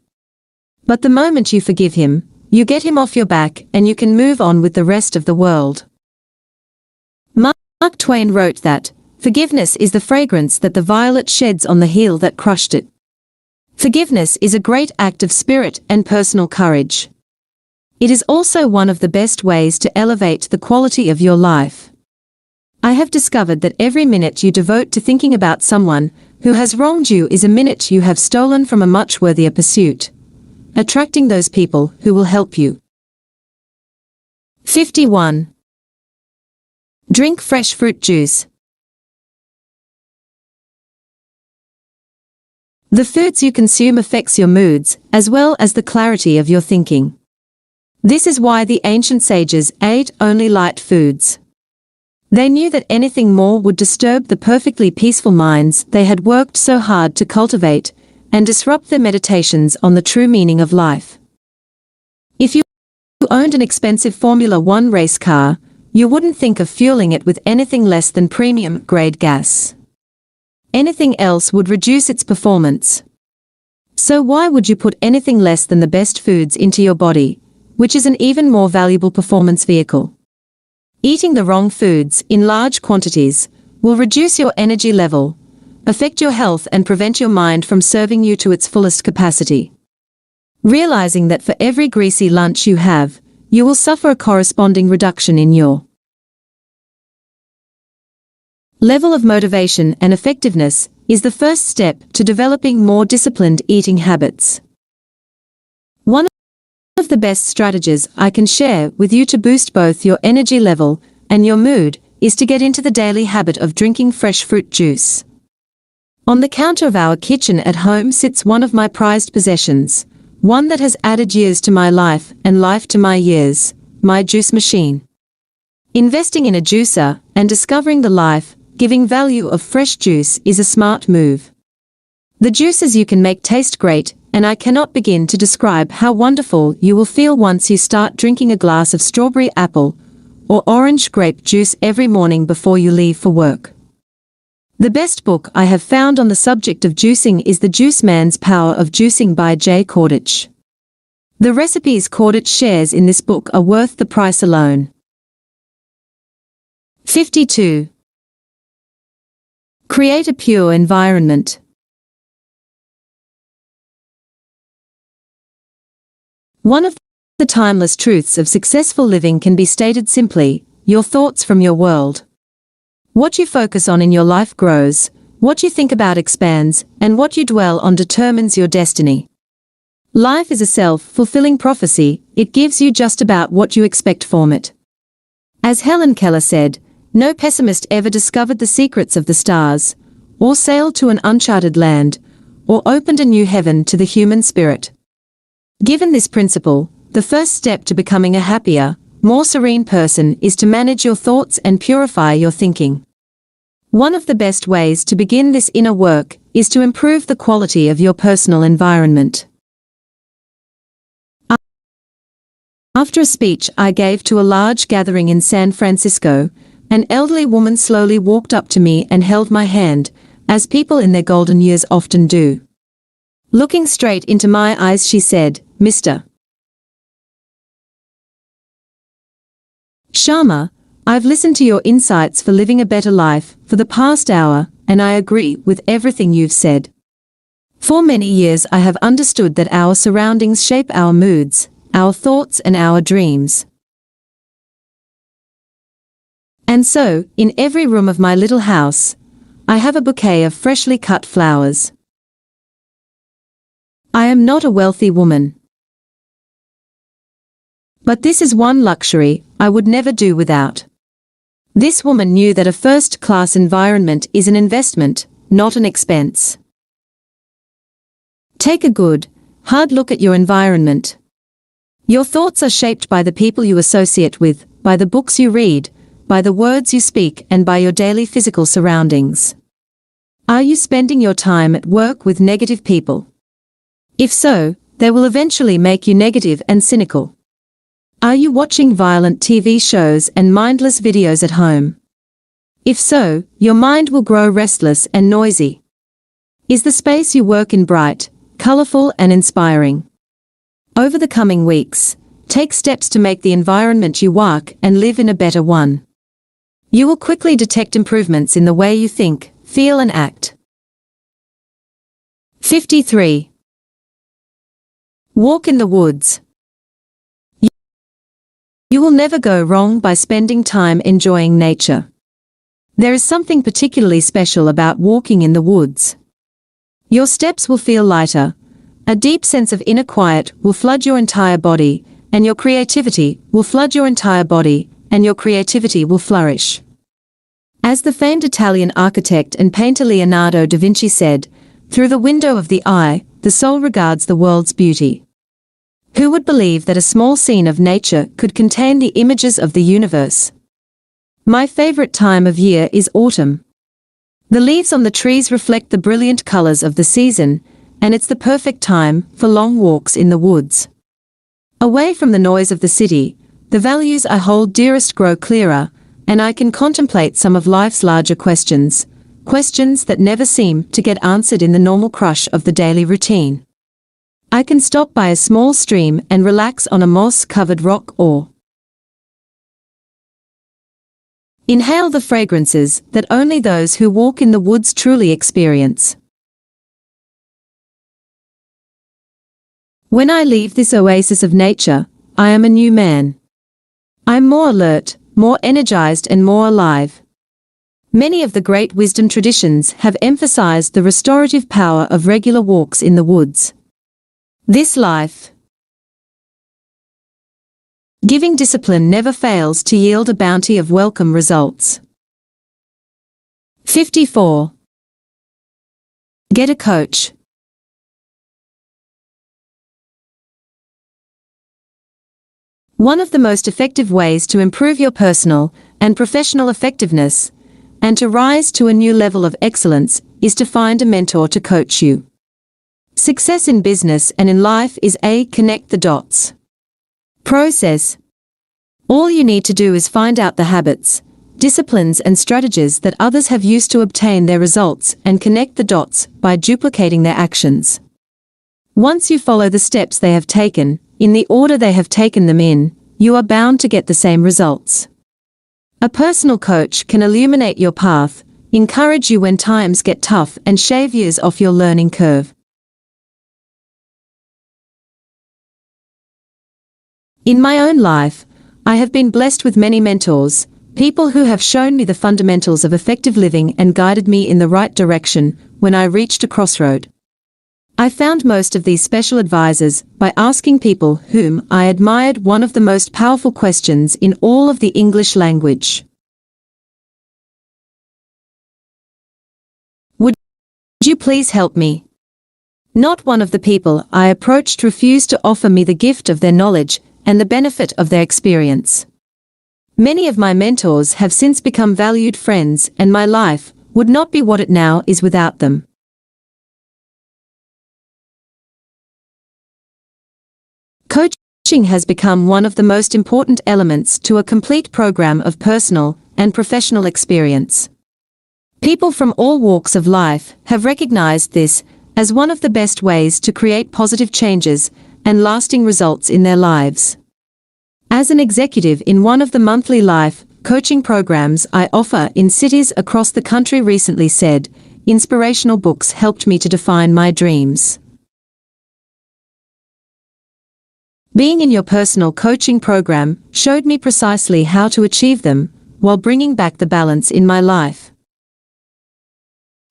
But the moment you forgive him, you get him off your back and you can move on with the rest of the world. Mark Twain wrote that, "Forgiveness is the fragrance that the violet sheds on the heel that crushed it." Forgiveness is a great act of spirit and personal courage. It is also one of the best ways to elevate the quality of your life. I have discovered that every minute you devote to thinking about someone who has wronged you is a minute you have stolen from a much worthier pursuit, attracting those people who will help you. 51. Drink fresh fruit juice. The foods you consume affects your moods, as well as the clarity of your thinking. This is why the ancient sages ate only light foods. They knew that anything more would disturb the perfectly peaceful minds they had worked so hard to cultivate, and disrupt their meditations on the true meaning of life. If you owned an expensive Formula One race car, you wouldn't think of fueling it with anything less than premium-grade gas. Anything else would reduce its performance. So why would you put anything less than the best foods into your body, which is an even more valuable performance vehicle? Eating the wrong foods in large quantities will reduce your energy level, affect your health, and prevent your mind from serving you to its fullest capacity. Realizing that for every greasy lunch you have, you will suffer a corresponding reduction in your level of motivation and effectiveness is the first step to developing more disciplined eating habits. One of the best strategies I can share with you to boost both your energy level and your mood is to get into the daily habit of drinking fresh fruit juice. On the counter of our kitchen at home sits one of my prized possessions, one that has added years to my life and life to my years, my juice machine. Investing in a juicer and discovering the life-giving value of fresh juice is a smart move. The juices you can make taste great, and I cannot begin to describe how wonderful you will feel once you start drinking a glass of strawberry apple or orange grape juice every morning before you leave for work. The best book I have found on the subject of juicing is The Juice Man's Power of Juicing by Jay Kordich. The recipes Kordich shares in this book are worth the price alone. 52. Create a pure environment. One of the timeless truths of successful living can be stated simply: your thoughts from your world. What you focus on in your life grows, what you think about expands, and what you dwell on determines your destiny. Life is a self-fulfilling prophecy, it gives you just about what you expect from it. As Helen Keller said, no pessimist ever discovered the secrets of the stars, or sailed to an uncharted land, or opened a new heaven to the human spirit. Given this principle, the first step to becoming a happier, more serene person is to manage your thoughts and purify your thinking. One of the best ways to begin this inner work is to improve the quality of your personal environment. After a speech I gave to a large gathering in San Francisco, an elderly woman slowly walked up to me and held my hand, as people in their golden years often do. Looking straight into my eyes, she said, "Mr. Sharma, I've listened to your insights for living a better life for the past hour, and I agree with everything you've said. For many years I have understood that our surroundings shape our moods, our thoughts and our dreams. And so, in every room of my little house, I have a bouquet of freshly cut flowers. I am not a wealthy woman. But this is one luxury I would never do without. This woman knew that a first-class environment is an investment, not an expense. Take a good, hard look at your environment. Your thoughts are shaped by the people you associate with, by the books you read, by the words you speak, and by your daily physical surroundings. Are you spending your time at work with negative people? If so, they will eventually make you negative and cynical. Are you watching violent TV shows and mindless videos at home? If so, your mind will grow restless and noisy. Is the space you work in bright, colorful and inspiring? Over the coming weeks, take steps to make the environment you work and live in a better one. You will quickly detect improvements in the way you think, feel and act. 53. Walk in the woods. You will never go wrong by spending time enjoying nature. There is something particularly special about walking in the woods. Your steps will feel lighter, a deep sense of inner quiet will flood your entire body, and your creativity will flourish. As the famed Italian architect and painter Leonardo da Vinci said, "Through the window of the eye, the soul regards the world's beauty." Who would believe that a small scene of nature could contain the images of the universe? My favorite time of year is autumn. The leaves on the trees reflect the brilliant colors of the season, and it's the perfect time for long walks in the woods. Away from the noise of the city, the values I hold dearest grow clearer, and I can contemplate some of life's larger questions, questions that never seem to get answered in the normal crush of the daily routine. I can stop by a small stream and relax on a moss-covered rock or inhale the fragrances that only those who walk in the woods truly experience. When I leave this oasis of nature, I am a new man. I'm more alert, more energized and more alive. Many of the great wisdom traditions have emphasized the restorative power of regular walks in the woods. This life giving discipline never fails to yield a bounty of welcome results. 54. Get a coach. One of the most effective ways to improve your personal and professional effectiveness, and to rise to a new level of excellence, is to find a mentor to coach you. Success in business and in life is a connect the dots process. All you need to do is find out the habits, disciplines and strategies that others have used to obtain their results and connect the dots by duplicating their actions. Once you follow the steps they have taken, in the order they have taken them in, you are bound to get the same results. A personal coach can illuminate your path, encourage you when times get tough and shave years off your learning curve. In my own life, I have been blessed with many mentors, people who have shown me the fundamentals of effective living and guided me in the right direction when I reached a crossroad. I found most of these special advisors by asking people whom I admired one of the most powerful questions in all of the English language. Would you please help me? Not one of the people I approached refused to offer me the gift of their knowledge and the benefit of their experience. Many of my mentors have since become valued friends, and my life would not be what it now is without them. Coaching has become one of the most important elements to a complete program of personal and professional experience. People from all walks of life have recognized this as one of the best ways to create positive changes and lasting results in their lives. As an executive in one of the monthly life coaching programs I offer in cities across the country recently said, inspirational books helped me to define my dreams. Being in your personal coaching program showed me precisely how to achieve them, while bringing back the balance in my life.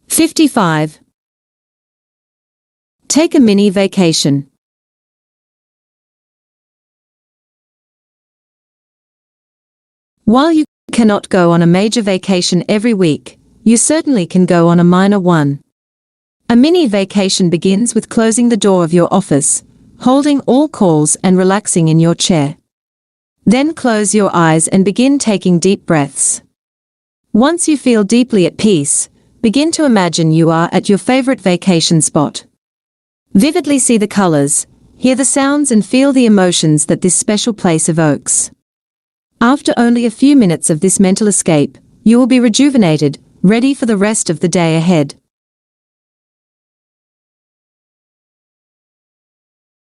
55. Take a mini vacation. While you cannot go on a major vacation every week, you certainly can go on a minor one. A mini vacation begins with closing the door of your office, holding all calls and relaxing in your chair. Then close your eyes and begin taking deep breaths. Once you feel deeply at peace, begin to imagine you are at your favorite vacation spot. Vividly see the colors, hear the sounds and feel the emotions that this special place evokes. After only a few minutes of this mental escape, you will be rejuvenated, ready for the rest of the day ahead.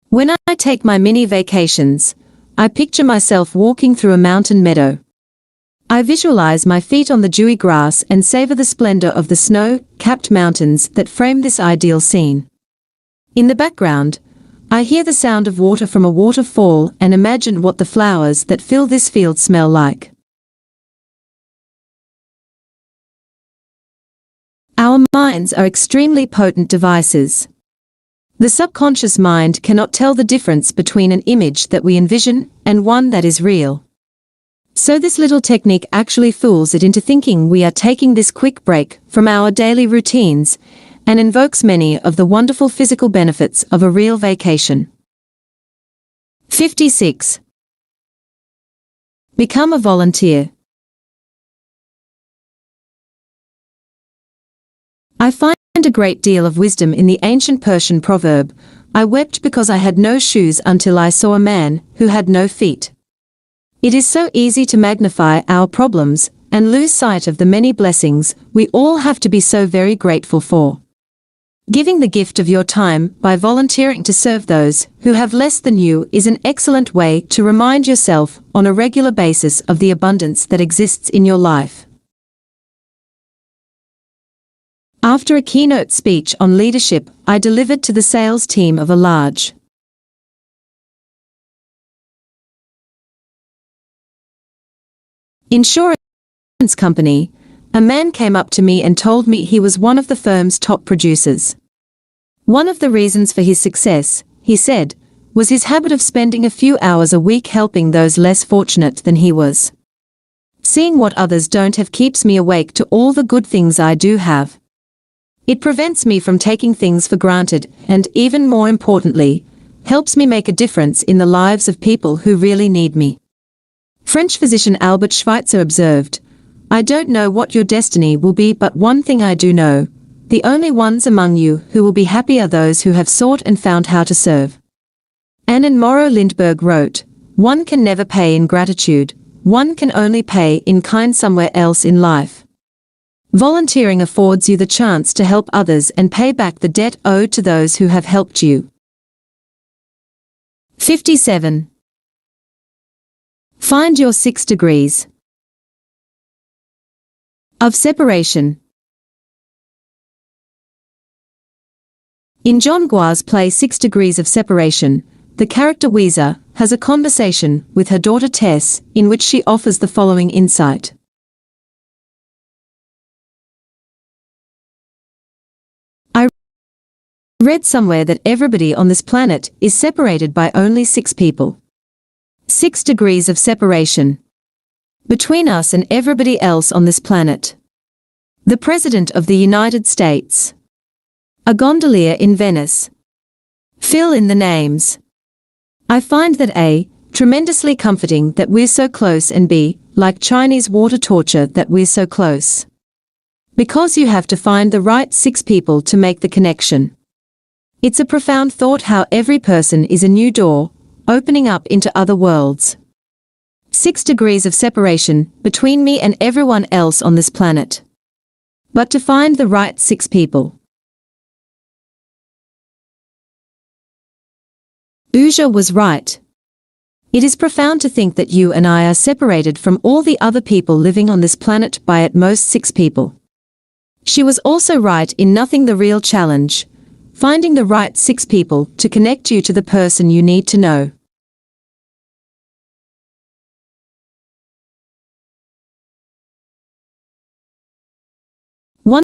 When I take my mini vacations, I picture myself walking through a mountain meadow. I visualize my feet on the dewy grass and savor the splendor of the snow-capped mountains that frame this ideal scene. In the background, I hear the sound of water from a waterfall and imagine what the flowers that fill this field smell like. Our minds are extremely potent devices. The subconscious mind cannot tell the difference between an image that we envision and one that is real. So this little technique actually fools it into thinking we are taking this quick break from our daily routines and invokes many of the wonderful physical benefits of a real vacation. 56. Become a volunteer. I find a great deal of wisdom in the ancient Persian proverb, "I wept because I had no shoes until I saw a man who had no feet." It is so easy to magnify our problems and lose sight of the many blessings we all have to be so very grateful for. Giving the gift of your time by volunteering to serve those who have less than you is an excellent way to remind yourself on a regular basis of the abundance that exists in your life. After a keynote speech on leadership I delivered to the sales team of a large insurance company, a man came up to me and told me he was one of the firm's top producers. One of the reasons for his success, he said, was his habit of spending a few hours a week helping those less fortunate than he was. Seeing what others don't have keeps me awake to all the good things I do have. It prevents me from taking things for granted and, even more importantly, helps me make a difference in the lives of people who really need me. French physician Albert Schweitzer observed, "I don't know what your destiny will be, but one thing I do know. The only ones among you who will be happy are those who have sought and found how to serve." Anne Morrow Lindbergh wrote, "One can never pay in gratitude, one can only pay in kind somewhere else in life." Volunteering affords you the chance to help others and pay back the debt owed to those who have helped you. 57. Find your 6 degrees of separation. In John Gua's play 6 Degrees of Separation, the character Weezer has a conversation with her daughter Tess in which she offers the following insight. I read somewhere that everybody on this planet is separated by only 6 people. 6 degrees of separation between us and everybody else on this planet. The President of the United States. A gondolier in Venice. Fill in the names. I find that A, tremendously comforting that we're so close, and B, like Chinese water torture that we're so close. Because you have to find the right 6 people to make the connection. It's a profound thought how every person is a new door, opening up into other worlds. 6 degrees of separation between me and everyone else on this planet. But to find the right 6 people. Uja was right. It is profound to think that you and I are separated from all the other people living on this planet by at most 6 people. She was also right in nothing the real challenge, finding the right 6 people to connect you to the person you need to know. One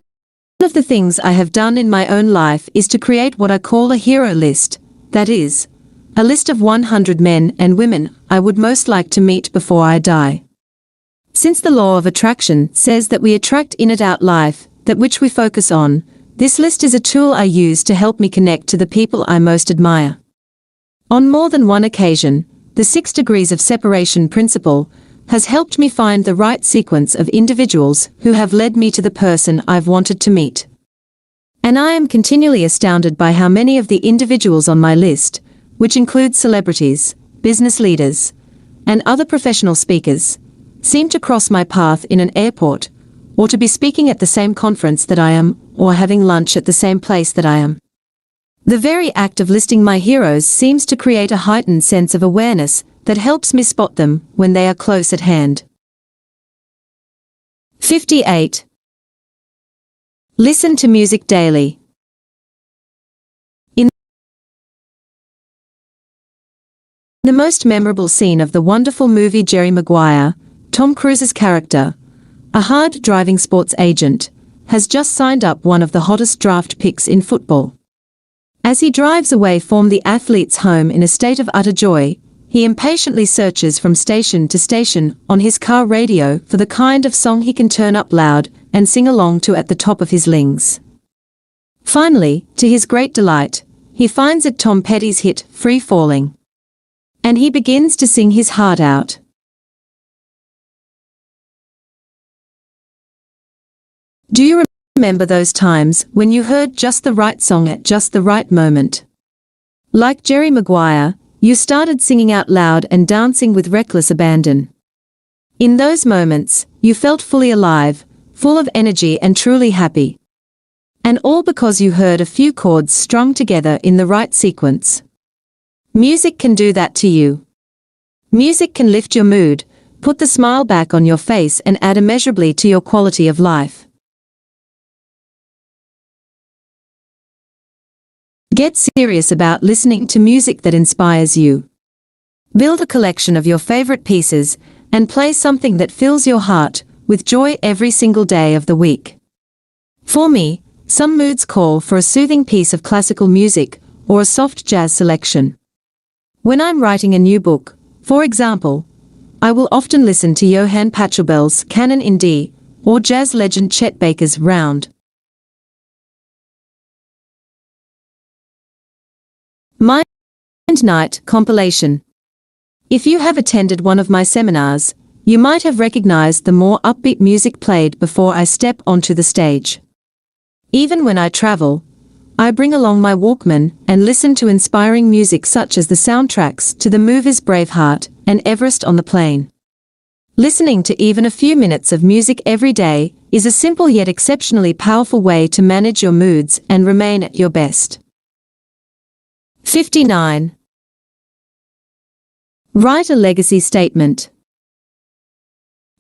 of the things I have done in my own life is to create what I call a hero list, that is, a list of 100 men and women I would most like to meet before I die. Since the law of attraction says that we attract in it out life, that which we focus on, this list is a tool I use to help me connect to the people I most admire. On more than one occasion, the 6 degrees of separation principle has helped me find the right sequence of individuals who have led me to the person I've wanted to meet. And I am continually astounded by how many of the individuals on my list, which include celebrities, business leaders, and other professional speakers, seem to cross my path in an airport, or to be speaking at the same conference that I am, or having lunch at the same place that I am. The very act of listing my heroes seems to create a heightened sense of awareness that helps me spot them when they are close at hand. 58. Listen to music daily. In the most memorable scene of the wonderful movie Jerry Maguire, Tom Cruise's character, a hard-driving sports agent, has just signed up one of the hottest draft picks in football. As he drives away from the athlete's home in a state of utter joy, he impatiently searches from station to station on his car radio for the kind of song he can turn up loud and sing along to at the top of his lungs. Finally, to his great delight, he finds it Tom Petty's hit, Free Falling. And he begins to sing his heart out. Do you remember those times when you heard just the right song at just the right moment? Like Jerry Maguire, you started singing out loud and dancing with reckless abandon. In those moments, you felt fully alive, full of energy and truly happy. And all because you heard a few chords strung together in the right sequence. Music can do that to you. Music can lift your mood, put the smile back on your face and add immeasurably to your quality of life. Get serious about listening to music that inspires you. Build a collection of your favorite pieces and play something that fills your heart with joy every single day of the week. For me, some moods call for a soothing piece of classical music or a soft jazz selection. When I'm writing a new book, for example, I will often listen to Johann Pachelbel's Canon in D or jazz legend Chet Baker's Round. Mind Night compilation. If you have attended one of my seminars, you might have recognized the more upbeat music played before I step onto the stage. Even when I travel, I bring along my Walkman and listen to inspiring music such as the soundtracks to the movies Braveheart and Everest on the Plain. Listening to even a few minutes of music every day is a simple yet exceptionally powerful way to manage your moods and remain at your best. 59. Write a legacy statement.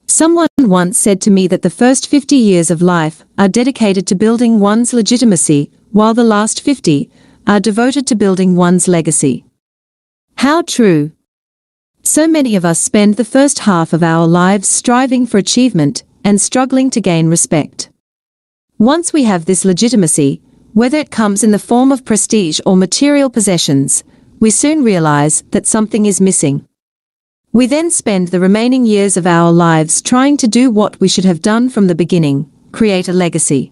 Someone once said to me that the first 50 years of life are dedicated to building one's legitimacy, while the last 50 are devoted to building one's legacy. How true! So many of us spend the first half of our lives striving for achievement and struggling to gain respect. Once we have this legitimacy, whether it comes in the form of prestige or material possessions, we soon realize that something is missing. We then spend the remaining years of our lives trying to do what we should have done from the beginning, create a legacy.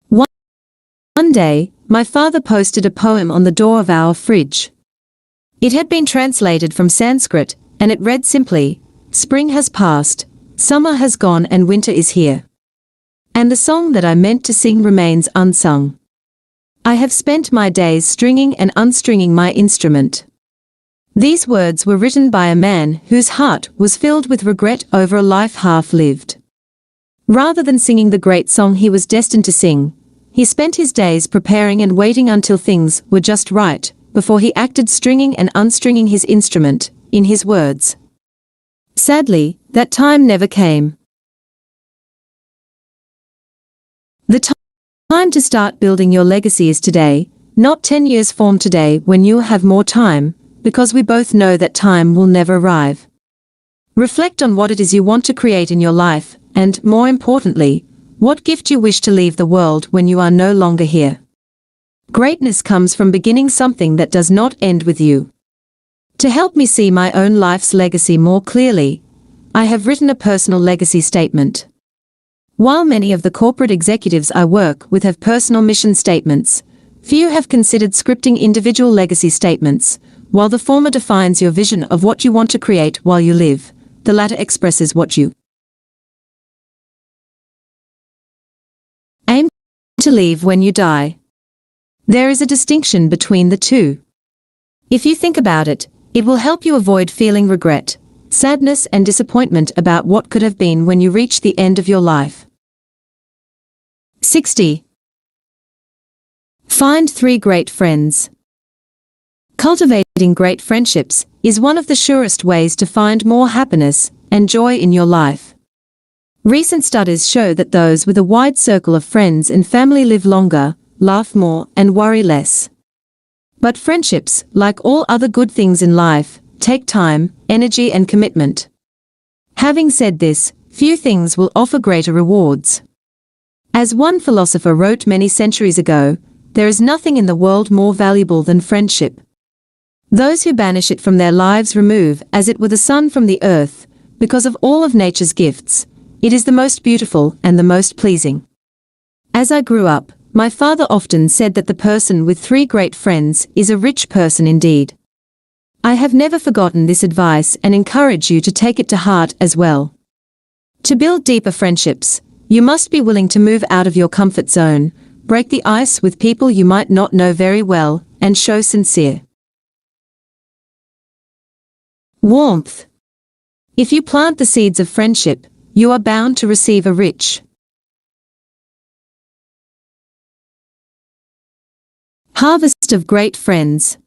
One day, my father posted a poem on the door of our fridge. It had been translated from Sanskrit, and it read simply, "Spring has passed, summer has gone and winter is here." And the song that I meant to sing remains unsung. I have spent my days stringing and unstringing my instrument. These words were written by a man whose heart was filled with regret over a life half lived. Rather than singing the great song he was destined to sing, he spent his days preparing and waiting until things were just right, before he acted stringing and unstringing his instrument, in his words. Sadly, that time never came. The time to start building your legacy is today, not 10 years from today when you have more time, because we both know that time will never arrive. Reflect on what it is you want to create in your life, and, more importantly, what gift you wish to leave the world when you are no longer here. Greatness comes from beginning something that does not end with you. To help me see my own life's legacy more clearly, I have written a personal legacy statement. While many of the corporate executives I work with have personal mission statements, few have considered scripting individual legacy statements. While the former defines your vision of what you want to create while you live, the latter expresses what you aim to leave when you die. There is a distinction between the two. If you think about it, it will help you avoid feeling regret, sadness and disappointment about what could have been when you reach the end of your life. 60. Find 3 great friends. Cultivating great friendships is one of the surest ways to find more happiness and joy in your life. Recent studies show that those with a wide circle of friends and family live longer, laugh more, and worry less. But friendships, like all other good things in life, take time, energy, and commitment. Having said this, few things will offer greater rewards. As one philosopher wrote many centuries ago, there is nothing in the world more valuable than friendship. Those who banish it from their lives remove as it were the sun from the earth, because of all of nature's gifts. It is the most beautiful and the most pleasing. As I grew up, my father often said that the person with 3 great friends is a rich person indeed. I have never forgotten this advice and encourage you to take it to heart as well. To build deeper friendships, you must be willing to move out of your comfort zone, break the ice with people you might not know very well, and show sincere warmth. If you plant the seeds of friendship, you are bound to receive a rich harvest of great friends.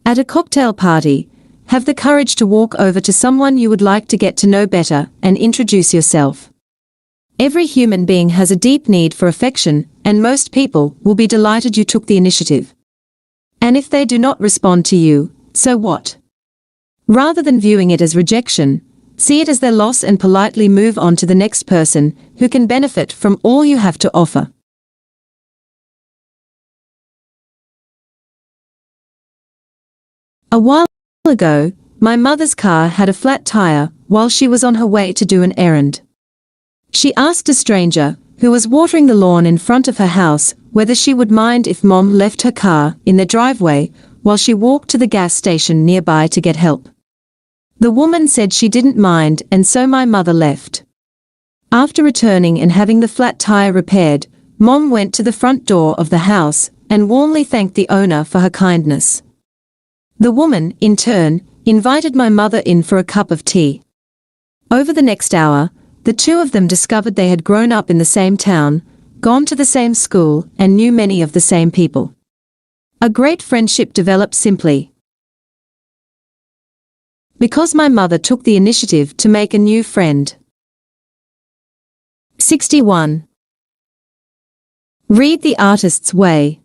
At a cocktail party, have the courage to walk over to someone you would like to get to know better and introduce yourself. Every human being has a deep need for affection, and most people will be delighted you took the initiative. And if they do not respond to you, so what? Rather than viewing it as rejection, see it as their loss and politely move on to the next person who can benefit from all you have to offer. A while ago, my mother's car had a flat tire while she was on her way to do an errand. She asked a stranger, who was watering the lawn in front of her house, whether she would mind if Mom left her car in the driveway while she walked to the gas station nearby to get help. The woman said she didn't mind, and so my mother left. After returning and having the flat tire repaired, Mom went to the front door of the house and warmly thanked the owner for her kindness. The woman, in turn, invited my mother in for a cup of tea. Over the next hour, the two of them discovered they had grown up in the same town, gone to the same school, and knew many of the same people. A great friendship developed simply because my mother took the initiative to make a new friend. 61. Read the artist's way.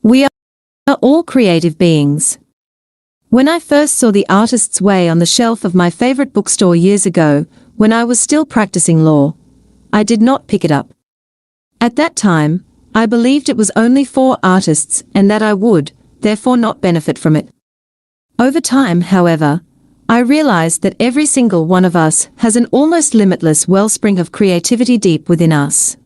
We are all creative beings. When I first saw The Artist's Way on the shelf of my favorite bookstore years ago, when I was still practicing law, I did not pick it up. At that time, I believed it was only for artists and that I would, therefore, not benefit from it. Over time, however, I realized that every single one of us has an almost limitless wellspring of creativity deep within us.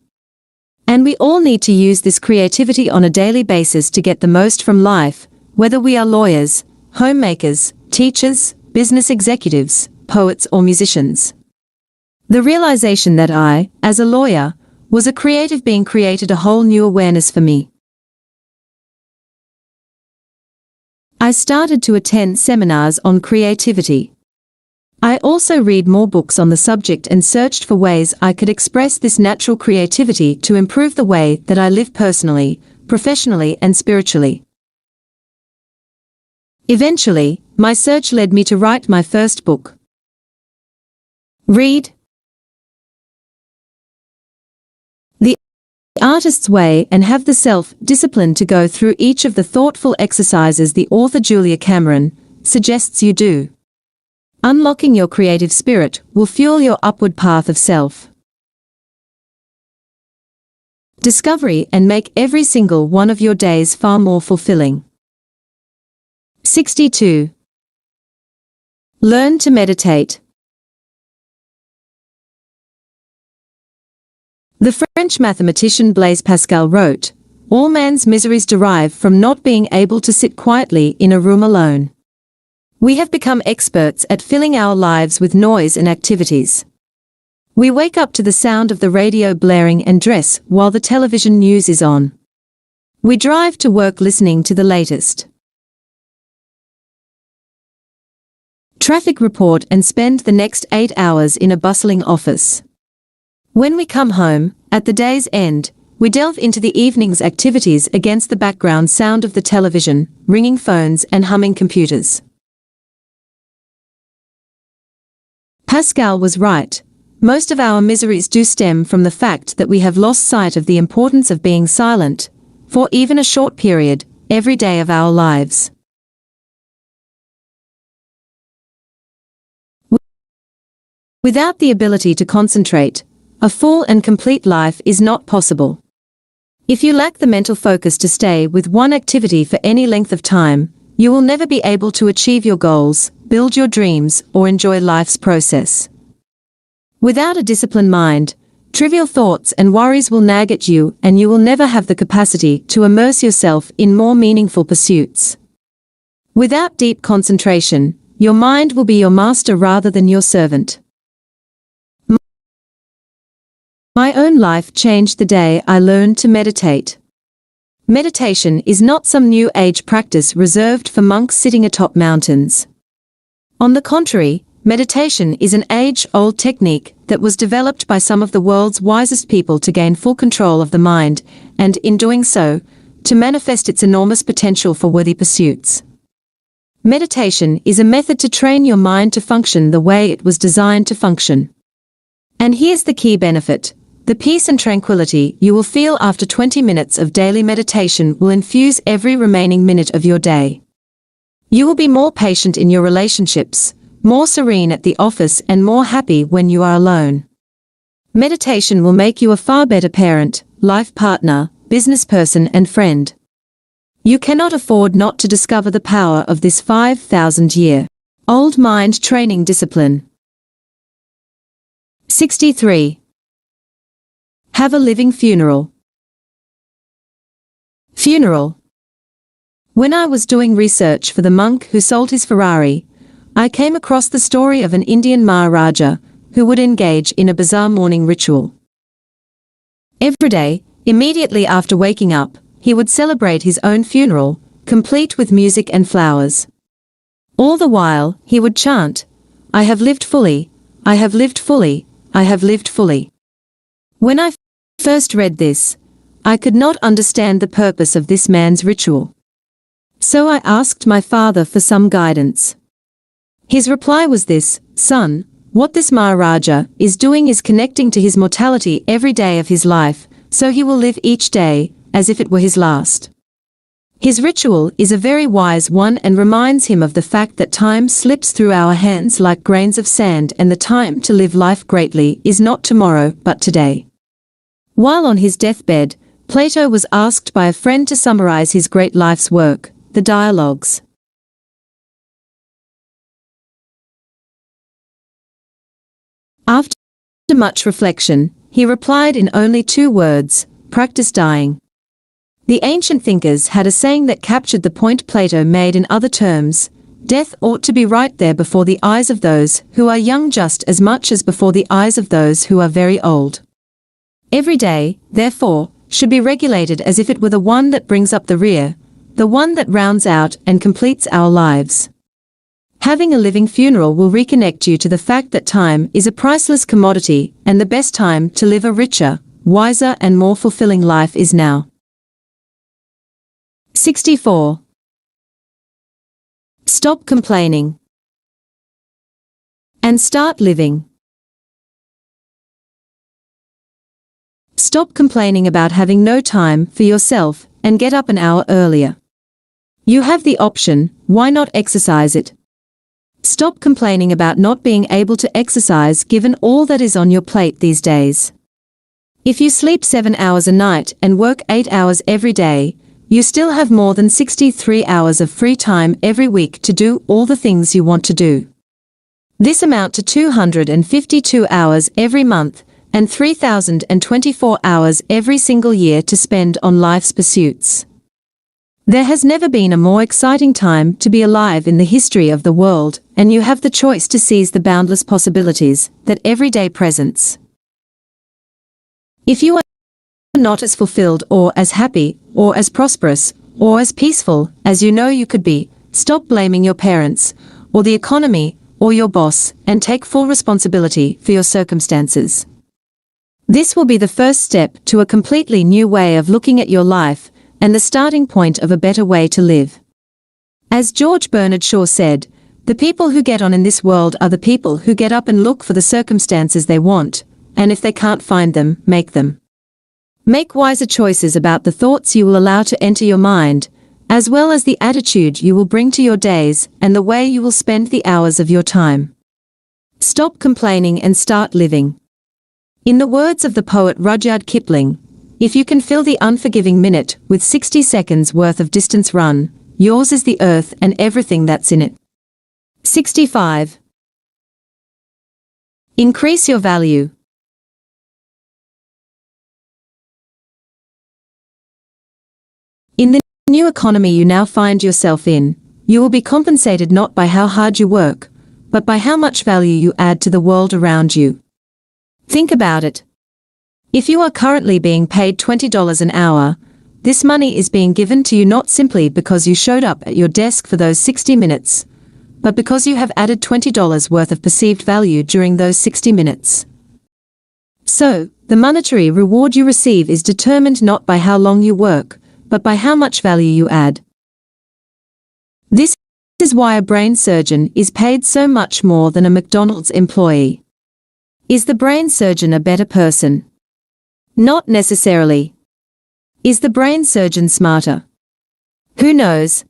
And we all need to use this creativity on a daily basis to get the most from life, whether we are lawyers, homemakers, teachers, business executives, poets or musicians. The realization that I, as a lawyer, was a creative being created a whole new awareness for me. I started to attend seminars on creativity. I also read more books on the subject and searched for ways I could express this natural creativity to improve the way that I live personally, professionally and spiritually. Eventually, my search led me to write my first book. Read The Artist's Way and have the self-discipline to go through each of the thoughtful exercises the author Julia Cameron suggests you do. Unlocking your creative spirit will fuel your upward path of self-discovery and make every single one of your days far more fulfilling. 62. Learn to meditate. The French mathematician Blaise Pascal wrote, "All man's miseries derive from not being able to sit quietly in a room alone." We have become experts at filling our lives with noise and activities. We wake up to the sound of the radio blaring and dress while the television news is on. We drive to work listening to the latest traffic report and spend the next 8 hours in a bustling office. When we come home, at the day's end, we delve into the evening's activities against the background sound of the television, ringing phones and humming computers. Pascal was right. Most of our miseries do stem from the fact that we have lost sight of the importance of being silent, for even a short period, every day of our lives. Without the ability to concentrate, a full and complete life is not possible. If you lack the mental focus to stay with one activity for any length of time, you will never be able to achieve your goals, build your dreams, or enjoy life's process. Without a disciplined mind, trivial thoughts and worries will nag at you, and you will never have the capacity to immerse yourself in more meaningful pursuits. Without deep concentration, your mind will be your master rather than your servant. My own life changed the day I learned to meditate. Meditation is not some new age practice reserved for monks sitting atop mountains. On the contrary, meditation is an age-old technique that was developed by some of the world's wisest people to gain full control of the mind, and in doing so, to manifest its enormous potential for worthy pursuits. Meditation is a method to train your mind to function the way it was designed to function. And here's the key benefit. The peace and tranquility you will feel after 20 minutes of daily meditation will infuse every remaining minute of your day. You will be more patient in your relationships, more serene at the office, and more happy when you are alone. Meditation will make you a far better parent, life partner, business person, and friend. You cannot afford not to discover the power of this 5,000-year-old mind training discipline. 63. Have a living funeral. Funeral. When I was doing research for the monk who sold his Ferrari, I came across the story of an Indian Maharaja who would engage in a bizarre mourning ritual. Every day, immediately after waking up, he would celebrate his own funeral, complete with music and flowers. All the while, he would chant, "I have lived fully, I have lived fully, I have lived fully." When I first read this, I could not understand the purpose of this man's ritual. So I asked my father for some guidance. His reply was this: "Son, what this Maharaja is doing is connecting to his mortality every day of his life, so he will live each day as if it were his last." His ritual is a very wise one and reminds him of the fact that time slips through our hands like grains of sand, and the time to live life greatly is not tomorrow but today. While on his deathbed, Plato was asked by a friend to summarize his great life's work, the Dialogues. After much reflection, he replied in only 2 words, "Practice dying." The ancient thinkers had a saying that captured the point Plato made in other terms: death ought to be right there before the eyes of those who are young just as much as before the eyes of those who are very old. Every day, therefore, should be regulated as if it were the one that brings up the rear, the one that rounds out and completes our lives. Having a living funeral will reconnect you to the fact that time is a priceless commodity, and the best time to live a richer, wiser, and more fulfilling life is now. 64. Stop complaining and start living. Stop complaining about having no time for yourself and get up an hour earlier. You have the option, why not exercise it? Stop complaining about not being able to exercise given all that is on your plate these days. If you sleep 7 hours a night and work 8 hours every day, you still have more than 63 hours of free time every week to do all the things you want to do. This amount to 252 hours every month and 3,024 hours every single year to spend on life's pursuits. There has never been a more exciting time to be alive in the history of the world, and you have the choice to seize the boundless possibilities that every day presents. If you are not as fulfilled or as happy or as prosperous or as peaceful as you know you could be, stop blaming your parents or the economy or your boss and take full responsibility for your circumstances. This will be the first step to a completely new way of looking at your life and the starting point of a better way to live. As George Bernard Shaw said, the people who get on in this world are the people who get up and look for the circumstances they want, and if they can't find them, make them. Make wiser choices about the thoughts you will allow to enter your mind, as well as the attitude you will bring to your days and the way you will spend the hours of your time. Stop complaining and start living. In the words of the poet Rudyard Kipling, if you can fill the unforgiving minute with 60 seconds worth of distance run, yours is the earth and everything that's in it. 65. Increase your value. In the new economy you now find yourself in, you will be compensated not by how hard you work, but by how much value you add to the world around you. Think about it. If you are currently being paid $20 an hour, this money is being given to you not simply because you showed up at your desk for those 60 minutes, but because you have added $20 worth of perceived value during those 60 minutes. So, the monetary reward you receive is determined not by how long you work, but by how much value you add. This is why a brain surgeon is paid so much more than a McDonald's employee. Is the brain surgeon a better person? Not necessarily. Is the brain surgeon smarter? Who knows?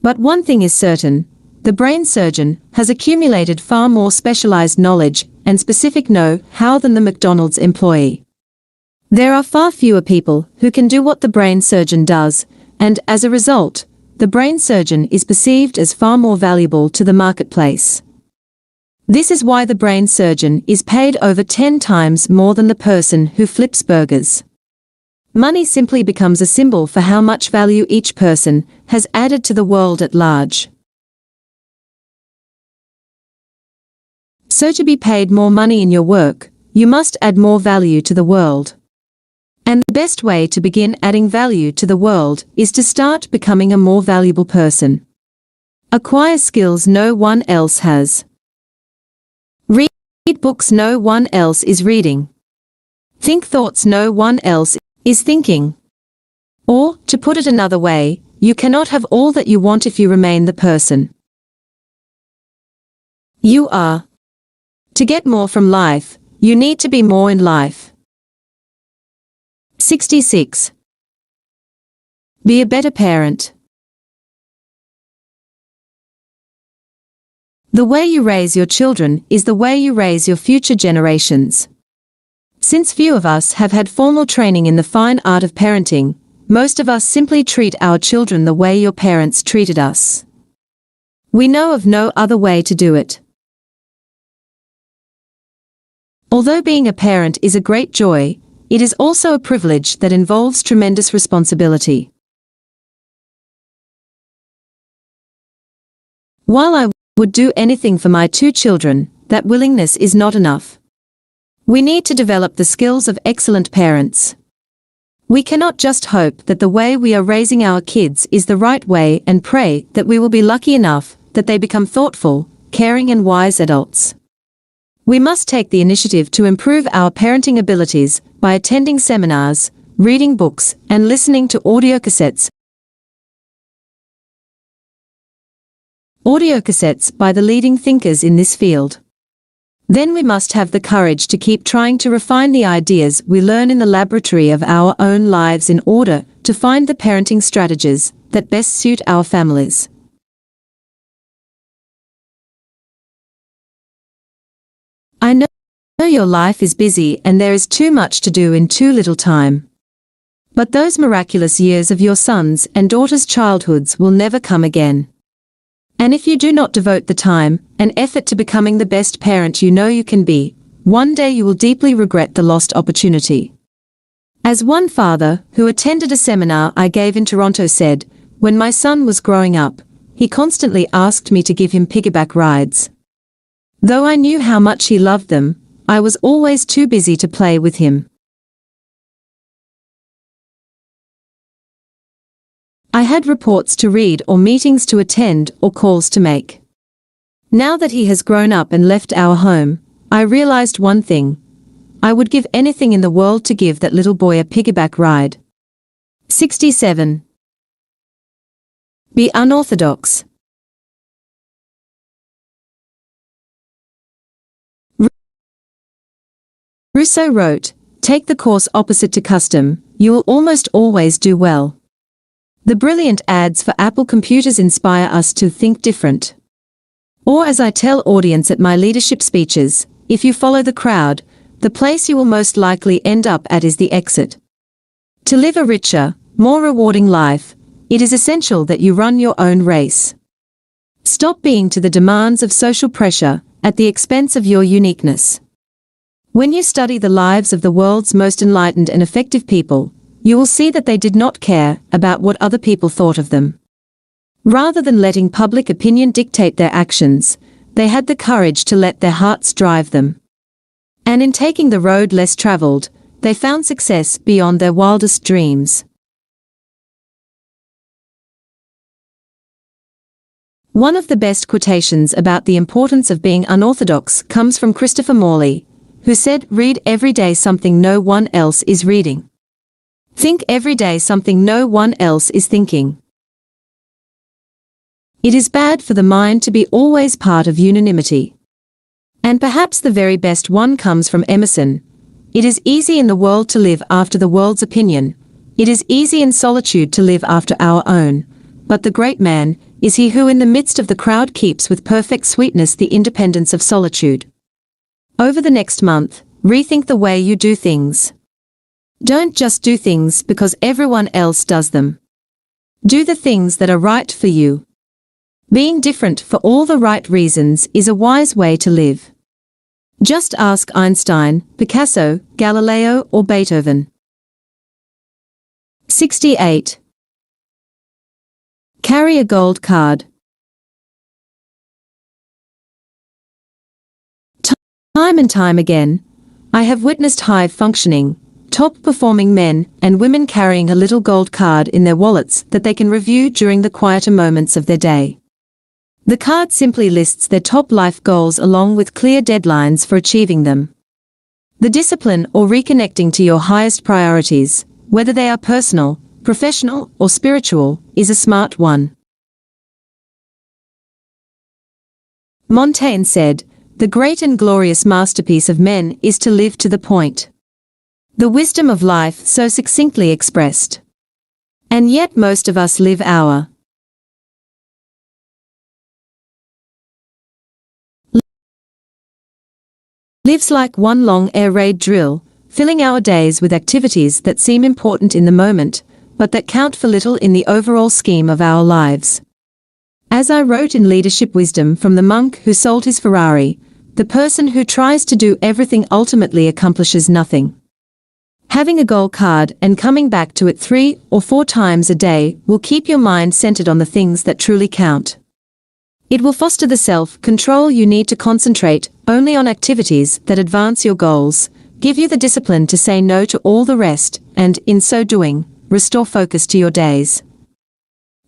But one thing is certain, the brain surgeon has accumulated far more specialized knowledge and specific know-how than the McDonald's employee. There are far fewer people who can do what the brain surgeon does, and as a result, the brain surgeon is perceived as far more valuable to the marketplace. This is why the brain surgeon is paid over 10 times more than the person who flips burgers. Money simply becomes a symbol for how much value each person has added to the world at large. So to be paid more money in your work, you must add more value to the world. And the best way to begin adding value to the world is to start becoming a more valuable person. Acquire skills no one else has. Read books no one else is reading. Think thoughts no one else is thinking. Or, to put it another way, you cannot have all that you want if you remain the person you are. To get more from life, you need to be more in life. 66. Be a better parent. The way you raise your children is the way you raise your future generations. Since few of us have had formal training in the fine art of parenting, most of us simply treat our children the way your parents treated us. We know of no other way to do it. Although being a parent is a great joy, it is also a privilege that involves tremendous responsibility. While I would do anything for my 2 children, that willingness is not enough. We need to develop the skills of excellent parents. We cannot just hope that the way we are raising our kids is the right way and pray that we will be lucky enough that they become thoughtful, caring and wise adults. We must take the initiative to improve our parenting abilities by attending seminars, reading books, and listening to audiocassettes by the leading thinkers in this field. Then we must have the courage to keep trying to refine the ideas we learn in the laboratory of our own lives in order to find the parenting strategies that best suit our families. I know your life is busy and there is too much to do in too little time. But those miraculous years of your sons' and daughters' childhoods will never come again. And if you do not devote the time and effort to becoming the best parent you know you can be, one day you will deeply regret the lost opportunity. As one father who attended a seminar I gave in Toronto said, when my son was growing up, he constantly asked me to give him piggyback rides. Though I knew how much he loved them, I was always too busy to play with him. I had reports to read or meetings to attend or calls to make. Now that he has grown up and left our home, I realized one thing. I would give anything in the world to give that little boy a piggyback ride. 67. Be unorthodox. Rousseau wrote, "Take the course opposite to custom, you will almost always do well." The brilliant ads for Apple computers inspire us to think different. Or as I tell audience at my leadership speeches, if you follow the crowd, the place you will most likely end up at is the exit. To live a richer, more rewarding life, it is essential that you run your own race. Stop being to the demands of social pressure at the expense of your uniqueness. When you study the lives of the world's most enlightened and effective people, you will see that they did not care about what other people thought of them. Rather than letting public opinion dictate their actions, they had the courage to let their hearts drive them. And in taking the road less traveled, they found success beyond their wildest dreams. One of the best quotations about the importance of being unorthodox comes from Christopher Morley, who said, "Read every day something no one else is reading. Think every day something no one else is thinking." It is bad for the mind to be always part of unanimity. And perhaps the very best one comes from Emerson. It is easy in the world to live after the world's opinion. It is easy in solitude to live after our own. But the great man is he who in the midst of the crowd keeps with perfect sweetness the independence of solitude. Over the next month, rethink the way you do things. Don't just do things because everyone else does them. Do the things that are right for you. Being different for all the right reasons is a wise way to live. Just ask Einstein, Picasso, Galileo, or Beethoven. 68. Carry a gold card. Time and time again, I have witnessed high-functioning, top-performing men and women carrying a little gold card in their wallets that they can review during the quieter moments of their day. The card simply lists their top life goals along with clear deadlines for achieving them. The discipline or reconnecting to your highest priorities, whether they are personal, professional, or spiritual, is a smart one. Montaigne said, "The great and glorious masterpiece of men is to live to the point." The wisdom of life so succinctly expressed. And yet most of us live our lives like one long air raid drill, filling our days with activities that seem important in the moment, but that count for little in the overall scheme of our lives. As I wrote in Leadership Wisdom from the monk who sold his Ferrari, the person who tries to do everything ultimately accomplishes nothing. Having a goal card and coming back to it 3 or 4 times a day will keep your mind centered on the things that truly count. It will foster the self-control you need to concentrate only on activities that advance your goals, give you the discipline to say no to all the rest, and, in so doing, restore focus to your days.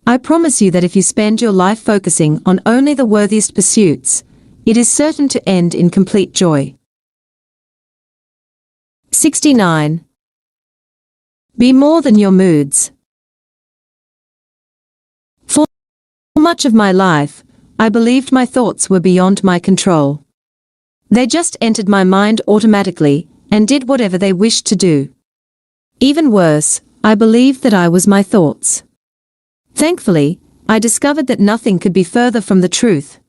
I promise you that if you spend your life focusing on only the worthiest pursuits, it is certain to end in complete joy. 69. Be more than your moods. For much of my life, I believed my thoughts were beyond my control. They just entered my mind automatically, and did whatever they wished to do. Even worse, I believed that I was my thoughts. Thankfully, I discovered that nothing could be further from the truth.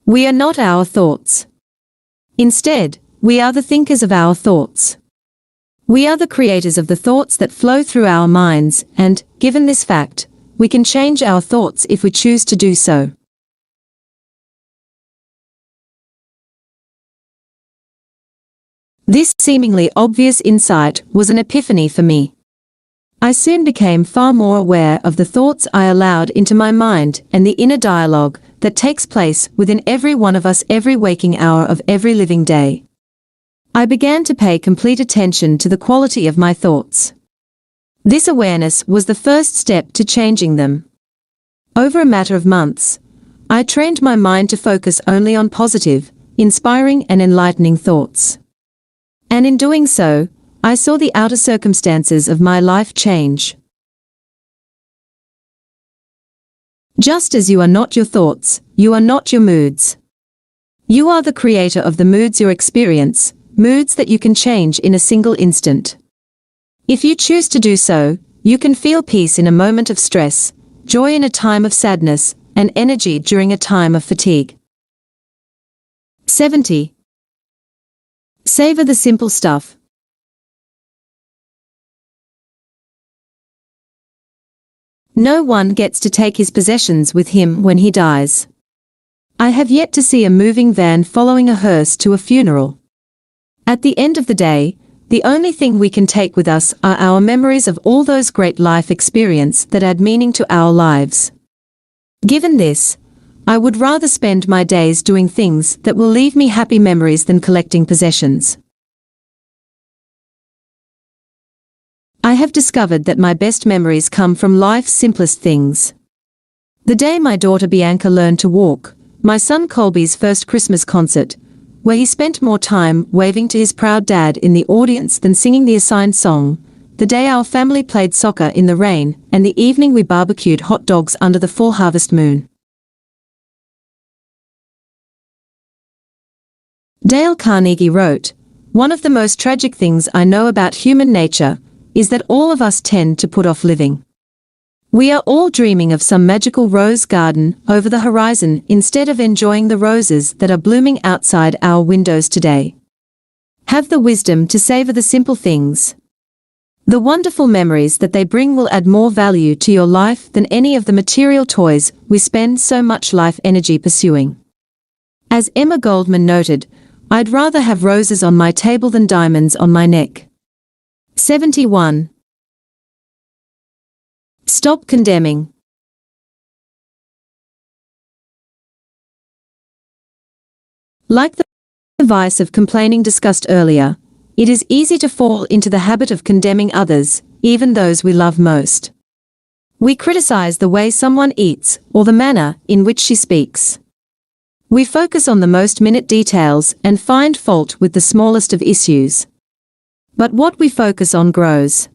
We are not our thoughts. Instead, we are the thinkers of our thoughts. We are the creators of the thoughts that flow through our minds, and, given this fact, we can change our thoughts if we choose to do so. This seemingly obvious insight was an epiphany for me. I soon became far more aware of the thoughts I allowed into my mind and the inner dialogue that takes place within every one of us every waking hour of every living day. I began to pay complete attention to the quality of my thoughts. This awareness was the first step to changing them. Over a matter of months, I trained my mind to focus only on positive, inspiring and enlightening thoughts. And in doing so, I saw the outer circumstances of my life change. Just as you are not your thoughts, you are not your moods. You are the creator of the moods you experience, moods that you can change in a single instant. If you choose to do so, you can feel peace in a moment of stress, joy in a time of sadness, and energy during a time of fatigue. 70. Savor the simple stuff. No one gets to take his possessions with him when he dies. I have yet to see a moving van following a hearse to a funeral. At the end of the day, the only thing we can take with us are our memories of all those great life experiences that add meaning to our lives. Given this, I would rather spend my days doing things that will leave me happy memories than collecting possessions. I have discovered that my best memories come from life's simplest things. The day my daughter Bianca learned to walk, my son Colby's first Christmas concert, where he spent more time waving to his proud dad in the audience than singing the assigned song, the day our family played soccer in the rain, and the evening we barbecued hot dogs under the full harvest moon. Dale Carnegie wrote, "One of the most tragic things I know about human nature is that all of us tend to put off living. We are all dreaming of some magical rose garden over the horizon instead of enjoying the roses that are blooming outside our windows today. Have the wisdom to savor the simple things. The wonderful memories that they bring will add more value to your life than any of the material toys we spend so much life energy pursuing." As Emma Goldman noted, "I'd rather have roses on my table than diamonds on my neck." 71. Stop condemning. Like the vice of complaining discussed earlier, it is easy to fall into the habit of condemning others, even those we love most. We criticize the way someone eats, or the manner in which she speaks. We focus on the most minute details and find fault with the smallest of issues. But what we focus on grows.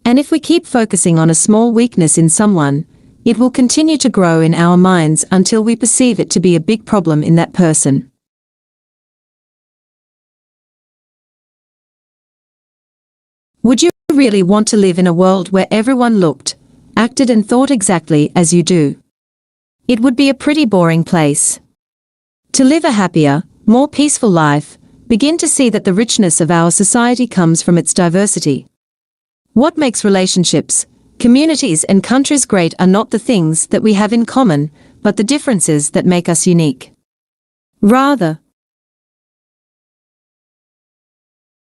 And if we keep focusing on a small weakness in someone, it will continue to grow in our minds until we perceive it to be a big problem in that person. Would you really want to live in a world where everyone looked, acted and thought exactly as you do? It would be a pretty boring place. To live a happier, more peaceful life, begin to see that the richness of our society comes from its diversity. What makes relationships, communities and countries great are not the things that we have in common, but the differences that make us unique. Rather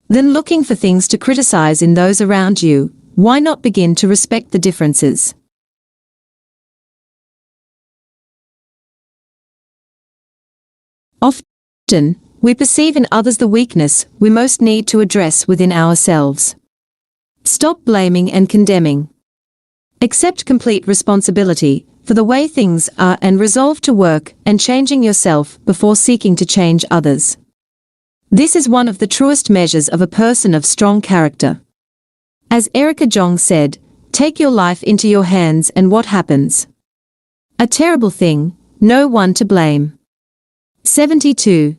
than looking for things to criticize in those around you, why not begin to respect the differences? Often, we perceive in others the weakness we most need to address within ourselves. Stop blaming and condemning. Accept complete responsibility for the way things are and resolve to work and changing yourself before seeking to change others. This is one of the truest measures of a person of strong character. As Erica Jong said, take your life into your hands and what happens? A terrible thing, no one to blame. 72.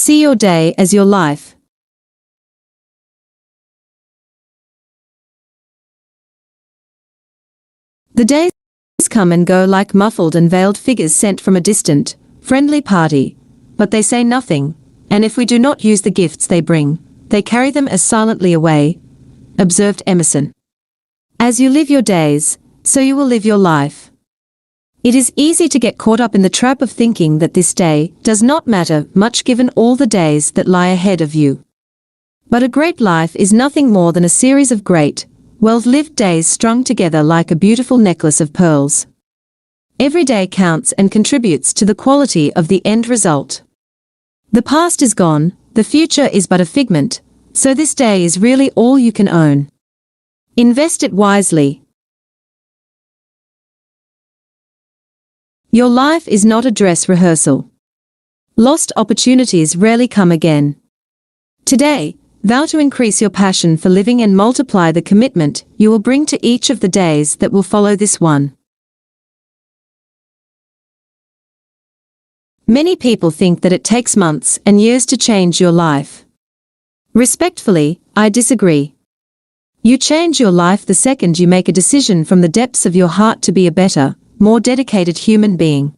See your day as your life. The days come and go like muffled and veiled figures sent from a distant, friendly party, but they say nothing, and if we do not use the gifts they bring, they carry them as silently away, observed Emerson. As you live your days, so you will live your life. It is easy to get caught up in the trap of thinking that this day does not matter much given all the days that lie ahead of you. But a great life is nothing more than a series of great, well-lived days strung together like a beautiful necklace of pearls. Every day counts and contributes to the quality of the end result. The past is gone, the future is but a figment, so this day is really all you can own. Invest it wisely. Your life is not a dress rehearsal. Lost opportunities rarely come again. Today, vow to increase your passion for living and multiply the commitment you will bring to each of the days that will follow this one. Many people think that it takes months and years to change your life. Respectfully, I disagree. You change your life the second you make a decision from the depths of your heart to be a better, more dedicated human being.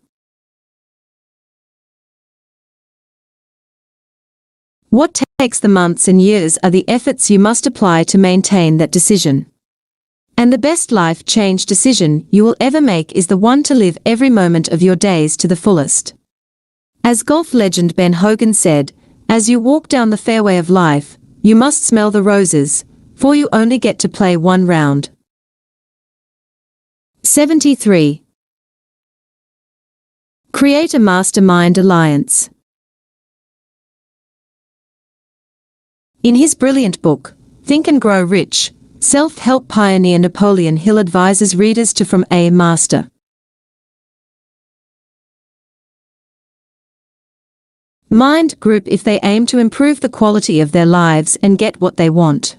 What takes the months and years are the efforts you must apply to maintain that decision. And the best life change decision you will ever make is the one to live every moment of your days to the fullest. As golf legend Ben Hogan said, as you walk down the fairway of life, you must smell the roses, for you only get to play one round. 73. Create a mastermind alliance. In his brilliant book, Think and Grow Rich, self-help pioneer Napoleon Hill advises readers to form a master mind group if they aim to improve the quality of their lives and get what they want.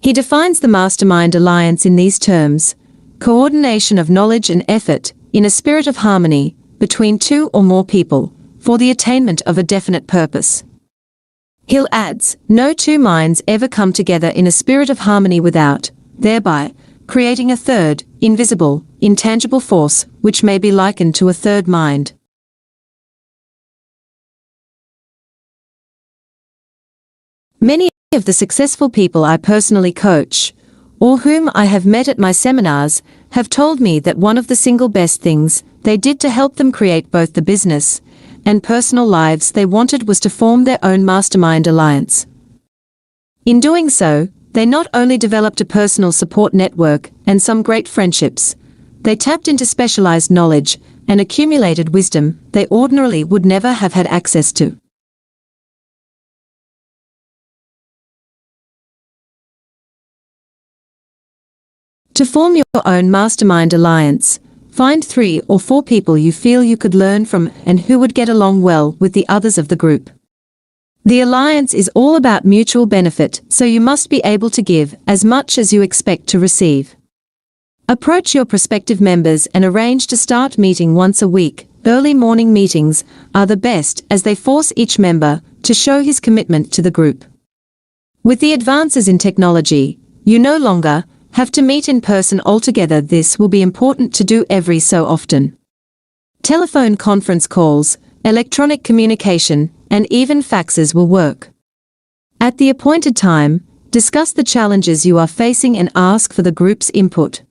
He defines the mastermind alliance in these terms: coordination of knowledge and effort, in a spirit of harmony, between two or more people, for the attainment of a definite purpose. Hill adds, no two minds ever come together in a spirit of harmony without, thereby, creating a third, invisible, intangible force, which may be likened to a third mind. Many of the successful people I personally coach, or whom I have met at my seminars, have told me that one of the single best things they did to help them create both the business and personal lives they wanted was to form their own mastermind alliance. In doing so, they not only developed a personal support network and some great friendships, they tapped into specialized knowledge and accumulated wisdom they ordinarily would never have had access to. To form your own mastermind alliance, find 3 or 4 people you feel you could learn from and who would get along well with the others of the group. The alliance is all about mutual benefit, so you must be able to give as much as you expect to receive. Approach your prospective members and arrange to start meeting once a week. Early morning meetings are the best as they force each member to show his commitment to the group. With the advances in technology, you no longer have to meet in person altogether. This will be important to do every so often. Telephone conference calls, electronic communication, and even faxes will work. At the appointed time, discuss the challenges you are facing and ask for the group's input.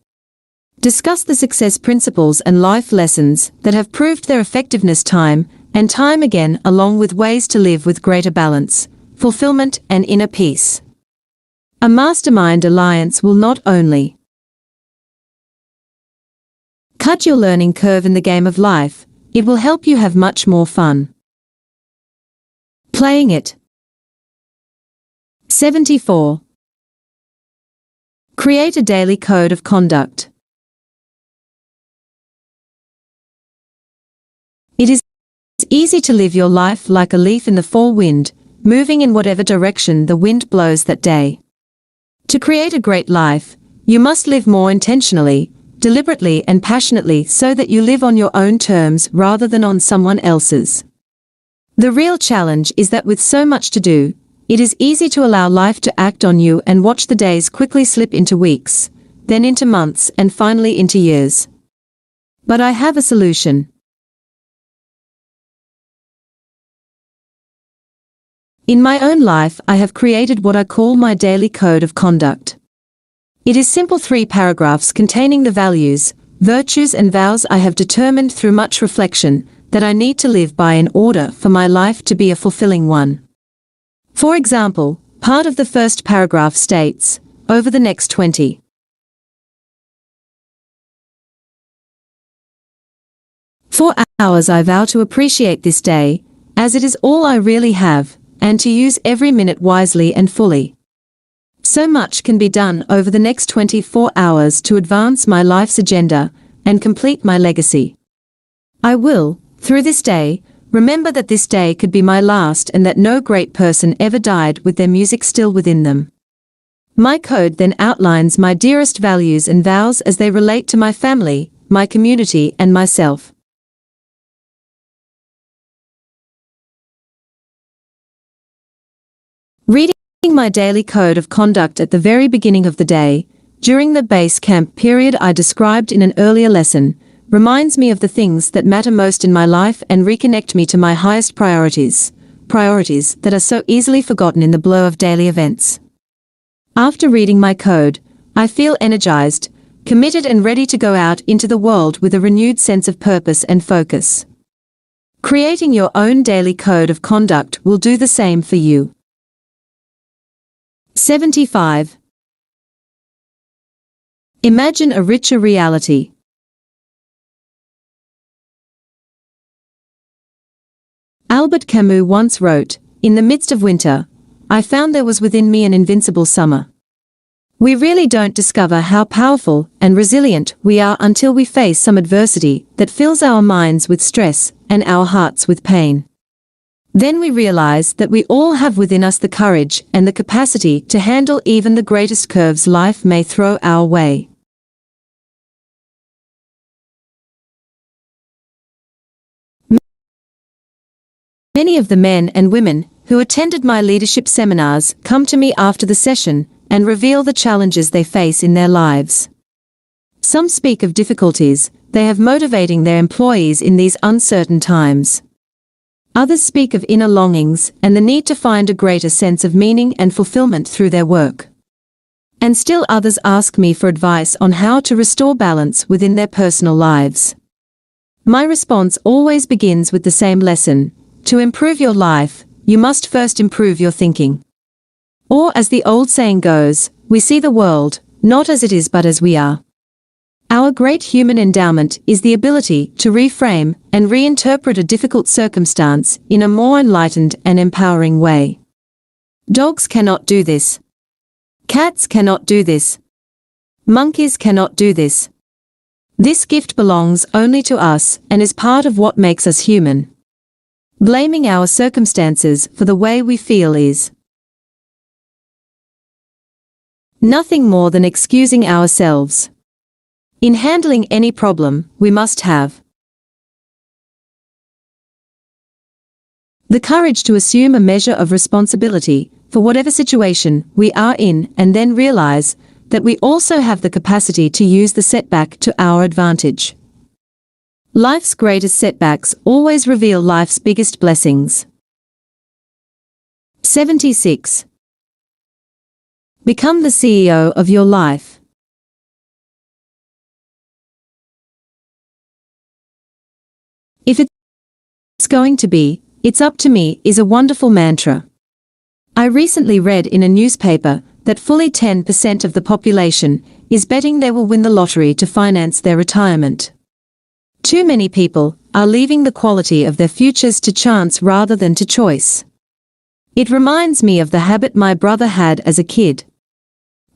Discuss the success principles and life lessons that have proved their effectiveness time and time again, along with ways to live with greater balance, fulfillment, and inner peace. A mastermind alliance will not only cut your learning curve in the game of life, it will help you have much more fun playing it. 74. Create a daily code of conduct. It is easy to live your life like a leaf in the fall wind, moving in whatever direction the wind blows that day. To create a great life, you must live more intentionally, deliberately and passionately so that you live on your own terms rather than on someone else's. The real challenge is that with so much to do, it is easy to allow life to act on you and watch the days quickly slip into weeks, then into months and finally into years. But I have a solution. In my own life, I have created what I call my daily code of conduct. It is simple 3 paragraphs containing the values, virtues and vows I have determined through much reflection that I need to live by in order for my life to be a fulfilling one. For example, part of the first paragraph states, over the next 24 hours I vow to appreciate this day, as it is all I really have, and to use every minute wisely and fully. So much can be done over the next 24 hours to advance my life's agenda and complete my legacy. I will, through this day, remember that this day could be my last and that no great person ever died with their music still within them. My code then outlines my dearest values and vows as they relate to my family, my community and myself. Reading my daily code of conduct at the very beginning of the day, during the base camp period I described in an earlier lesson, reminds me of the things that matter most in my life and reconnect me to my highest priorities that are so easily forgotten in the blur of daily events. After reading my code, I feel energized, committed and ready to go out into the world with a renewed sense of purpose and focus. Creating your own daily code of conduct will do the same for you. 75. Imagine a richer reality. Albert Camus once wrote, "In the midst of winter, I found there was within me an invincible summer." We really don't discover how powerful and resilient we are until we face some adversity that fills our minds with stress and our hearts with pain. Then we realize that we all have within us the courage and the capacity to handle even the greatest curves life may throw our way. Many of the men and women who attended my leadership seminars come to me after the session and reveal the challenges they face in their lives. Some speak of difficulties they have motivating their employees in these uncertain times. Others speak of inner longings and the need to find a greater sense of meaning and fulfillment through their work. And still others ask me for advice on how to restore balance within their personal lives. My response always begins with the same lesson: to improve your life, you must first improve your thinking. Or as the old saying goes, we see the world, not as it is but as we are. Our great human endowment is the ability to reframe and reinterpret a difficult circumstance in a more enlightened and empowering way. Dogs cannot do this. Cats cannot do this. Monkeys cannot do this. This gift belongs only to us and is part of what makes us human. Blaming our circumstances for the way we feel is nothing more than excusing ourselves. In handling any problem, we must have the courage to assume a measure of responsibility for whatever situation we are in and then realize that we also have the capacity to use the setback to our advantage. Life's greatest setbacks always reveal life's biggest blessings. 76. Become the CEO of your life. If it's going to be, it's up to me is a wonderful mantra. I recently read in a newspaper that fully 10% of the population is betting they will win the lottery to finance their retirement. Too many people are leaving the quality of their futures to chance rather than to choice. It reminds me of the habit my brother had as a kid.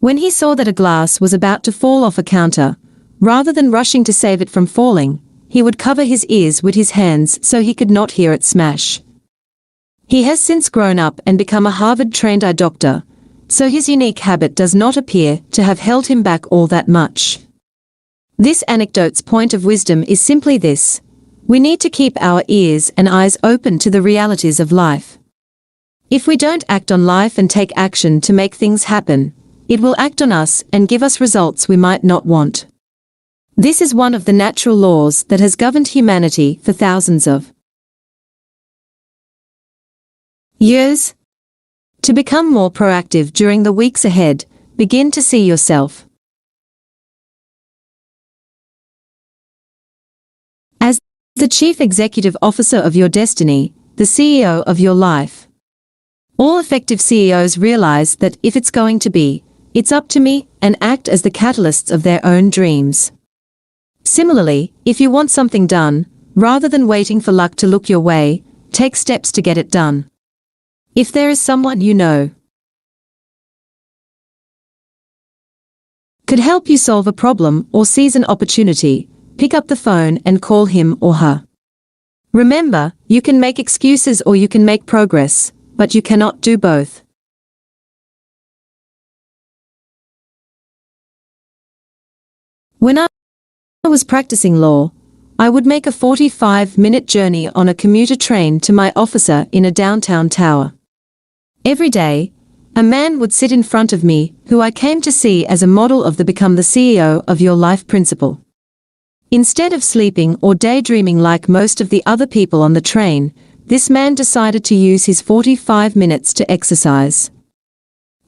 When he saw that a glass was about to fall off a counter, rather than rushing to save it from falling, he would cover his ears with his hands so he could not hear it smash. He has since grown up and become a Harvard-trained eye doctor, so his unique habit does not appear to have held him back all that much. This anecdote's point of wisdom is simply this: We need to keep our ears and eyes open to the realities of life. If we don't act on life and take action to make things happen, it will act on us and give us results we might not want. This is one of the natural laws that has governed humanity for thousands of years. To become more proactive during the weeks ahead, begin to see yourself as the chief executive officer of your destiny, the CEO of your life. All effective CEOs realize that if it's going to be, it's up to me, and act as the catalysts of their own dreams. Similarly, if you want something done, rather than waiting for luck to look your way, take steps to get it done. If there is someone you know could help you solve a problem or seize an opportunity, pick up the phone and call him or her. Remember, you can make excuses or you can make progress, but you cannot do both. When I was practicing law, I would make a 45-minute journey on a commuter train to my office in a downtown tower. Every day, a man would sit in front of me who I came to see as a model of the become the CEO of your life principle. Instead of sleeping or daydreaming like most of the other people on the train, this man decided to use his 45 minutes to exercise.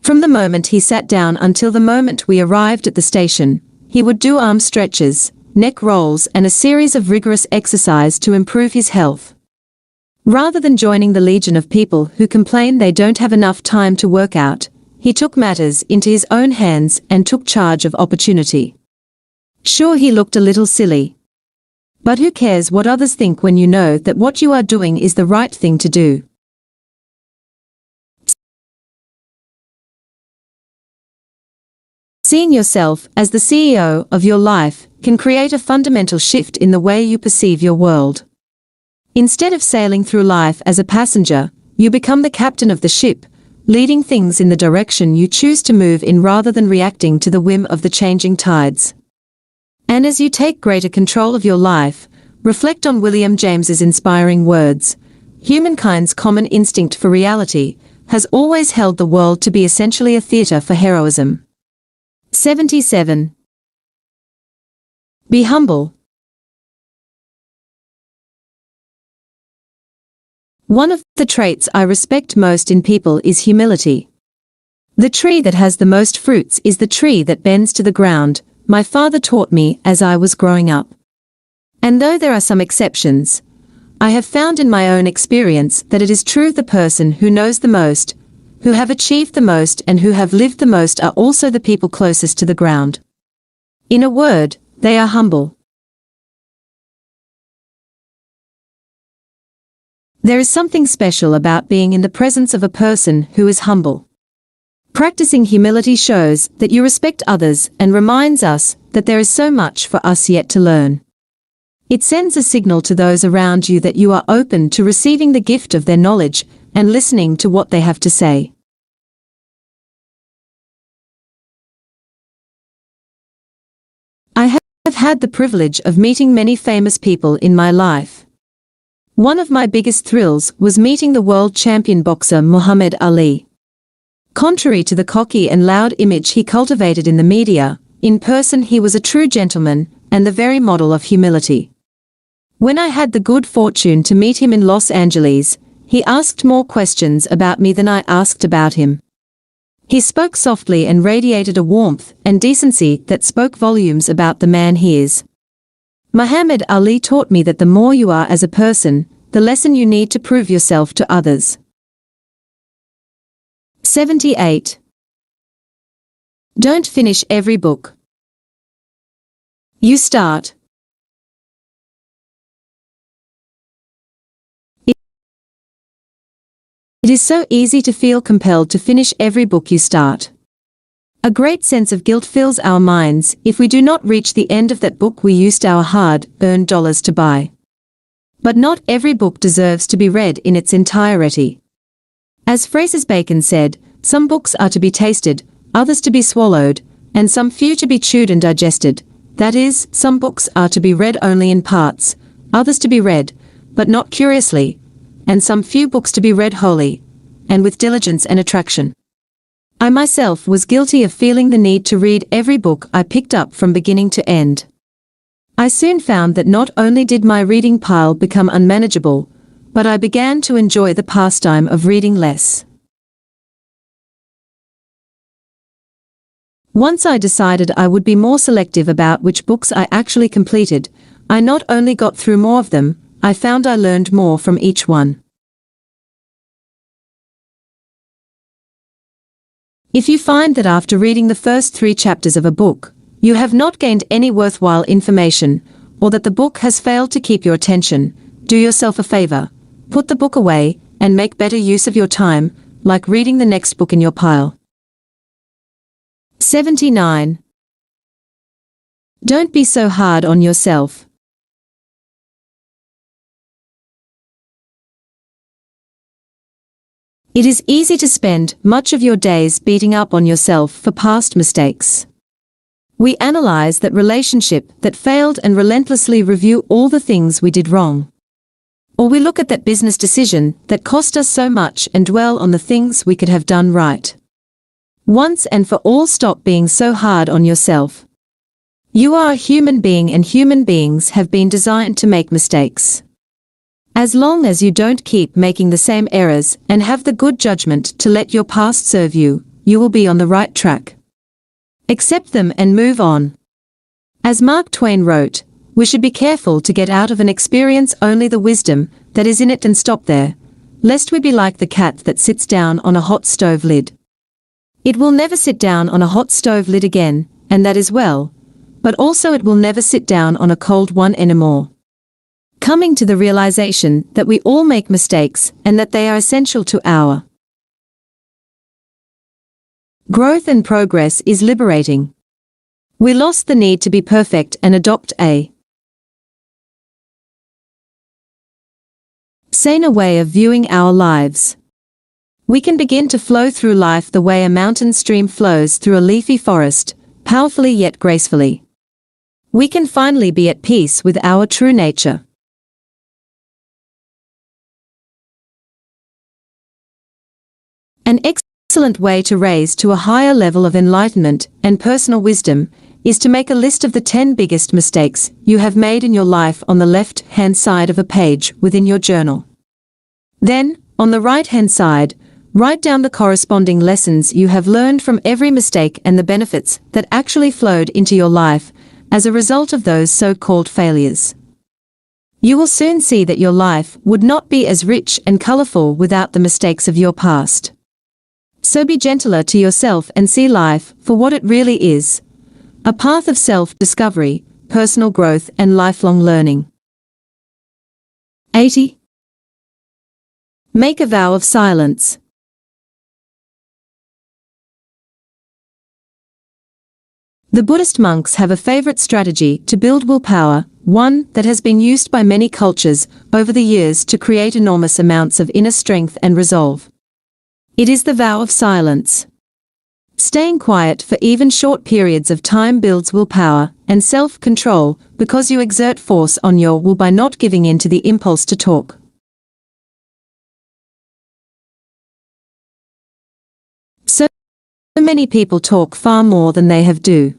From the moment he sat down until the moment we arrived at the station, he would do arm stretches, neck rolls and a series of rigorous exercise to improve his health. Rather than joining the legion of people who complain they don't have enough time to work out, he took matters into his own hands and took charge of opportunity. Sure, he looked a little silly. But who cares what others think when you know that what you are doing is the right thing to do? Seeing yourself as the CEO of your life can create a fundamental shift in the way you perceive your world. Instead of sailing through life as a passenger, you become the captain of the ship, leading things in the direction you choose to move in rather than reacting to the whim of the changing tides. And as you take greater control of your life, reflect on William James's inspiring words. Humankind's common instinct for reality has always held the world to be essentially a theatre for heroism. 77. Be humble. One of the traits I respect most in people is humility. The tree that has the most fruits is the tree that bends to the ground, my father taught me as I was growing up. And though there are some exceptions, I have found in my own experience that it is true the person who knows the most, who have achieved the most and who have lived the most are also the people closest to the ground. In a word, they are humble. There is something special about being in the presence of a person who is humble. Practicing humility shows that you respect others and reminds us that there is so much for us yet to learn. It sends a signal to those around you that you are open to receiving the gift of their knowledge and listening to what they have to say. I have had the privilege of meeting many famous people in my life. One of my biggest thrills was meeting the world champion boxer Muhammad Ali. Contrary to the cocky and loud image he cultivated in the media, in person he was a true gentleman and the very model of humility. When I had the good fortune to meet him in Los Angeles, he asked more questions about me than I asked about him. He spoke softly and radiated a warmth and decency that spoke volumes about the man he is. Muhammad Ali taught me that the more you are as a person, the less you need to prove yourself to others. 78. Don't finish every book you start. It is so easy to feel compelled to finish every book you start. A great sense of guilt fills our minds if we do not reach the end of that book we used our hard-earned dollars to buy. But not every book deserves to be read in its entirety. As Francis Bacon said, some books are to be tasted, others to be swallowed, and some few to be chewed and digested. That is, some books are to be read only in parts, others to be read, but not curiously, and some few books to be read wholly, and with diligence and attraction. I myself was guilty of feeling the need to read every book I picked up from beginning to end. I soon found that not only did my reading pile become unmanageable, but I began to enjoy the pastime of reading less. Once I decided I would be more selective about which books I actually completed, I not only got through more of them, I found I learned more from each one. If you find that after reading the first 3 chapters of a book, you have not gained any worthwhile information, or that the book has failed to keep your attention, do yourself a favor, put the book away, and make better use of your time, like reading the next book in your pile. 79. Don't be so hard on yourself. It is easy to spend much of your days beating up on yourself for past mistakes. We analyze that relationship that failed and relentlessly review all the things we did wrong. Or we look at that business decision that cost us so much and dwell on the things we could have done right. Once and for all, stop being so hard on yourself. You are a human being, and human beings have been designed to make mistakes. As long as you don't keep making the same errors and have the good judgment to let your past serve you, you will be on the right track. Accept them and move on. As Mark Twain wrote, we should be careful to get out of an experience only the wisdom that is in it and stop there, lest we be like the cat that sits down on a hot stove lid. It will never sit down on a hot stove lid again, and that is well, but also it will never sit down on a cold one anymore. Coming to the realization that we all make mistakes and that they are essential to our growth and progress is liberating. We lost the need to be perfect and adopt a saner way of viewing our lives. We can begin to flow through life the way a mountain stream flows through a leafy forest, powerfully yet gracefully. We can finally be at peace with our true nature. An excellent way to raise to a higher level of enlightenment and personal wisdom is to make a list of the 10 biggest mistakes you have made in your life on the left-hand side of a page within your journal. Then, on the right-hand side, write down the corresponding lessons you have learned from every mistake and the benefits that actually flowed into your life as a result of those so-called failures. You will soon see that your life would not be as rich and colorful without the mistakes of your past. So be gentler to yourself and see life for what it really is, a path of self-discovery, personal growth, and lifelong learning. 80. Make a vow of silence. The Buddhist monks have a favorite strategy to build willpower, one that has been used by many cultures over the years to create enormous amounts of inner strength and resolve. It is the vow of silence. Staying quiet for even short periods of time builds willpower and self-control because you exert force on your will by not giving in to the impulse to talk. So many people talk far more than they have do.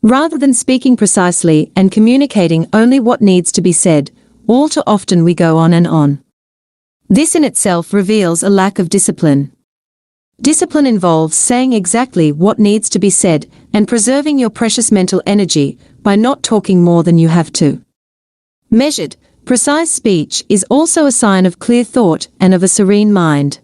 Rather than speaking precisely and communicating only what needs to be said, all too often we go on and on. This in itself reveals a lack of discipline. Discipline involves saying exactly what needs to be said and preserving your precious mental energy by not talking more than you have to. Measured, precise speech is also a sign of clear thought and of a serene mind.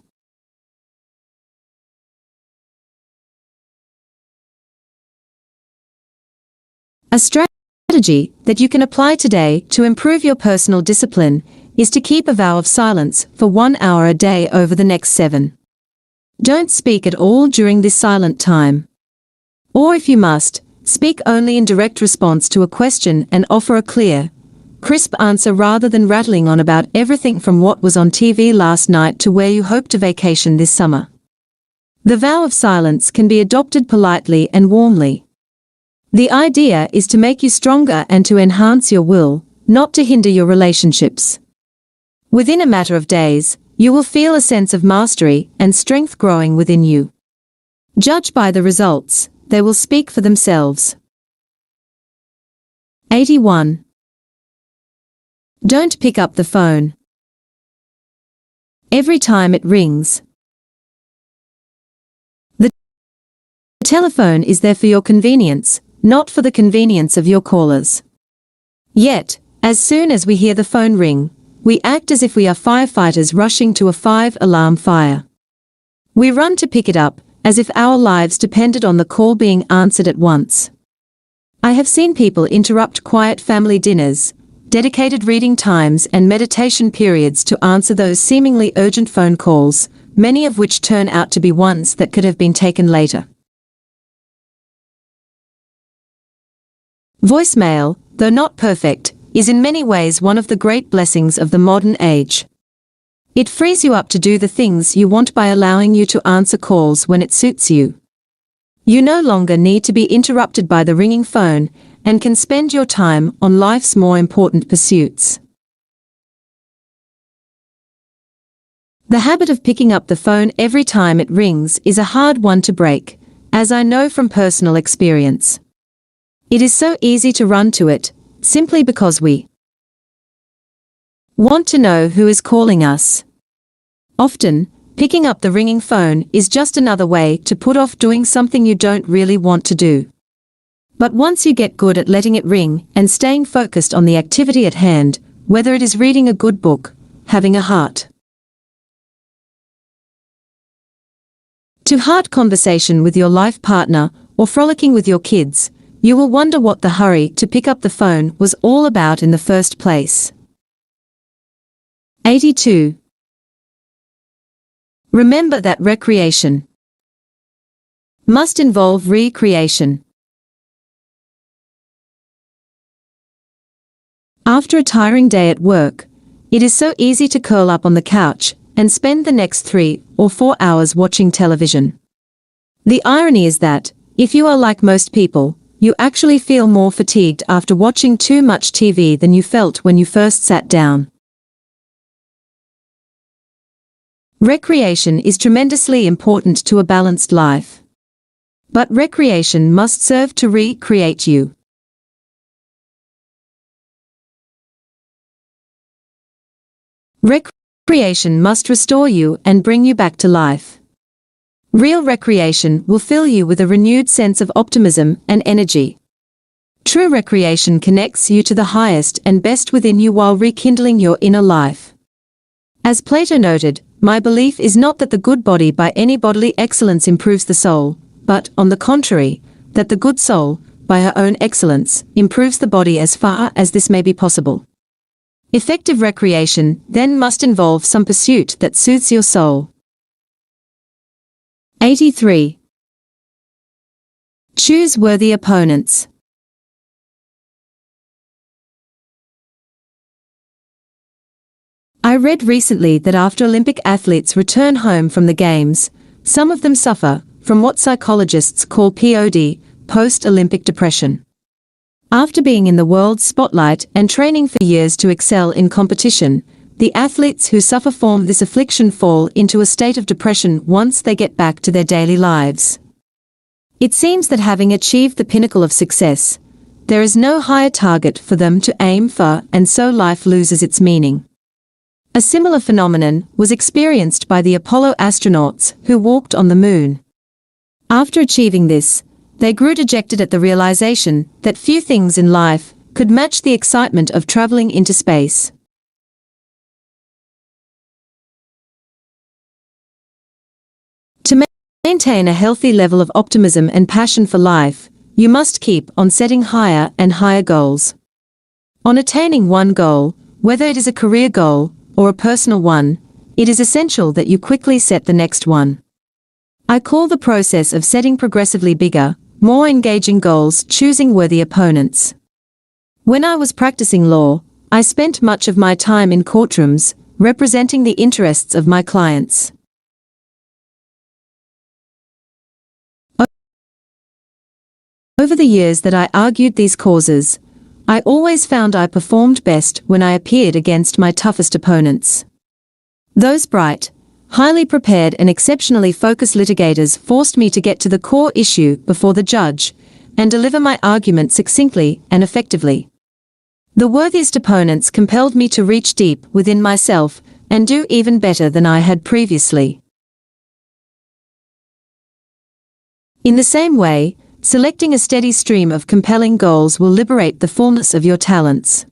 A strategy that you can apply today to improve your personal discipline is to keep a vow of silence for 1 hour a day over the next 7. Don't speak at all during this silent time. Or if you must, speak only in direct response to a question and offer a clear, crisp answer rather than rattling on about everything from what was on TV last night to where you hope to vacation this summer. The vow of silence can be adopted politely and warmly. The idea is to make you stronger and to enhance your will, not to hinder your relationships. Within a matter of days, you will feel a sense of mastery and strength growing within you. Judge by the results, they will speak for themselves. 81. Don't pick up the phone every time it rings. The telephone is there for your convenience, not for the convenience of your callers. Yet, as soon as we hear the phone ring, we act as if we are firefighters rushing to a 5-alarm fire. We run to pick it up, as if our lives depended on the call being answered at once. I have seen people interrupt quiet family dinners, dedicated reading times and meditation periods to answer those seemingly urgent phone calls, many of which turn out to be ones that could have been taken later. Voicemail, though not perfect, is in many ways one of the great blessings of the modern age. It frees you up to do the things you want by allowing you to answer calls when it suits you. You no longer need to be interrupted by the ringing phone and can spend your time on life's more important pursuits. The habit of picking up the phone every time it rings is a hard one to break, as I know from personal experience. It is so easy to run to it, simply because we want to know who is calling us. Often, picking up the ringing phone is just another way to put off doing something you don't really want to do. But once you get good at letting it ring and staying focused on the activity at hand, whether it is reading a good book, having a heart-to-heart conversation with your life partner, or frolicking with your kids, you will wonder what the hurry to pick up the phone was all about in the first place. 82. Remember that recreation must involve recreation. After a tiring day at work, it is so easy to curl up on the couch and spend the next 3 or 4 hours watching television. The irony is that, if you are like most people, you actually feel more fatigued after watching too much TV than you felt when you first sat down. Recreation is tremendously important to a balanced life. But recreation must serve to recreate you. Recreation must restore you and bring you back to life. Real recreation will fill you with a renewed sense of optimism and energy. True recreation connects you to the highest and best within you while rekindling your inner life. As Plato noted, my belief is not that the good body by any bodily excellence improves the soul, but, on the contrary, that the good soul, by her own excellence, improves the body as far as this may be possible. Effective recreation, then, must involve some pursuit that soothes your soul. 83. Choose worthy opponents. I read recently that after Olympic athletes return home from the Games, some of them suffer from what psychologists call POD, post-Olympic depression. After being in the world's spotlight and training for years to excel in competition, the athletes who suffer from this affliction fall into a state of depression once they get back to their daily lives. It seems that having achieved the pinnacle of success, there is no higher target for them to aim for, and so life loses its meaning. A similar phenomenon was experienced by the Apollo astronauts who walked on the moon. After achieving this, they grew dejected at the realization that few things in life could match the excitement of traveling into space. To maintain a healthy level of optimism and passion for life, you must keep on setting higher and higher goals. On attaining one goal, whether it is a career goal or a personal one, it is essential that you quickly set the next one. I call the process of setting progressively bigger, more engaging goals choosing worthy opponents. When I was practicing law, I spent much of my time in courtrooms, representing the interests of my clients. Over the years that I argued these causes, I always found I performed best when I appeared against my toughest opponents. Those bright, highly prepared and exceptionally focused litigators forced me to get to the core issue before the judge and deliver my argument succinctly and effectively. The worthiest opponents compelled me to reach deep within myself and do even better than I had previously. In the same way, selecting a steady stream of compelling goals will liberate the fullness of your talents.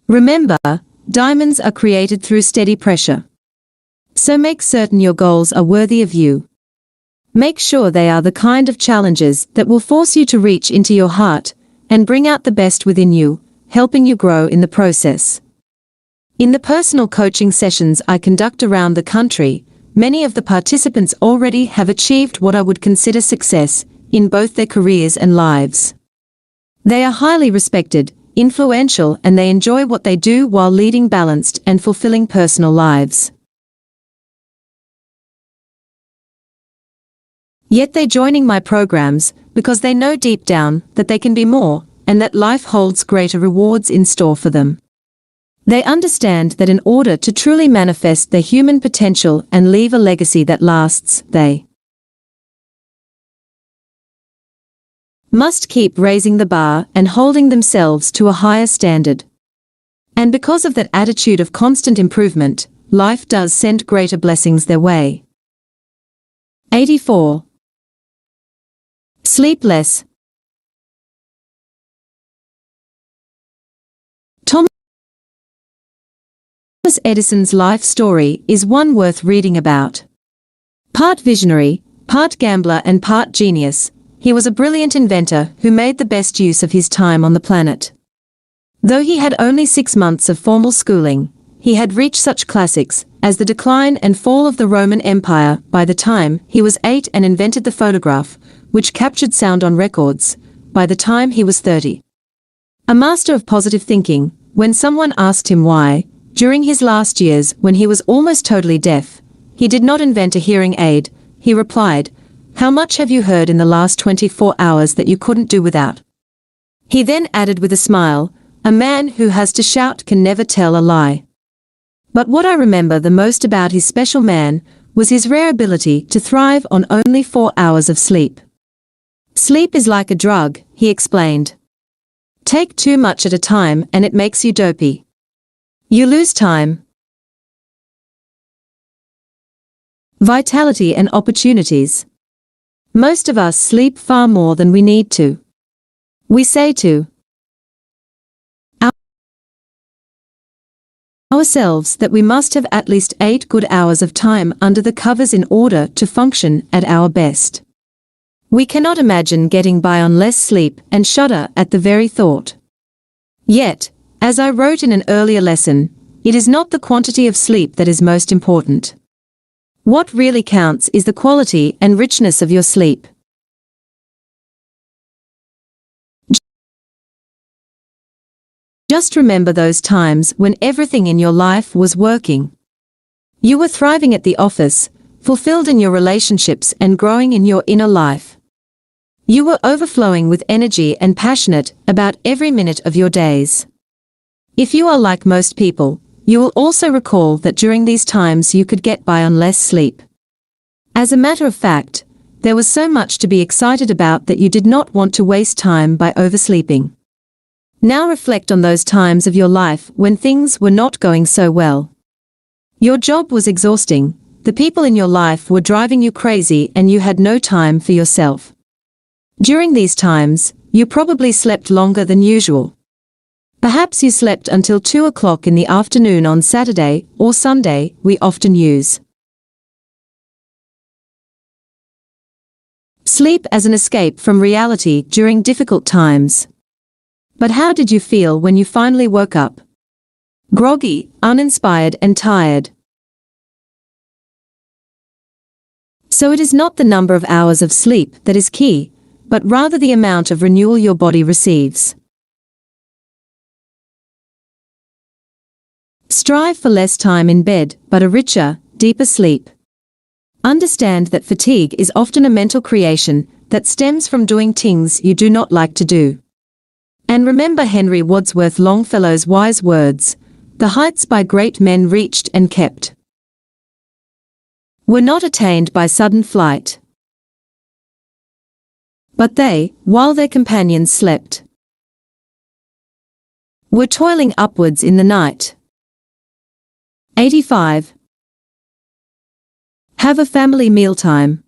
Remember, diamonds are created through steady pressure. So make certain your goals are worthy of you. Make sure they are the kind of challenges that will force you to reach into your heart and bring out the best within you, helping you grow in the process. In the personal coaching sessions I conduct around the country, many of the participants already have achieved what I would consider success in both their careers and lives. They are highly respected, influential, and they enjoy what they do while leading balanced and fulfilling personal lives. Yet they're joining my programs because they know deep down that they can be more and that life holds greater rewards in store for them. They understand that in order to truly manifest their human potential and leave a legacy that lasts, they must keep raising the bar and holding themselves to a higher standard. And because of that attitude of constant improvement, life does send greater blessings their way. 84. Sleep less. Thomas Edison's life story is one worth reading about. Part visionary, part gambler and part genius, he was a brilliant inventor who made the best use of his time on the planet. Though he had only 6 months of formal schooling, he had reached such classics as the decline and fall of the Roman Empire by the time he was 8 and invented the phonograph, which captured sound on records, by the time he was 30. A master of positive thinking, when someone asked him why, during his last years when he was almost totally deaf, he did not invent a hearing aid, he replied, "How much have you heard in the last 24 hours that you couldn't do without?" He then added with a smile, "A man who has to shout can never tell a lie." But what I remember the most about his special man was his rare ability to thrive on only 4 hours of sleep. "Sleep is like a drug," he explained. "Take too much at a time and it makes you dopey. You lose time, vitality and opportunities. Most of us sleep far more than we need to. We say to ourselves that we must have at least 8 good hours of time under the covers in order to function at our best. We cannot imagine getting by on less sleep and shudder at the very thought. Yet, as I wrote in an earlier lesson, it is not the quantity of sleep that is most important. What really counts is the quality and richness of your sleep. Just remember those times when everything in your life was working. You were thriving at the office, fulfilled in your relationships and growing in your inner life. You were overflowing with energy and passionate about every minute of your days. If you are like most people, you will also recall that during these times you could get by on less sleep. As a matter of fact, there was so much to be excited about that you did not want to waste time by oversleeping. Now reflect on those times of your life when things were not going so well. Your job was exhausting, the people in your life were driving you crazy and you had no time for yourself. During these times, you probably slept longer than usual. Perhaps you slept until 2 o'clock in the afternoon on Saturday or Sunday, we often use sleep as an escape from reality during difficult times. But how did you feel when you finally woke up? Groggy, uninspired and tired. So it is not the number of hours of sleep that is key, but rather the amount of renewal your body receives. Strive for less time in bed, but a richer, deeper sleep. Understand that fatigue is often a mental creation that stems from doing things you do not like to do. And remember Henry Wadsworth Longfellow's wise words, "The heights by great men reached and kept were not attained by sudden flight, but they, while their companions slept, were toiling upwards in the night." 85. Have a family mealtime.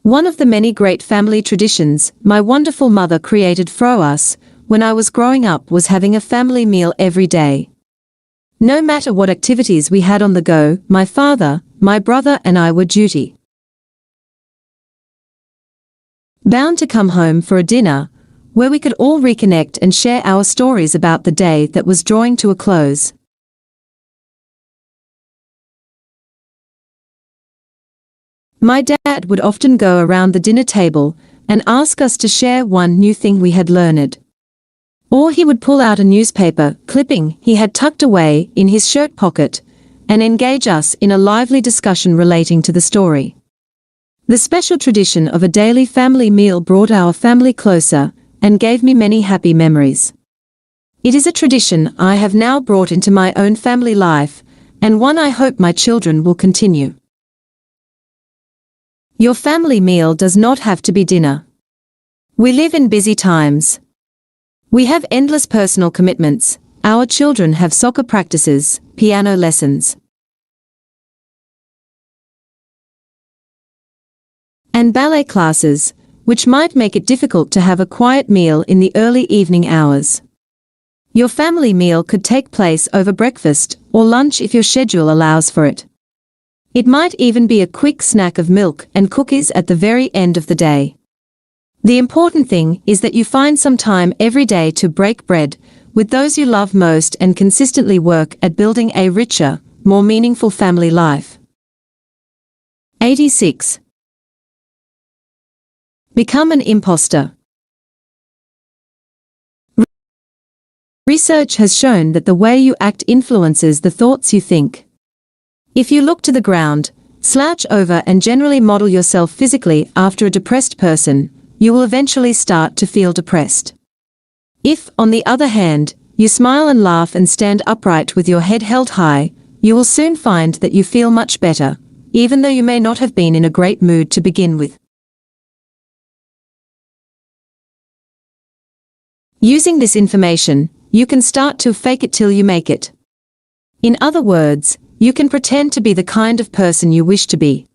One of the many great family traditions my wonderful mother created for us when I was growing up was having a family meal every day. No matter what activities we had on the go, my father, my brother and I were duty bound to come home for a dinner where we could all reconnect and share our stories about the day that was drawing to a close. My dad would often go around the dinner table and ask us to share one new thing we had learned. Or he would pull out a newspaper clipping he had tucked away in his shirt pocket and engage us in a lively discussion relating to the story. The special tradition of a daily family meal brought our family closer and gave me many happy memories. It is a tradition I have now brought into my own family life, and one I hope my children will continue. Your family meal does not have to be dinner. We live in busy times. We have endless personal commitments. Our children have soccer practices, piano lessons, and ballet classes, which might make it difficult to have a quiet meal in the early evening hours. Your family meal could take place over breakfast or lunch if your schedule allows for it. It might even be a quick snack of milk and cookies at the very end of the day. The important thing is that you find some time every day to break bread with those you love most and consistently work at building a richer, more meaningful family life. 86. Become an imposter. Research has shown that the way you act influences the thoughts you think. If you look to the ground, slouch over and generally model yourself physically after a depressed person, you will eventually start to feel depressed. If, on the other hand, you smile and laugh and stand upright with your head held high, you will soon find that you feel much better, even though you may not have been in a great mood to begin with. Using this information, you can start to fake it till you make it. In other words, you can pretend to be the kind of person you wish to be.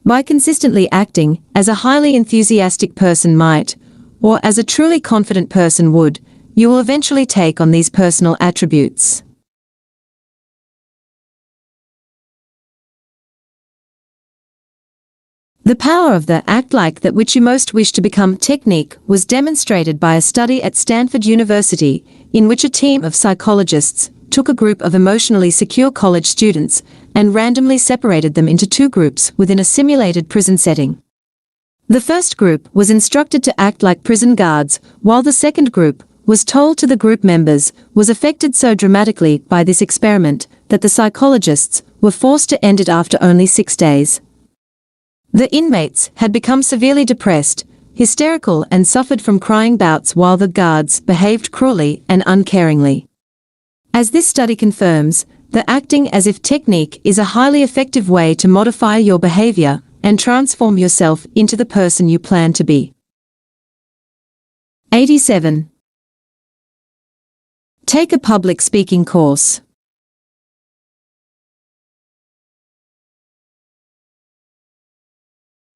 By consistently acting as a highly enthusiastic person might, or as a truly confident person would, you will eventually take on these personal attributes. The power of the act like that which you most wish to become technique was demonstrated by a study at Stanford University, in which a team of psychologists took a group of emotionally secure college students and randomly separated them into two groups within a simulated prison setting. The first group was instructed to act like prison guards, while the second group was told to the group members was affected so dramatically by this experiment that the psychologists were forced to end it after only 6 days. The inmates had become severely depressed, hysterical and suffered from crying bouts while the guards behaved cruelly and uncaringly. As this study confirms, the acting as if technique is a highly effective way to modify your behavior and transform yourself into the person you plan to be. 87. Take a public speaking course.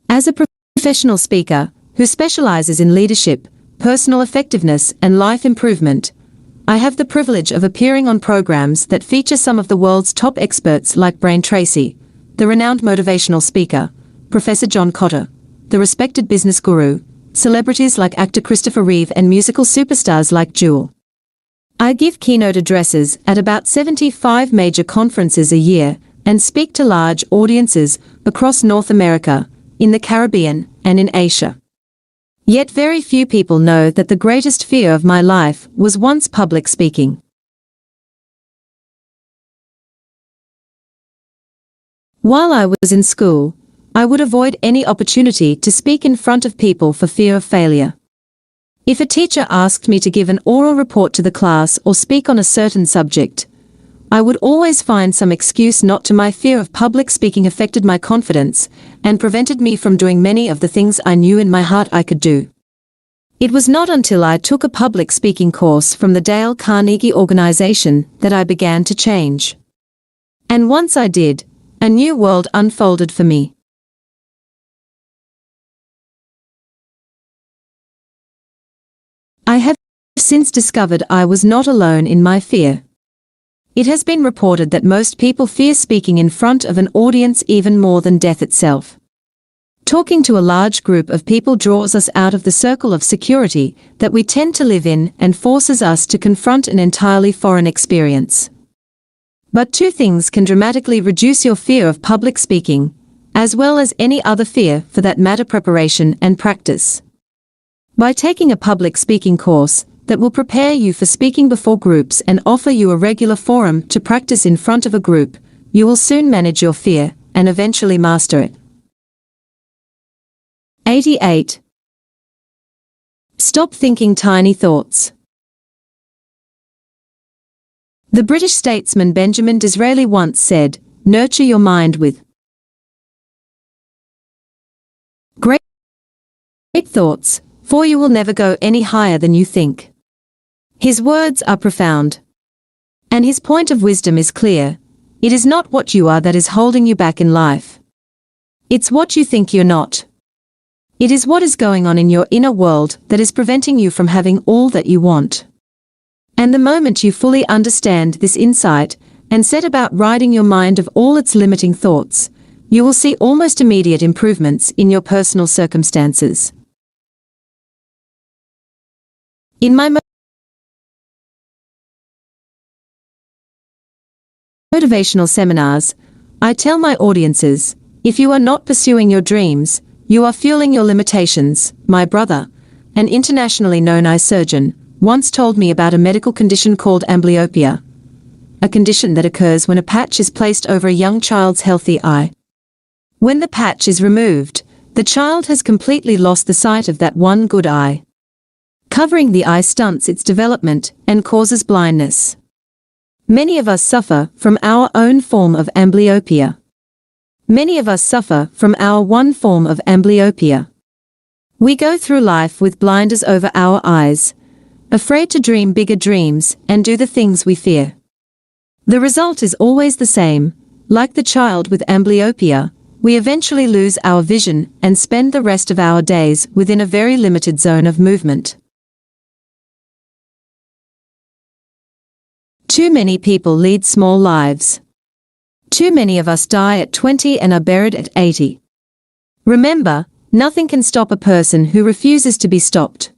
As a professional speaker who specializes in leadership, personal effectiveness, and life improvement, I have the privilege of appearing on programs that feature some of the world's top experts like Brian Tracy, the renowned motivational speaker, Professor John Kotter, the respected business guru, celebrities like actor Christopher Reeve and musical superstars like Jewel. I give keynote addresses at about 75 major conferences a year and speak to large audiences across North America, in the Caribbean, and in Asia. Yet very few people know that the greatest fear of my life was once public speaking. While I was in school, I would avoid any opportunity to speak in front of people for fear of failure. If a teacher asked me to give an oral report to the class or speak on a certain subject, I would always find some excuse not to. My fear of public speaking affected my confidence and prevented me from doing many of the things I knew in my heart I could do. It was not until I took a public speaking course from the Dale Carnegie organization that I began to change. And once I did, a new world unfolded for me. I have since discovered I was not alone in my fear. It has been reported that most people fear speaking in front of an audience even more than death itself. Talking to a large group of people draws us out of the circle of security that we tend to live in and forces us to confront an entirely foreign experience. But two things can dramatically reduce your fear of public speaking, as well as any other fear for that matter: preparation and practice. By taking a public speaking course that will prepare you for speaking before groups and offer you a regular forum to practice in front of a group, you will soon manage your fear and eventually master it. 88. Stop thinking tiny thoughts. The British statesman Benjamin Disraeli once said, "Nurture your mind with great thoughts, for you will never go any higher than you think." His words are profound. And his point of wisdom is clear. It is not what you are that is holding you back in life. It's what you think you're not. It is what is going on in your inner world that is preventing you from having all that you want. And the moment you fully understand this insight and set about ridding your mind of all its limiting thoughts, you will see almost immediate improvements in your personal circumstances. In my motivational seminars, I tell my audiences, if you are not pursuing your dreams, you are fueling your limitations. My brother, an internationally known eye surgeon, once told me about a medical condition called amblyopia, a condition that occurs when a patch is placed over a young child's healthy eye. When the patch is removed, the child has completely lost the sight of that one good eye. Covering the eye stunts its development and causes blindness. Many of us suffer from our own form of amblyopia. Many of us suffer from our one form of amblyopia. We go through life with blinders over our eyes, afraid to dream bigger dreams and do the things we fear. The result is always the same. Like the child with amblyopia, we eventually lose our vision and spend the rest of our days within a very limited zone of movement. Too many people lead small lives. Too many of us die at 20 and are buried at 80. Remember, nothing can stop a person who refuses to be stopped.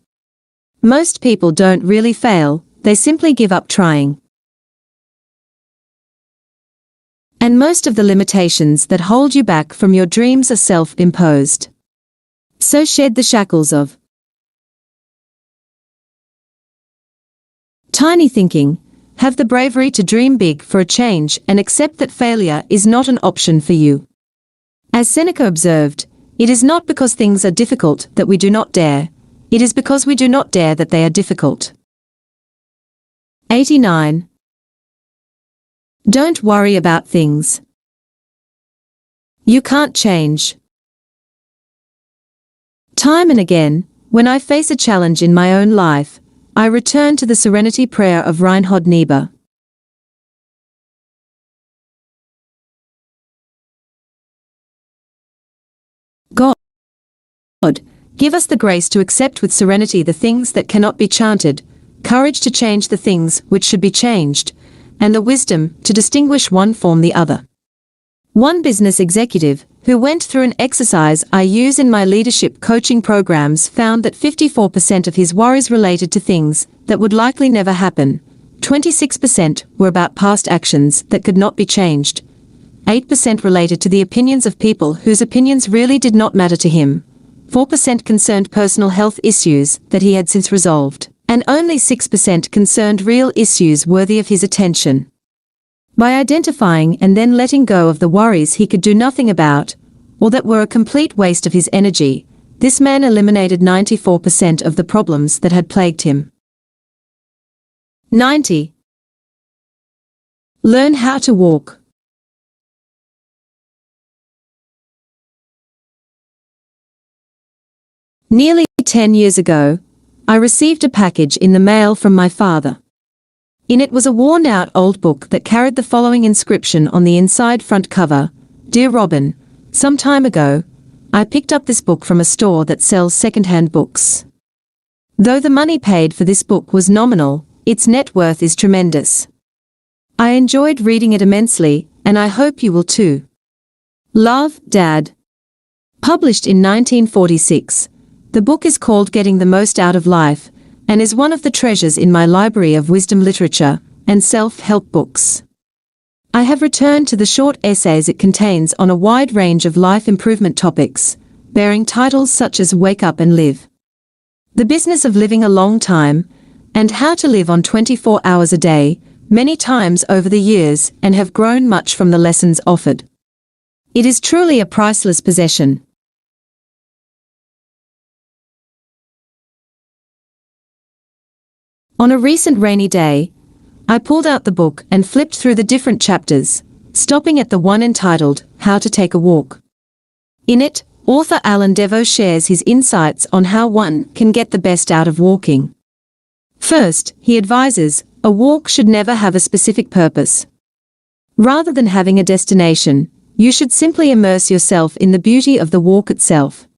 Most people don't really fail, they simply give up trying. And most of the limitations that hold you back from your dreams are self-imposed. So shed the shackles of tiny thinking. Have the bravery to dream big for a change and accept that failure is not an option for you. As Seneca observed, it is not because things are difficult that we do not dare, it is because we do not dare that they are difficult. 89. Don't worry about things you can't change. Time and again, when I face a challenge in my own life, I return to the serenity prayer of Reinhold Niebuhr. God, give us the grace to accept with serenity the things that cannot be chanted, courage to change the things which should be changed, and the wisdom to distinguish one from the other. One business executive, who went through an exercise I use in my leadership coaching programs, found that 54% of his worries related to things that would likely never happen, 26% were about past actions that could not be changed, 8% related to the opinions of people whose opinions really did not matter to him, 4% concerned personal health issues that he had since resolved, and only 6% concerned real issues worthy of his attention. By identifying and then letting go of the worries he could do nothing about, or that were a complete waste of his energy, this man eliminated 94% of the problems that had plagued him. 90. Learn how to walk. Nearly 10 years ago, I received a package in the mail from my father. In it was a worn-out old book that carried the following inscription on the inside front cover: "Dear Robin, some time ago, I picked up this book from a store that sells second-hand books. Though the money paid for this book was nominal, its net worth is tremendous. I enjoyed reading it immensely, and I hope you will too. Love, Dad." Published in 1946, the book is called Getting the Most Out of Life, and is one of the treasures in my library of wisdom literature and self-help books. I have returned to the short essays it contains on a wide range of life improvement topics, bearing titles such as Wake Up and Live, The Business of Living a Long Time, and How to Live on 24 Hours a Day, many times over the years, and have grown much from the lessons offered. It is truly a priceless possession. On a recent rainy day, I pulled out the book and flipped through the different chapters, stopping at the one entitled, How to Take a Walk. In it, author Alan Devoe shares his insights on how one can get the best out of walking. First, he advises, a walk should never have a specific purpose. Rather than having a destination, you should simply immerse yourself in the beauty of the walk itself.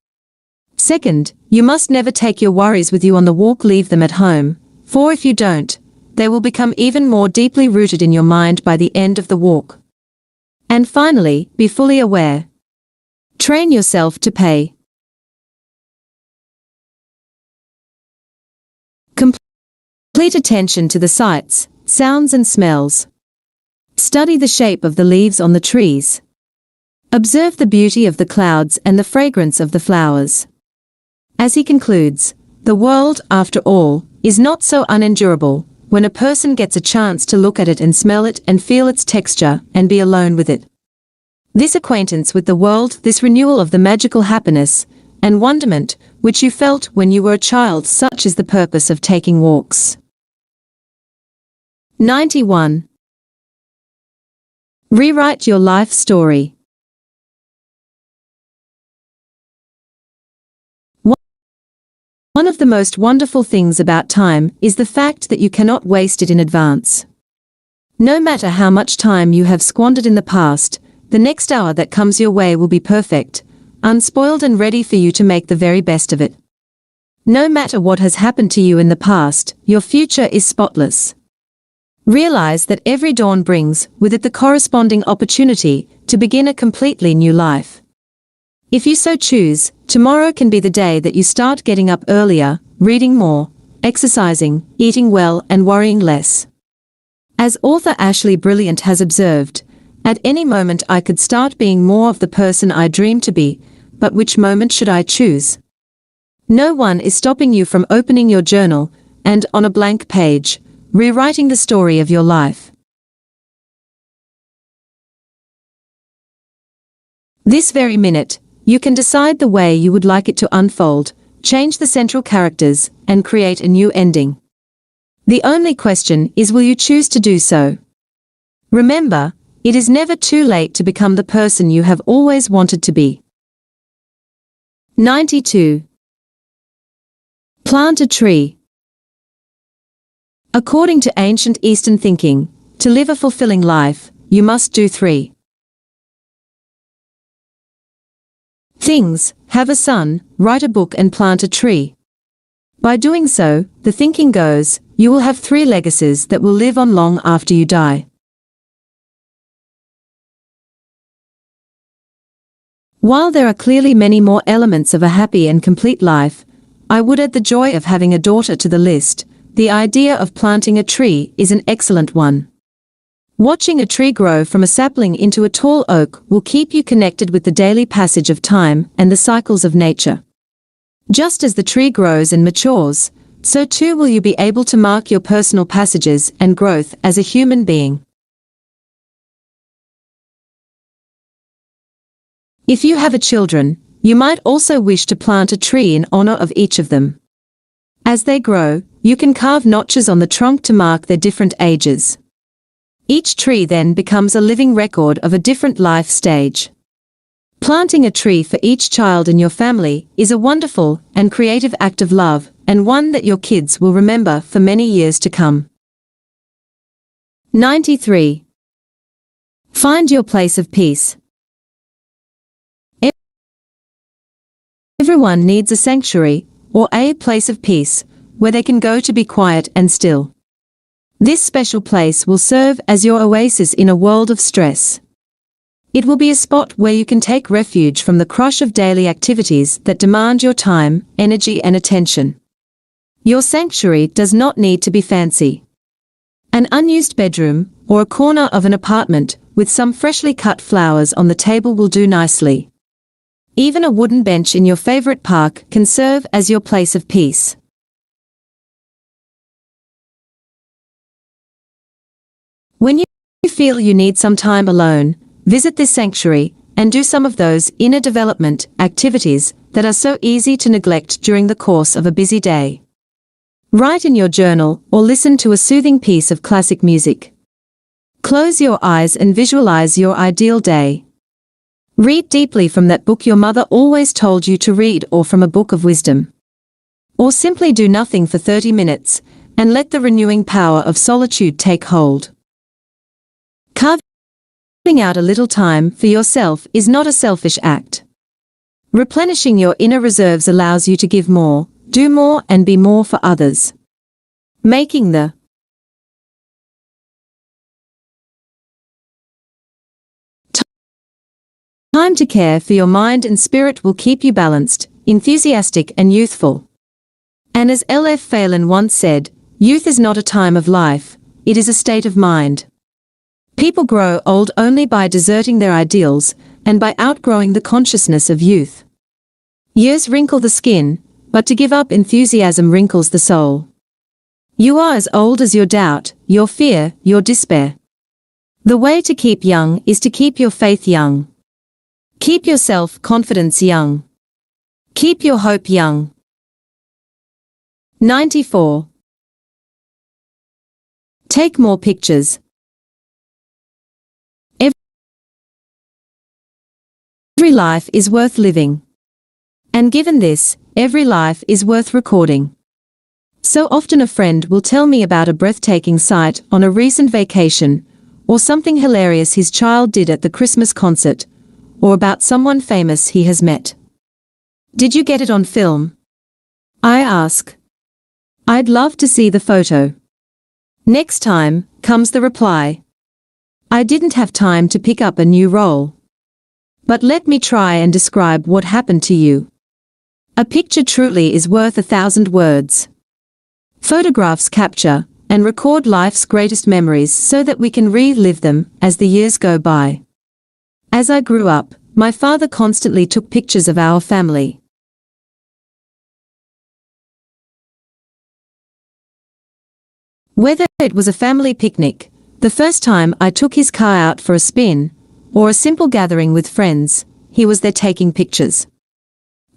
Second, you must never take your worries with you on the walk, leave them at home, for if you don't, they will become even more deeply rooted in your mind by the end of the walk. And finally, be fully aware. Train yourself to pay complete attention to the sights, sounds and smells. Study the shape of the leaves on the trees. Observe the beauty of the clouds and the fragrance of the flowers. As he concludes, the world, after all, is not so unendurable when a person gets a chance to look at it and smell it and feel its texture and be alone with it. This acquaintance with the world, this renewal of the magical happiness and wonderment which you felt when you were a child, such is the purpose of taking walks. 91. Rewrite your life story. One of the most wonderful things about time is the fact that you cannot waste it in advance. No matter how much time you have squandered in the past, the next hour that comes your way will be perfect, unspoiled and ready for you to make the very best of it. No matter what has happened to you in the past, your future is spotless. Realize that every dawn brings with it the corresponding opportunity to begin a completely new life. If you so choose, tomorrow can be the day that you start getting up earlier, reading more, exercising, eating well and worrying less. As author Ashley Brilliant has observed, at any moment I could start being more of the person I dream to be, but which moment should I choose? No one is stopping you from opening your journal and, on a blank page, rewriting the story of your life. This very minute, you can decide the way you would like it to unfold, change the central characters, and create a new ending. The only question is, will you choose to do so? Remember, it is never too late to become the person you have always wanted to be. 92. Plant a tree. According to ancient Eastern thinking, to live a fulfilling life, you must do 3 things: have a son, write a book and plant a tree. By doing so, the thinking goes, you will have 3 legacies that will live on long after you die. While there are clearly many more elements of a happy and complete life, I would add the joy of having a daughter to the list. The idea of planting a tree is an excellent one. Watching a tree grow from a sapling into a tall oak will keep you connected with the daily passage of time and the cycles of nature. Just as the tree grows and matures, so too will you be able to mark your personal passages and growth as a human being. If you have children, you might also wish to plant a tree in honor of each of them. As they grow, you can carve notches on the trunk to mark their different ages. Each tree then becomes a living record of a different life stage. Planting a tree for each child in your family is a wonderful and creative act of love, and one that your kids will remember for many years to come. 93. Find your place of peace. Everyone needs a sanctuary, or a place of peace, where they can go to be quiet and still. This special place will serve as your oasis in a world of stress. It will be a spot where you can take refuge from the crush of daily activities that demand your time, energy and attention. Your sanctuary does not need to be fancy. An unused bedroom, or a corner of an apartment, with some freshly cut flowers on the table will do nicely. Even a wooden bench in your favorite park can serve as your place of peace. When you feel you need some time alone, visit this sanctuary and do some of those inner development activities that are so easy to neglect during the course of a busy day. Write in your journal or listen to a soothing piece of classic music. Close your eyes and visualize your ideal day. Read deeply from that book your mother always told you to read, or from a book of wisdom. Or simply do nothing for 30 minutes and let the renewing power of solitude take hold. Carving out a little time for yourself is not a selfish act. Replenishing your inner reserves allows you to give more, do more and be more for others. Making the time to care for your mind and spirit will keep you balanced, enthusiastic and youthful. And as L.F. Phelan once said, youth is not a time of life, it is a state of mind. People grow old only by deserting their ideals, and by outgrowing the consciousness of youth. Years wrinkle the skin, but to give up enthusiasm wrinkles the soul. You are as old as your doubt, your fear, your despair. The way to keep young is to keep your faith young. Keep your self-confidence young. Keep your hope young. 94. Take more pictures. Every life is worth living. And given this, every life is worth recording. So often a friend will tell me about a breathtaking sight on a recent vacation, or something hilarious his child did at the Christmas concert, or about someone famous he has met. Did you get it on film? I ask. I'd love to see the photo. Next time, comes the reply. I didn't have time to pick up a new roll. But let me try and describe what happened to you. A picture truly is worth 1,000 words. Photographs capture and record life's greatest memories so that we can relive them as the years go by. As I grew up, my father constantly took pictures of our family. Whether it was a family picnic, the first time I took his car out for a spin, or a simple gathering with friends, he was there taking pictures.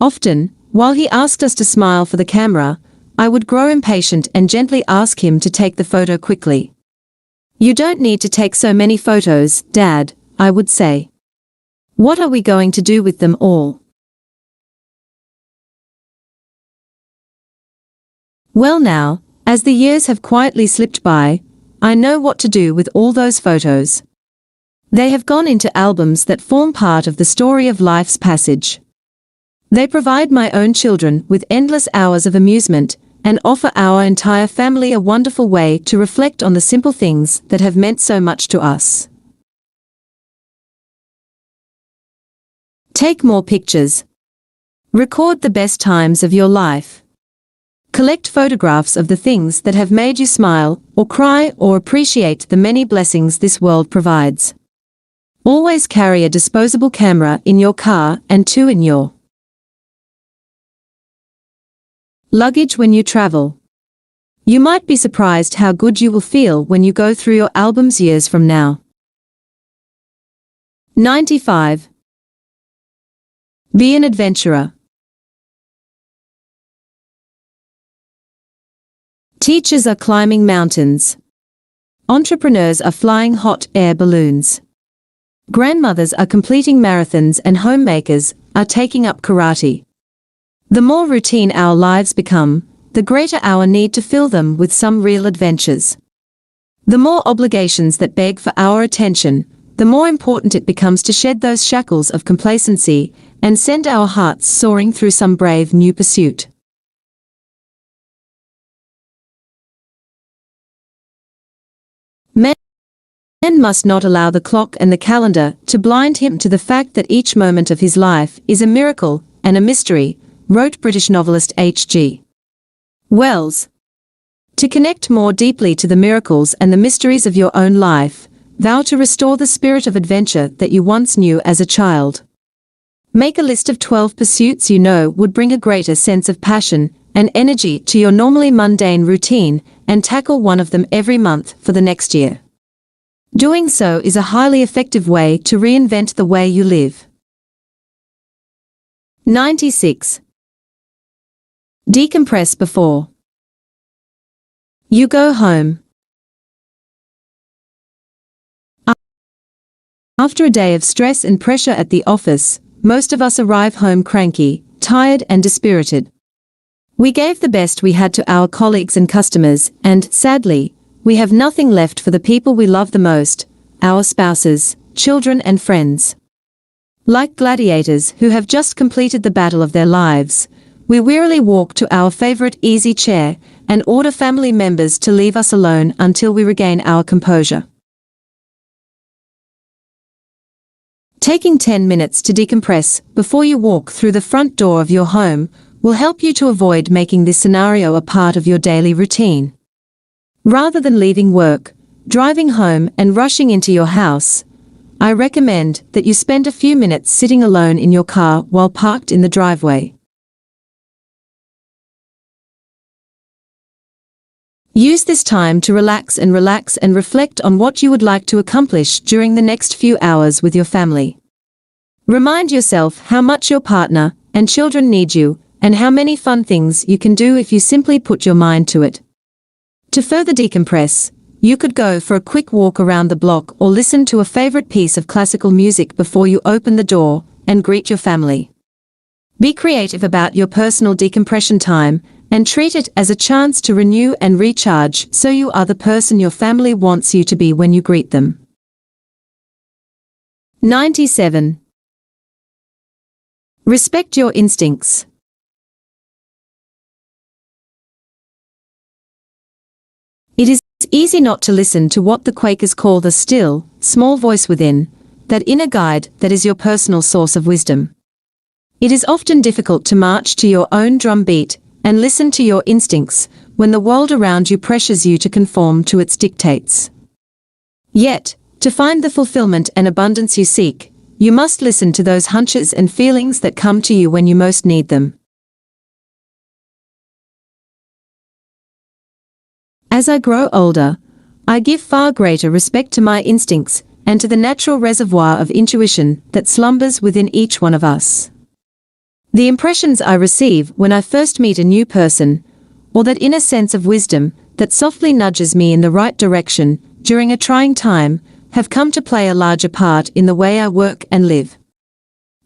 Often, while he asked us to smile for the camera, I would grow impatient and gently ask him to take the photo quickly. You don't need to take so many photos, Dad, I would say. What are we going to do with them all? Well now, as the years have quietly slipped by, I know what to do with all those photos. They have gone into albums that form part of the story of life's passage. They provide my own children with endless hours of amusement, and offer our entire family a wonderful way to reflect on the simple things that have meant so much to us. Take more pictures. Record the best times of your life. Collect photographs of the things that have made you smile, or cry, or appreciate the many blessings this world provides. Always carry a disposable camera in your car and 2 in your luggage when you travel. You might be surprised how good you will feel when you go through your albums years from now. 95. Be an adventurer. Teachers are climbing mountains. Entrepreneurs are flying hot air balloons. Grandmothers are completing marathons and homemakers are taking up karate. The more routine our lives become, the greater our need to fill them with some real adventures. The more obligations that beg for our attention, the more important it becomes to shed those shackles of complacency and send our hearts soaring through some brave new pursuit. Men must not allow the clock and the calendar to blind him to the fact that each moment of his life is a miracle and a mystery, wrote British novelist H.G. Wells. To connect more deeply to the miracles and the mysteries of your own life, vow to restore the spirit of adventure that you once knew as a child. Make a list of 12 pursuits you know would bring a greater sense of passion and energy to your normally mundane routine, and tackle one of them every month for the next year. Doing so is a highly effective way to reinvent the way you live. 96. Decompress before you go home. After a day of stress and pressure at the office, most of us arrive home cranky, tired and dispirited. We gave the best we had to our colleagues and customers, and, sadly, we have nothing left for the people we love the most, our spouses, children and friends. Like gladiators who have just completed the battle of their lives, we wearily walk to our favorite easy chair and order family members to leave us alone until we regain our composure. Taking 10 minutes to decompress before you walk through the front door of your home will help you to avoid making this scenario a part of your daily routine. Rather than leaving work, driving home and rushing into your house, I recommend that you spend a few minutes sitting alone in your car while parked in the driveway. Use this time to relax and reflect on what you would like to accomplish during the next few hours with your family. Remind yourself how much your partner and children need you, and how many fun things you can do if you simply put your mind to it. To further decompress, you could go for a quick walk around the block or listen to a favorite piece of classical music before you open the door and greet your family. Be creative about your personal decompression time and treat it as a chance to renew and recharge so you are the person your family wants you to be when you greet them. 97. Respect your instincts. It is easy not to listen to what the Quakers call the still, small voice within, that inner guide that is your personal source of wisdom. It is often difficult to march to your own drum beat and listen to your instincts when the world around you pressures you to conform to its dictates. Yet, to find the fulfillment and abundance you seek, you must listen to those hunches and feelings that come to you when you most need them. As I grow older, I give far greater respect to my instincts and to the natural reservoir of intuition that slumbers within each one of us. The impressions I receive when I first meet a new person, or that inner sense of wisdom that softly nudges me in the right direction during a trying time, have come to play a larger part in the way I work and live.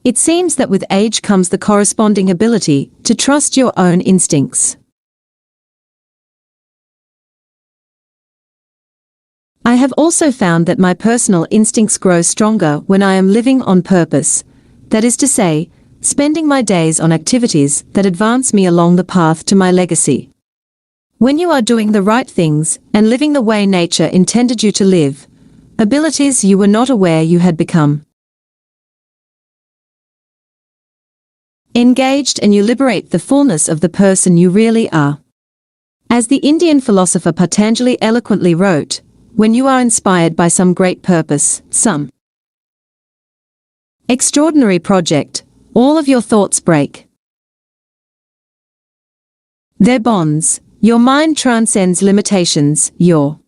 It seems that with age comes the corresponding ability to trust your own instincts. I have also found that my personal instincts grow stronger when I am living on purpose, that is to say, spending my days on activities that advance me along the path to my legacy. When you are doing the right things and living the way nature intended you to live, abilities you were not aware you had become engaged, and you liberate the fullness of the person you really are. As the Indian philosopher Patanjali eloquently wrote, when you are inspired by some great purpose, some extraordinary project, all of your thoughts break their bonds, your mind transcends limitations, your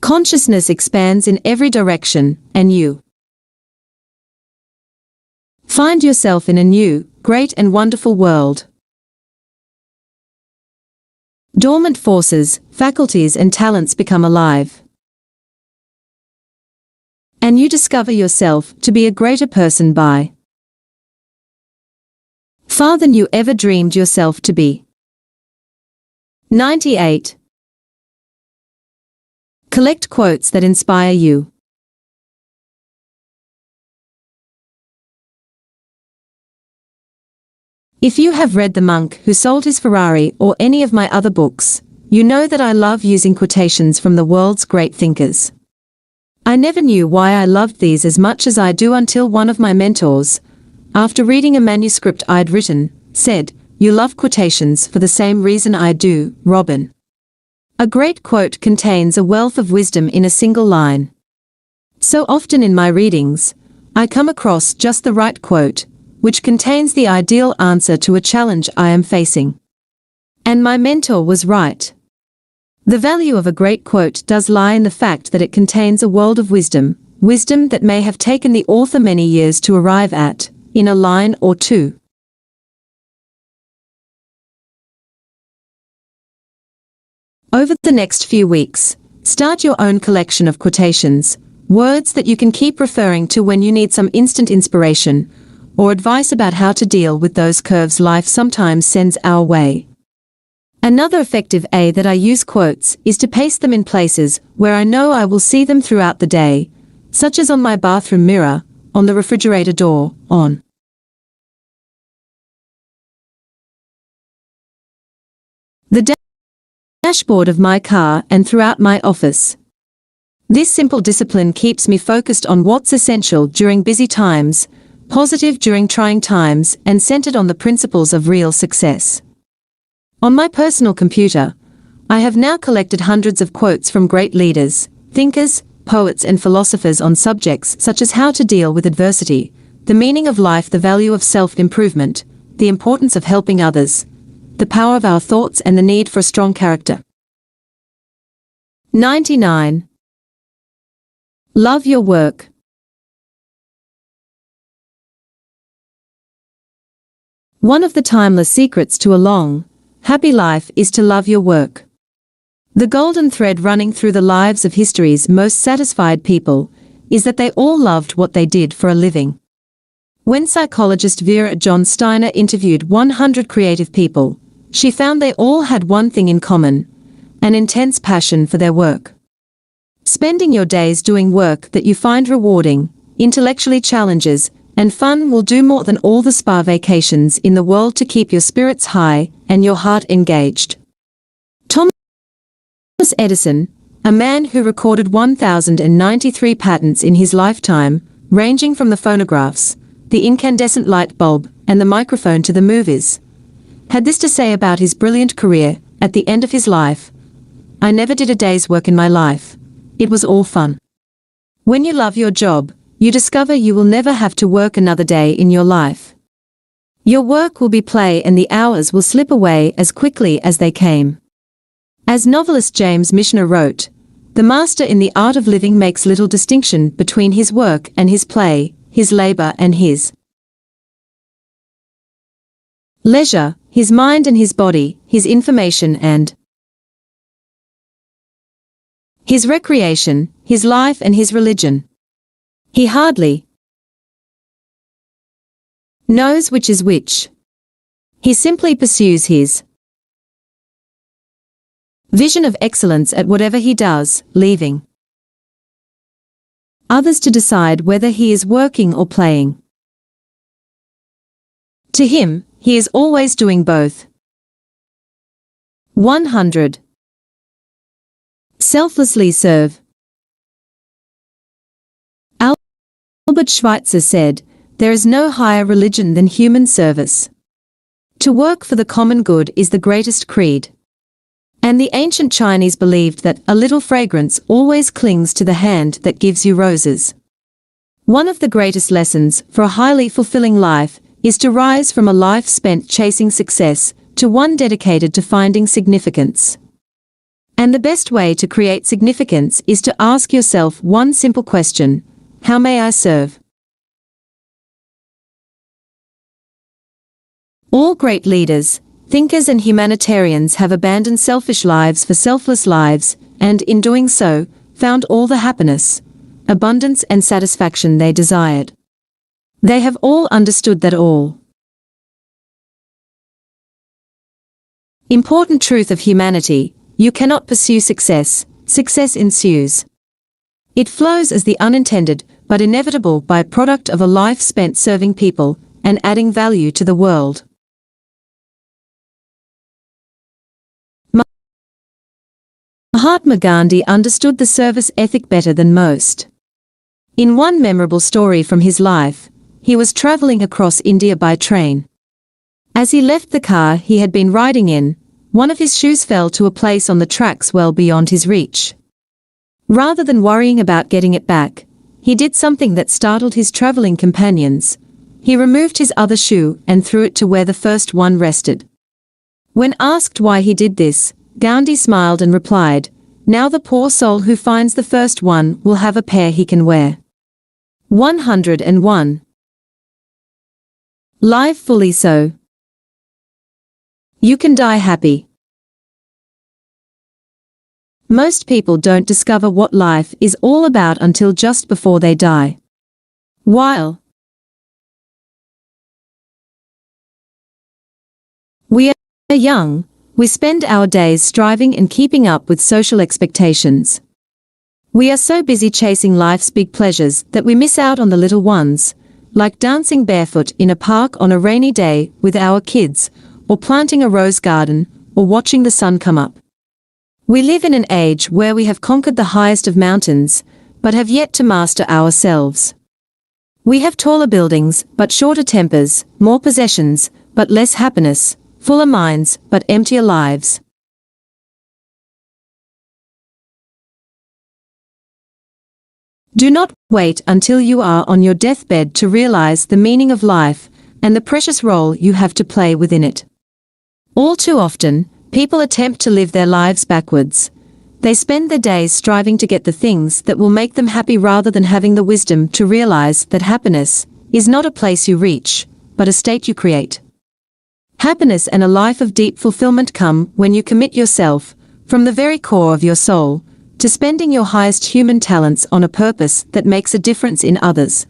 consciousness expands in every direction, and you Find yourself in a new, great and wonderful world. Dormant forces, faculties and talents become alive. And you discover yourself to be a greater person by far than you ever dreamed yourself to be. 98. Collect quotes that inspire you. If you have read The Monk Who Sold His Ferrari or any of my other books, you know that I love using quotations from the world's great thinkers. I never knew why I loved these as much as I do until one of my mentors, after reading a manuscript I'd written, said, "You love quotations for the same reason I do, Robin." A great quote contains a wealth of wisdom in a single line. So often in my readings, I come across just the right quote, which contains the ideal answer to a challenge I am facing. And my mentor was right. The value of a great quote does lie in the fact that it contains a world of wisdom, wisdom that may have taken the author many years to arrive at, in a line or two. Over the next few weeks, start your own collection of quotations, words that you can keep referring to when you need some instant inspiration, or advice about how to deal with those curves life sometimes sends our way. Another effective way that I use quotes is to paste them in places where I know I will see them throughout the day, such as on my bathroom mirror, on the refrigerator door, on the dashboard of my car and throughout my office. This simple discipline keeps me focused on what's essential during busy times, positive during trying times, and centered on the principles of real success. On my personal computer, I have now collected hundreds of quotes from great leaders, thinkers, poets and philosophers on subjects such as how to deal with adversity, the meaning of life, the value of self-improvement, the importance of helping others, the power of our thoughts and the need for a strong character. 99. Love your work. One of the timeless secrets to a long, happy life is to love your work. The golden thread running through the lives of history's most satisfied people is that they all loved what they did for a living. When psychologist Vera John Steiner interviewed 100 creative people, she found they all had one thing in common: an intense passion for their work. Spending your days doing work that you find rewarding, intellectually challenges, and fun will do more than all the spa vacations in the world to keep your spirits high and your heart engaged. Thomas Edison, a man who recorded 1,093 patents in his lifetime, ranging from the phonographs, the incandescent light bulb, and the microphone to the movies, had this to say about his brilliant career. At the end of his life, "I never did a day's work in my life. It was all fun." When you love your job, you discover you will never have to work another day in your life. Your work will be play and the hours will slip away as quickly as they came. As novelist James Michener wrote, "The master in the art of living makes little distinction between his work and his play, his labor and his leisure, his mind and his body, his information and his recreation, his life and his religion. He hardly knows which is which. He simply pursues his vision of excellence at whatever he does, leaving others to decide whether he is working or playing. To him, he is always doing both." 100. Selflessly serve. Albert Schweitzer said, "There is no higher religion than human service. To work for the common good is the greatest creed." And the ancient Chinese believed that a little fragrance always clings to the hand that gives you roses. One of the greatest lessons for a highly fulfilling life is to rise from a life spent chasing success to one dedicated to finding significance. And the best way to create significance is to ask yourself one simple question: how may I serve? All great leaders, thinkers and humanitarians have abandoned selfish lives for selfless lives, and in doing so, found all the happiness, abundance and satisfaction they desired. They have all understood that all important truth of humanity: you cannot pursue success, success ensues. It flows as the unintended but inevitable byproduct of a life spent serving people and adding value to the world. Mahatma Gandhi understood the service ethic better than most. In one memorable story from his life, he was traveling across India by train. As he left the car he had been riding in, one of his shoes fell to a place on the tracks well beyond his reach. Rather than worrying about getting it back, he did something that startled his traveling companions. He removed his other shoe and threw it to where the first one rested. When asked why he did this, Gandhi smiled and replied, "Now the poor soul who finds the first one will have a pair he can wear." 101. Live fully so. You can die happy. Most people don't discover what life is all about until just before they die. While we are young, we spend our days striving and keeping up with social expectations. We are so busy chasing life's big pleasures that we miss out on the little ones, like dancing barefoot in a park on a rainy day with our kids, or planting a rose garden, or watching the sun come up. We live in an age where we have conquered the highest of mountains, but have yet to master ourselves. We have taller buildings, but shorter tempers, more possessions, but less happiness, fuller minds, but emptier lives. Do not wait until you are on your deathbed to realize the meaning of life and the precious role you have to play within it. All too often, people attempt to live their lives backwards. They spend their days striving to get the things that will make them happy rather than having the wisdom to realize that happiness is not a place you reach, but a state you create. Happiness and a life of deep fulfillment come when you commit yourself, from the very core of your soul, to spending your highest human talents on a purpose that makes a difference in others'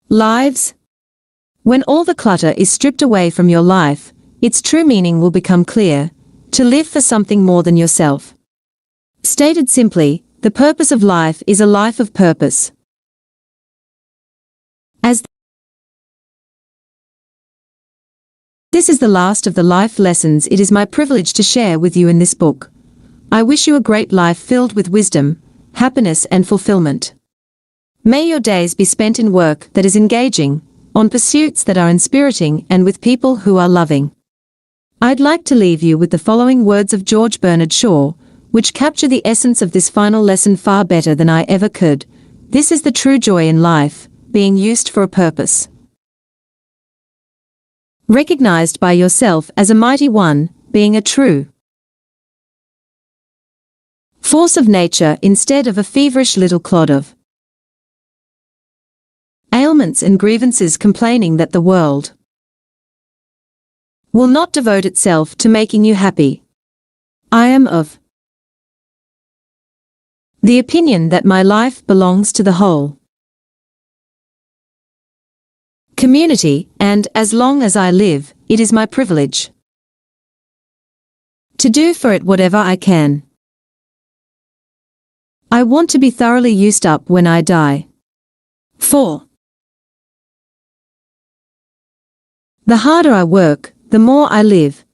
lives. When all the clutter is stripped away from your life, its true meaning will become clear: to live for something more than yourself. Stated simply, the purpose of life is a life of purpose. As this is the last of the life lessons it is my privilege to share with you in this book. I wish you a great life filled with wisdom, happiness and fulfillment. May your days be spent in work that is engaging, on pursuits that are inspiriting and with people who are loving. I'd like to leave you with the following words of George Bernard Shaw, which capture the essence of this final lesson far better than I ever could. This is the true joy in life, being used for a purpose. Recognized by yourself as a mighty one, being a true force of nature instead of a feverish little clod of ailments and grievances, complaining that the world will not devote itself to making you happy. I am of the opinion that my life belongs to the whole community, and as long as I live, it is my privilege to do for it whatever I can. I want to be thoroughly used up when I die. 4. The harder I work, the more I live.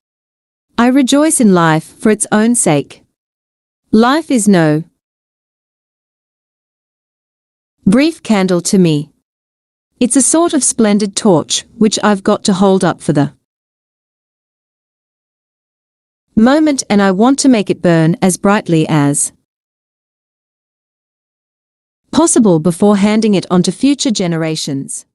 I rejoice in life for its own sake. Life is no brief candle to me. It's a sort of splendid torch, which I've got to hold up for the moment, and I want to make it burn as brightly as possible before handing it on to future generations.